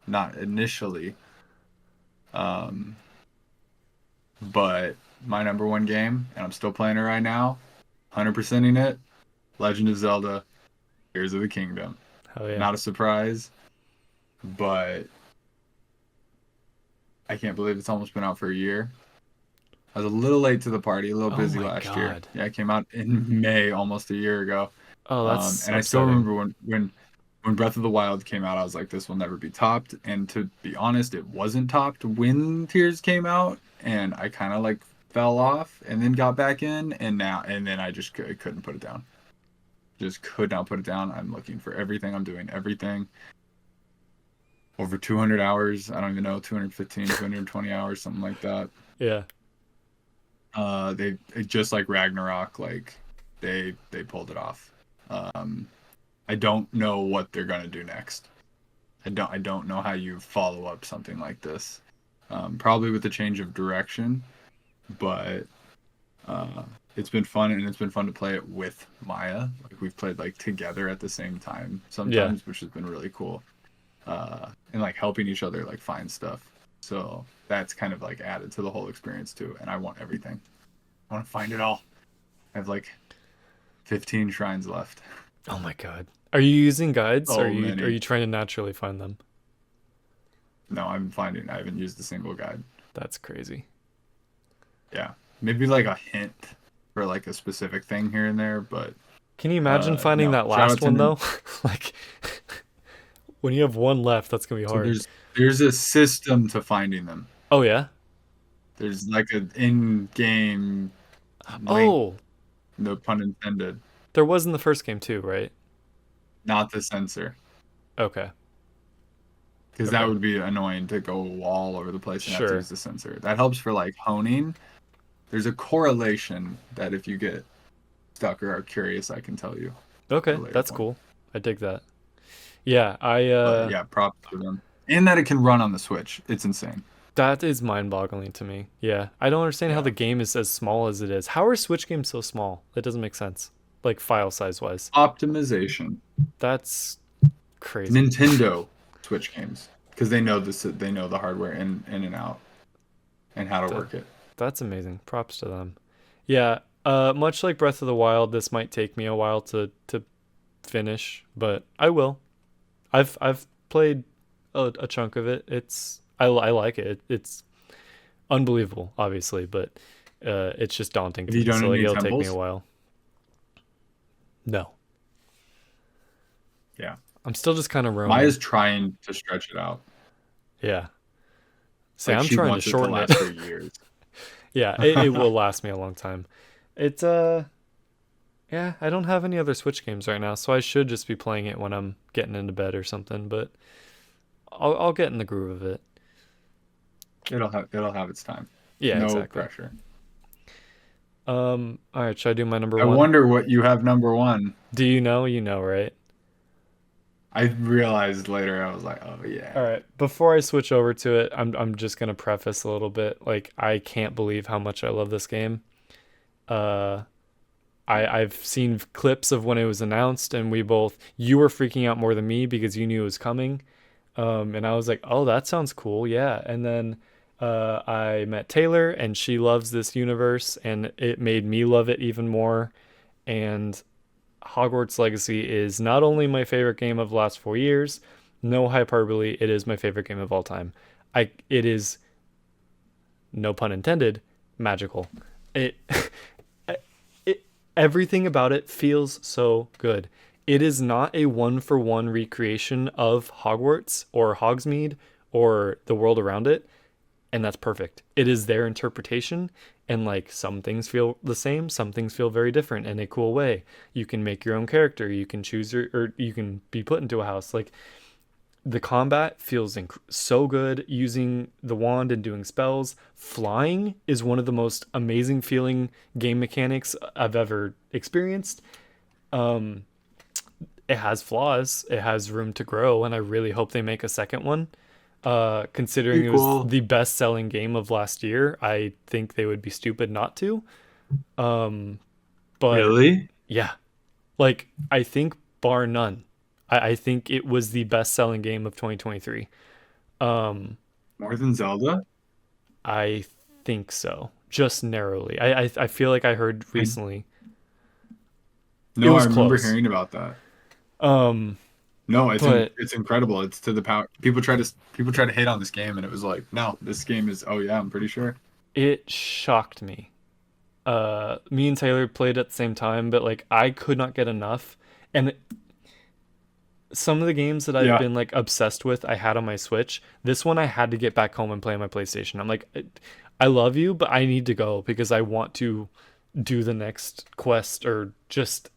not initially. Um, but my number one game, and I'm still playing it right now, 100%ing it, Legend of Zelda, Tears of the Kingdom. Hell yeah. Not a surprise, but I can't believe it's almost been out for a year. I was a little late to the party, a little Oh busy my last year. god. Yeah, it came out in May, almost a year ago. Oh, that's And I still upsetting. remember when Breath of the Wild came out, I was like, this will never be topped. And to be honest, it wasn't topped when Tears came out, and I kind of like fell off and then got back in, and then I just couldn't put it down. Just could not put it down. I'm looking for everything. I'm doing everything. Over 200 hours. I don't even know, 215, 220 hours, something like that. Yeah. They just like Ragnarok, like they pulled it off. Um, I don't know what they're gonna do next. I don't know how you follow up something like this. Probably with a change of direction, but uh, it's been fun, and it's been fun to play it with Maya. Like we've played like together at the same time Yeah. sometimes, which has been really cool. And like helping each other like find stuff. So that's kind of like added to the whole experience too. And I want everything. I want to find it all. I have like 15 shrines left. Oh my god. Are you using guides? Or are So you many. trying to naturally find them? No, I haven't used a single guide. That's crazy. Yeah. Maybe like a hint for like a specific thing here and there, but Can you imagine finding no. that Shout last out to one though? Like when you have one left, that's gonna be So hard. there's a system to finding them. Oh yeah? There's like an in-game link, Oh, no pun intended, there was in the first game too, right? not the sensor. Okay. Because that Okay. would be annoying to go all over the place and have to Sure. use the sensor. That helps for like honing. There's a correlation that if you get stuck or are curious, I can tell you at Okay, a later that's point. cool. I dig that. Yeah, But yeah, props to them. And that it can run on the Switch. It's insane. That is mind-boggling to me. Yeah, I don't understand how Yeah. the game is as small as it is. How are Switch games so small? That doesn't make sense. Like file size wise. Optimization. That's crazy. Nintendo Switch games because they know this. They know the hardware in and out and how to That work it. that's amazing. Props to them. Yeah, much like Breath of the Wild, this might take me a while to finish, but I will. I've played a chunk of it. I like it. It's unbelievable, obviously, but it's just daunting Have to you me. done So like any it'll take me a temples? while. No, Yeah. I'm still just kind of roaming. Maya's trying to stretch it out. Yeah. See, Like I'm she trying to wants it to shorten it. last for years. Yeah, it will last me a long time. It's yeah, I don't have any other Switch games right now, so I should just be playing it when I'm getting into bed or something, but I'll get in the groove of it. It'll have its time. Yeah, No exactly. pressure. All right, should I do my number I one? wonder what you have number one. Do you know? You know, right? I realized later I was like, oh All yeah. right. Before I switch over to it, I'm just gonna preface a little bit. Like, I can't believe how much I love this game. Uh, I've seen clips of when it was announced, and you were freaking out more than me because you knew it was coming. And I was like, oh, that sounds cool, yeah. And then I met Taylor, and she loves this universe, and it made me love it even more. And Hogwarts Legacy is not only my favorite game of the last 4 years, no hyperbole, it is my favorite game of all time. It is, no pun intended, magical. It it everything about it feels so good. It is not a one for one recreation of Hogwarts or Hogsmeade or the world around it, and that's perfect. It is their interpretation, and like some things feel the same, some things feel very different in a cool way. You can make your own character, you can choose or you can be put into a house. Like the combat feels so good using the wand and doing spells. Flying is one of the most amazing feeling game mechanics I've ever experienced. Um, it has flaws, it has room to grow, and I really hope they make a second one. Considering it was Equal. the best selling game of last year, I think they would be stupid not to. Um, but Really? yeah, like I think bar none, I think it was the best selling game of 2023. Um, More than Zelda? I think so, just narrowly. I feel like I heard I recently it no, I was remember close. hearing about that. Um, No, but it's incredible. It's to the power. People try to hate on this game, and it was like, no, this game is. Oh yeah, I'm pretty sure. it shocked me. Me and Taylor played at the same time, but like I could not get enough. And some of the games that I've Yeah, been like obsessed with, I had on my Switch. This one I had to get back home and play on my PlayStation. I'm like, I love you, but I need to go because I want to do the next quest or just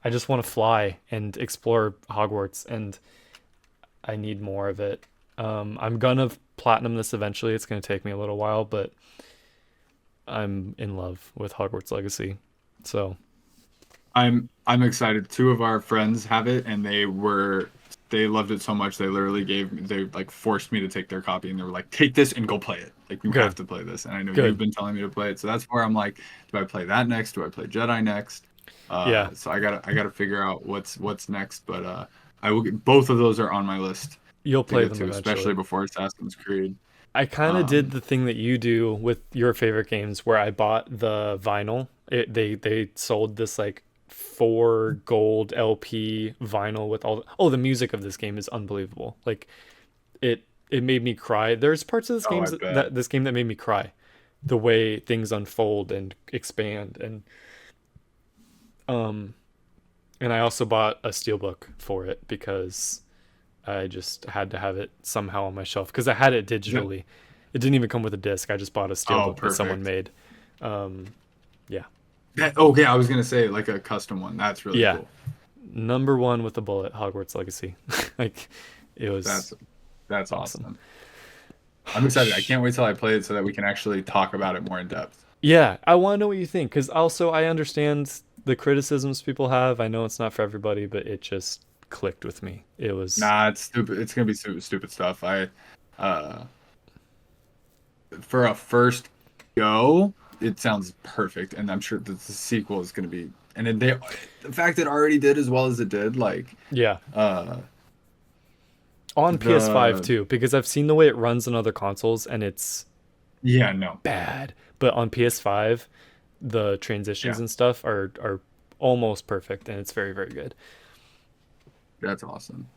I just want to fly and explore Hogwarts, and I need more of it. I'm gonna platinum this eventually. It's gonna take me a little while, but I'm in love with Hogwarts Legacy. So I'm excited. Two of our friends have it, and they loved it so much they like forced me to take their copy, and they were like, take this and go play it. Like you have good, to play this. And I know you've good. been telling me to play it, so that's where I'm like, do I play that next? Do I play Jedi next? Yeah, So I gotta figure out what's next. But I will get, both of those are on my list you'll to play get them to, especially eventually. before Assassin's Creed. I kind of did Um, the thing that you do with your favorite games, where I bought the vinyl. They sold this like 4 gold LP vinyl with all. The music of this game is unbelievable. Like it made me cry. There's parts of this oh, game I bet. that this game that made me cry. The way things unfold and expand, um and I also bought a steelbook for it because I just had to have it somehow on my shelf because I had it Yep. digitally. It didn't even come with a disc. I just bought a Oh, steelbook that someone perfect. made. Um, yeah, Okay, I was gonna say like a custom one. That's really yeah. cool. Number one with a bullet, Hogwarts Legacy. Like, it was That's that's awesome. awesome. I'm excited. I can't wait till I play it so that we can actually talk about it more in depth. Yeah, I want to know what you think because also I understand the criticisms people have. I know it's not for everybody, but it just clicked with me. It was Nah, it's stupid. It's gonna be stupid stuff. Uh, for a first go, it sounds perfect, and I'm sure that the sequel is going to be. And the fact it already did as well as it did, like, Yeah. uh, On PS5 the too, because I've seen the way it runs on other consoles and it's yeah, no, bad. But on PS5, the transitions yeah, and stuff are almost perfect and it's very, very good. that's awesome.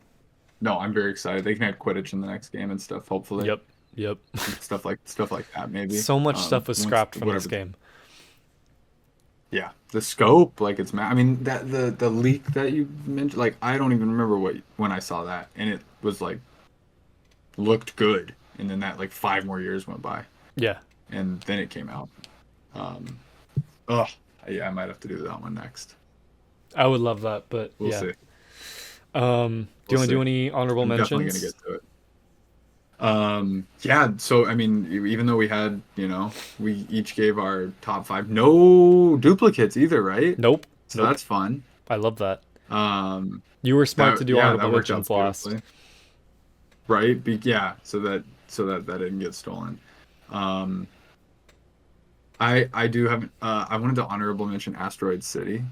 No, I'm very excited. They can have Quidditch in the next game and stuff. Hopefully, Yep. Yep. stuff like that. Maybe So much stuff was once scrapped from this whatever. game. Yeah, the scope, like I mean that the leak that you mentioned, like I don't even remember what when I saw that, and it was like looked good, and then that like 5 more years went by, Yeah. and then it came out. Um, oh, yeah, I might have to do that one next. I would love that, but We'll yeah. see. Do you We'll want to do see. any honorable I'm definitely gonna mentions? get to it. Yeah, so I mean, even though we had, we each gave our top five, no duplicates either, right? Nope. So Nope. that's fun. I love that. Um, You were smart to do yeah, honorable that worked out mentions last. beautifully, right? Yeah, so that didn't get stolen. Um, I do have I wanted to honorable mention Asteroid City.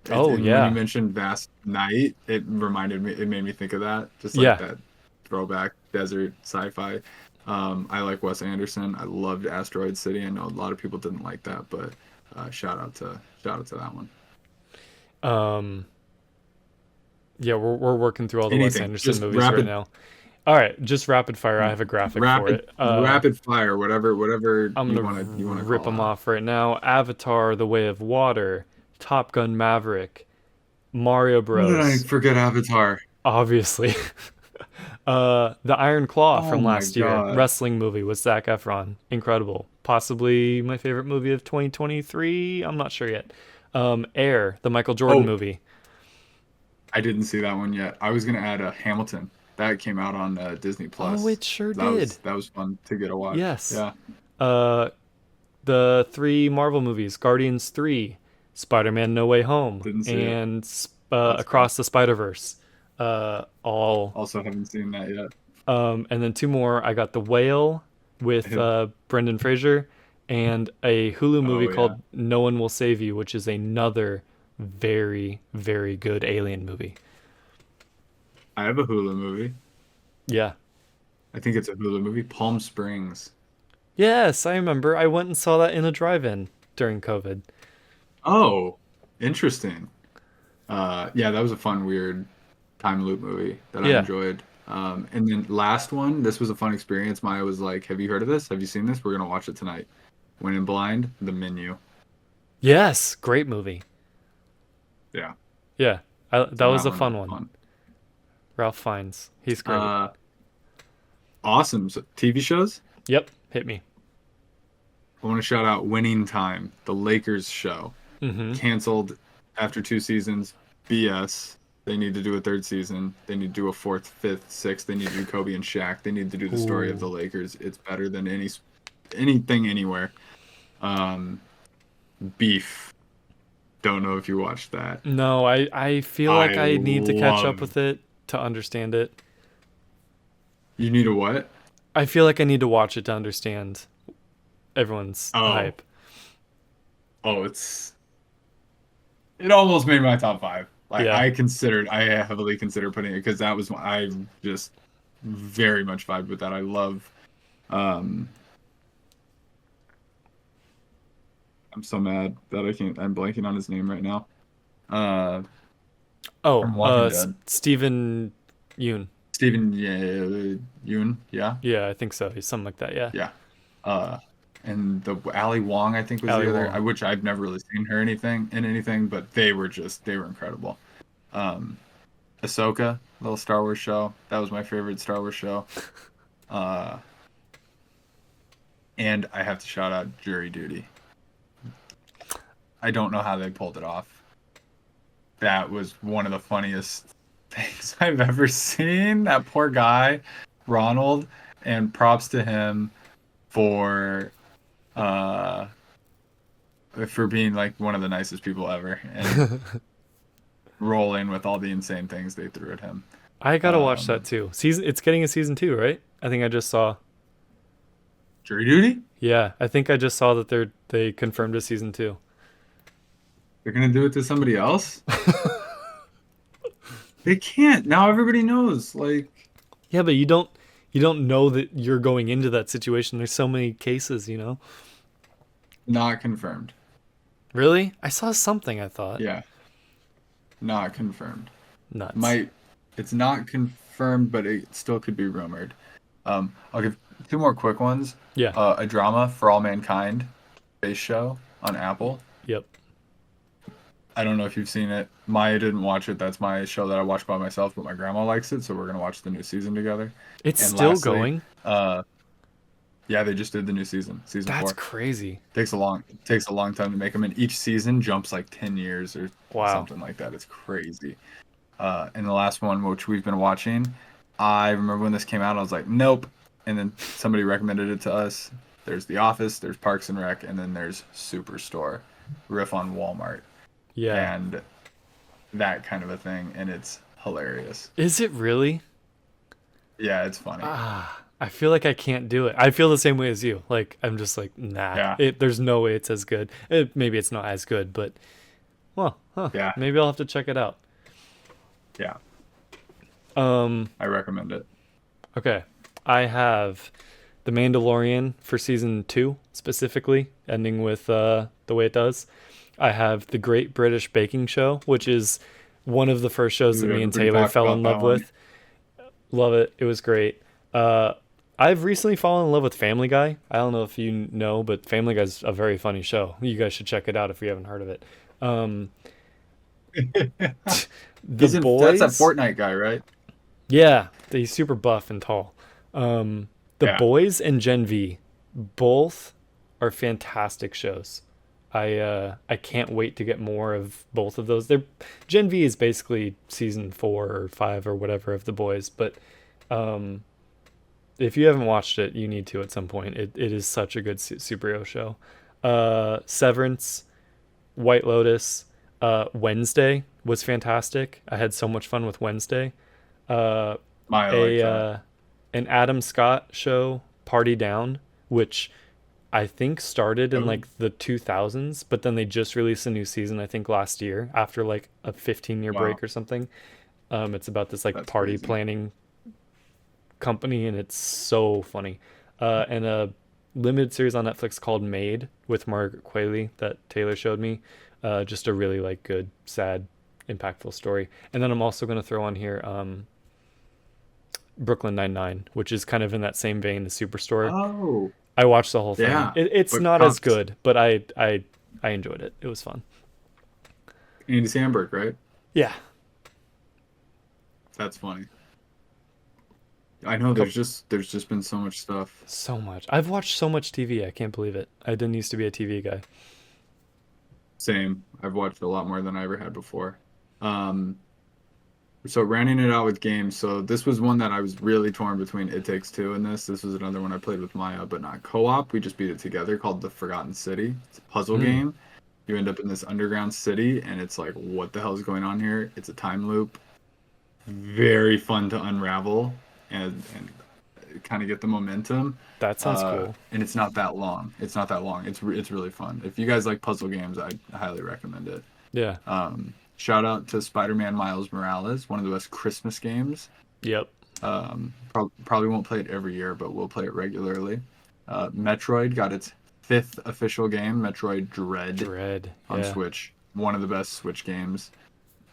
Oh And when you yeah. mentioned Vast Night, it made me think of that, just like Yeah. that throwback desert sci-fi. I like Wes Anderson. I loved Asteroid City. I know a lot of people didn't like that, but shout out to that one. Um yeah, we're working through all the Wes Anything, Anderson just movies right now. All right, just rapid fire. I have a graphic for rapid it. rapid fire, whatever I'm you gonna want to rip call them out. off right now. Avatar: The Way of Water, Top Gun: Maverick, Mario How did I Bros. forget Avatar? Obviously, The Iron Claw Oh from my last year, God. wrestling movie with Zac Efron, incredible. Possibly my favorite movie of 2023. I'm not sure yet. Air, the Michael Jordan Oh, movie. I didn't see that one yet. I was gonna add a Hamilton. That came out on Disney Oh, Plus. it sure That did. was that was fun to get a watch. Yes. Yeah, Uh, the three Marvel movies, Guardians 3, Spider-Man No Way Home, didn't see it. and Let's go. Across the Spider-Verse. All Also haven't seen that yet. and then two more. I got The Whale with Brendan Fraser and a Hulu movie Oh yeah, called No One Will Save You, which is another very, very good alien movie. I have a Hulu movie. Yeah. I think it's a Hulu movie. Palm Springs. Yes, I remember. I went and saw that in a drive-in during COVID. Oh, interesting. Yeah, that was a fun, weird time loop movie that I Yeah. enjoyed. And then last one, this was a fun experience. Maya was like, "Have you heard of this? Have you seen this? We're gonna watch it tonight." Went in blind. The Menu. Yes, great movie. Yeah, Yeah. That so was that a one was fun one. fun. Ralph Fiennes. He's great. Uh, awesome. So, TV shows. Yep, hit me. I want to shout out Winning Time, the Lakers show. Mm-hmm. Canceled after 2 seasons. BS. They need to do a third season. They need to do a fourth, fifth, sixth. They need to do Kobe and Shaq. They need to do the story of the Ooh. Lakers. It's better than anything anywhere. Um, Beef. Don't know if you watched that. No, I feel I like I need to catch up love. with it to understand it. You need a what? I feel like I need to watch it to understand everyone's Oh, hype. oh, it almost made my top five. Like Yeah. I heavily considered putting it because I just very much vibed with that. I love. Um, I'm so mad that I'm blanking on his name right now. Uh, Oh, from Walking Dead. Stephen Yoon. Steven Yeun, yeah, Yeah, I think so. He's something like that. Yeah. yeah. Uh, and the Ali Wong, I think, was Ali the other. Wong. Which I've never really seen her anything, but they were incredible. Um, Ahsoka, little Star Wars show. That was my favorite Star Wars show. Uh, and I have to shout out Jury Duty. I don't know how they pulled it off. That was one of the funniest things I've ever seen. That poor guy, Ronald, and props to him for uh for being like one of the nicest people ever and rolling with all the insane things they threw at him. I gotta watch that Um, too. It's getting a season 2, right? I think I just saw. Jury duty? Yeah, I think I just saw that they confirmed a season 2. They're gonna do it to somebody else? They can't. Now everybody knows. Like, Yeah, but you don't know that you're going into that situation. There's so many cases, you know. not confirmed. Really? I saw something, I thought. Yeah, not confirmed. Nuts. Might it's not confirmed, but it still could be rumored. I'll give two more quick ones. Yeah. A drama for all mankind, space show on Apple. Yep. I don't know if you've seen it. Maya didn't watch it. That's my show that I watch by myself, but my grandma likes it, so we're gonna watch the new season together. It's And still lastly, going. uh, yeah, they just did the new season That's 4. crazy. Takes a long time to make them, and each season jumps like 10 years or Wow. something like that. It's crazy. And the last one, which we've been watching, I remember when this came out, I was like, nope. And then somebody recommended it to us. There's The Office, there's Parks and Rec, and then there's Superstore, riff on Walmart, Yeah. and that kind of a thing, and it's hilarious. Is it really? Yeah, it's funny. I feel like I can't do it. I feel the same way as you. Like I'm just like, nah. Yeah, There's no way it's as good. Maybe it's not as good, but well, huh. yeah, Maybe I'll have to check it out. yeah. Um, I recommend it. okay. I have The Mandalorian for season 2 specifically, ending with the way it does. I have The Great British Baking Show, which is one of the first shows that Dude, me and everybody Taylor talks fell about in that love one. with. Love it. It was great. Uh, I've recently fallen in love with Family Guy. I don't know if you know, but Family Guy's a very funny show. You guys should check it out if you haven't heard of it. Um, The That's that Boys. Fortnite guy, right? Yeah, he's super buff and tall. The Yeah. Boys and Gen V, both are fantastic shows. I can't wait to get more of both of those. They're Gen V is basically season 4 or 5 or whatever of The Boys, but um, if you haven't watched it, you need to at some point. It is such a good superhero show. Severance, White Lotus, Wednesday was fantastic. I had so much fun with Wednesday. Uh, Maya like a that. An Adam Scott show, Party Down, which I think started in Oh, like the 2000s, but then they just released a new season I think last year after like a 15-year wow, break or something. It's about this like that's party crazy. planning company, and it's so funny. And a limited series on Netflix called Made with Margaret Qualley that Taylor showed me. Just a really like good, sad, impactful story. And then I'm also going to throw on here Brooklyn Nine-Nine, which is kind of in that same vein as Superstore. Oh, I watched the whole thing. yeah. It's But not as cops, good, but I enjoyed it. It was fun. Andy Samberg, right? Yeah. That's funny. I know Couple, there's just been so much stuff. so much. I've watched so much TV. I can't believe it. I didn't used to be a TV guy. Same. I've watched a lot more than I ever had before. Um, so rounding it out with games. So this was one that I was really torn between It Takes Two and this. This was another one I played with Maya, but not co-op. We just beat it together called The Forgotten City. It's a puzzle Mm, game. You end up in this underground city, and it's like, what the hell is going on here? It's a time loop. Very fun to unravel and kind of get the momentum. that sounds cool. And it's not that long. It's not that long. It's really fun. If you guys like puzzle games, I highly recommend it. Yeah. Shout out to Spider-Man Miles Morales, one of the best Christmas games. Yep. Probably won't play it every year, but we'll play it regularly. Metroid got its fifth official game, Metroid Dread, Dread. on Yeah. Switch. One of the best Switch games.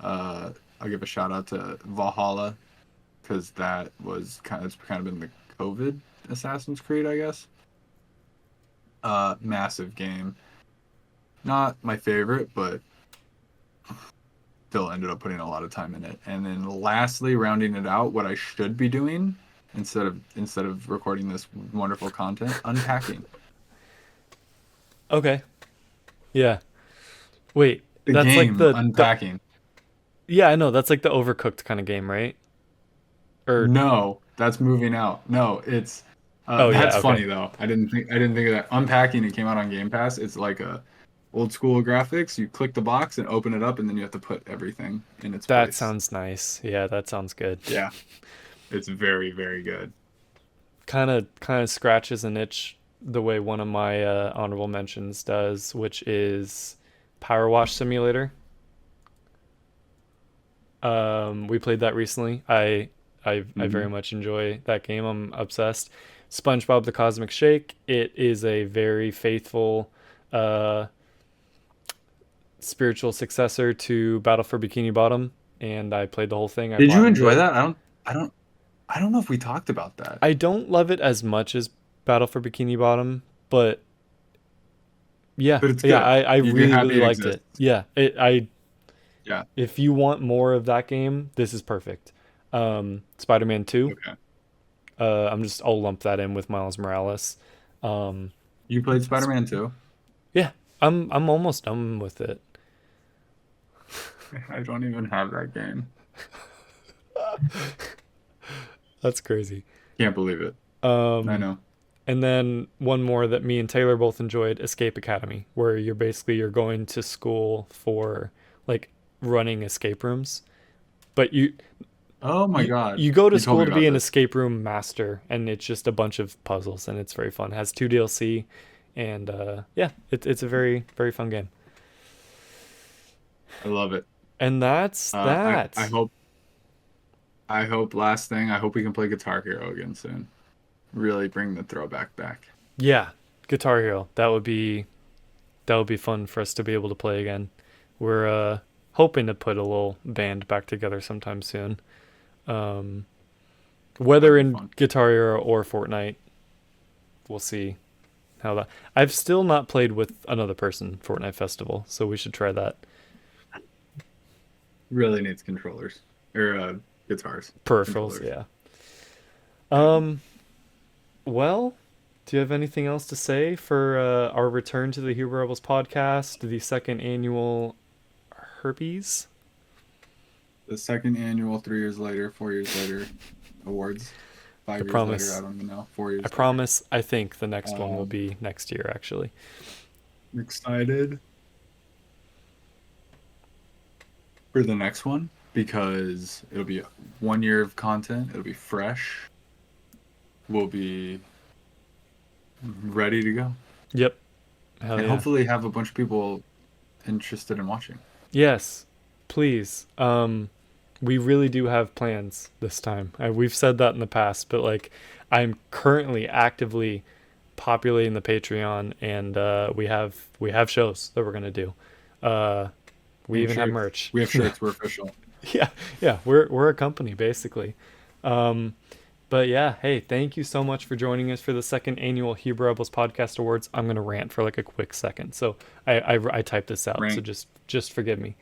I'll give a shout out to Valhalla because it's kind of been the COVID Assassin's Creed, I guess. Massive game. Not my favorite, but still ended up putting a lot of time in it. And then lastly, rounding it out, what I should be doing instead of recording this wonderful content, unpacking. Okay. Yeah. Wait. The That's like game the unpacking. yeah, I know. That's like the Overcooked kind of game, right? Or No, that's moving out. No, it's oh yeah, that's okay. funny though. I didn't think of that. Unpacking, it came out on Game Pass. It's like a old school graphics. You click the box and open it up, and then you have to put everything in its That place. sounds nice. Yeah, that sounds good. Yeah, it's very, very good. Kind of scratches an itch the way one of my honorable mentions does, which is Power Wash Simulator. We played that recently. I very Mhm. much enjoy that game. I'm obsessed. SpongeBob the Cosmic Shake. It is a very faithful uh, spiritual successor to Battle for Bikini Bottom, and I played the whole thing. I Did you platinumed enjoy it. that? I don't know if we talked about that. I don't love it as much as Battle for Bikini Bottom, but yeah, But it's yeah, good. I You're really happy really it liked it. exists. Yeah, I Yeah. if you want more of that game, this is perfect. Spider-Man 2. Okay. I'll lump that in with Miles Morales. Um, You played s- Spider-Man too? yeah, I'm almost done with it. I don't even have that game. That's crazy. Can't believe it. I Um, know. and then one more that me and Taylor both enjoyed, Escape Academy, where you're going to school for like running escape rooms, but Oh my God. you go to You told school me to be about an this. escape room master, and it's just a bunch of puzzles, and it's very fun. It has 2 DLC, and yeah, it's a very very fun game. I love it. And that's I that. hope last thing, I hope we can play Guitar Hero again soon. Really bring the throwback back. Yeah, Guitar Hero. That would be fun for us to be able to play again. We're hoping to put a little band back together sometime soon. Um, That'd whether be in fun. Guitar Hero or Fortnite, we'll see how that. I've still not played with another person Fortnite Festival, so we should try that. Really needs controllers or guitars, Peripherals, controllers. yeah. Yeah. Um, well, do you have anything else to say for our return to the Huber Rebels podcast, the second annual Herpes? The second annual 3 years later, 4 years later awards. I 5 years later, I promise. don't even know. four I years later. promise. I think the next one will Um, be next year, actually. I'm excited for the next one because it'll be 1 year of content. It'll be fresh. We'll be ready to go, Yep. Hell and yeah. hopefully have a bunch of people interested in watching. Yes. Please. We really do have plans this time. We've said that in the past, but like, I'm currently actively populating the Patreon, and we have shows that we're gonna do. Uh, we And even have shirts. merch. We have shirts. We're official. Yeah, yeah. We're a company basically. Um, But yeah, hey, thank you so much for joining us for the second annual Hebrew Rebels Podcast Awards. I'm gonna rant for like a quick second, so I typed this out, so Rank. just forgive me.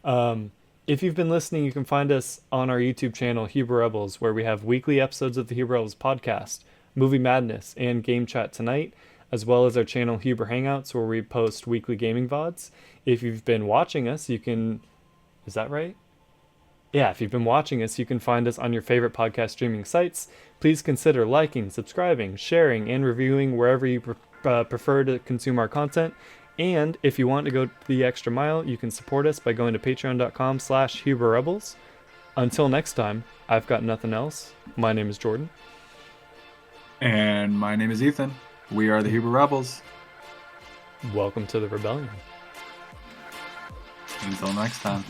Um, if you've been listening, you can find us on our YouTube channel, Hebrew Rebels, where we have weekly episodes of the Hebrew Rebels podcast, Movie Madness, and Game Chat Tonight, as well as our channel Hebrew Hangouts, where we post weekly gaming VODs. If you've been watching us, you can. Is that right? Yeah, if you've been watching us, you can find us on your favorite podcast streaming sites. Please consider liking, subscribing, sharing, and reviewing wherever you prefer to consume our content. And if you want to go the extra mile, you can support us by going to patreon.com/HuberRebels. Until next time, I've got nothing else. My name is Jordan. And my name is Ethan. We are the Hebrew Rebels. Welcome to the rebellion. Until next time.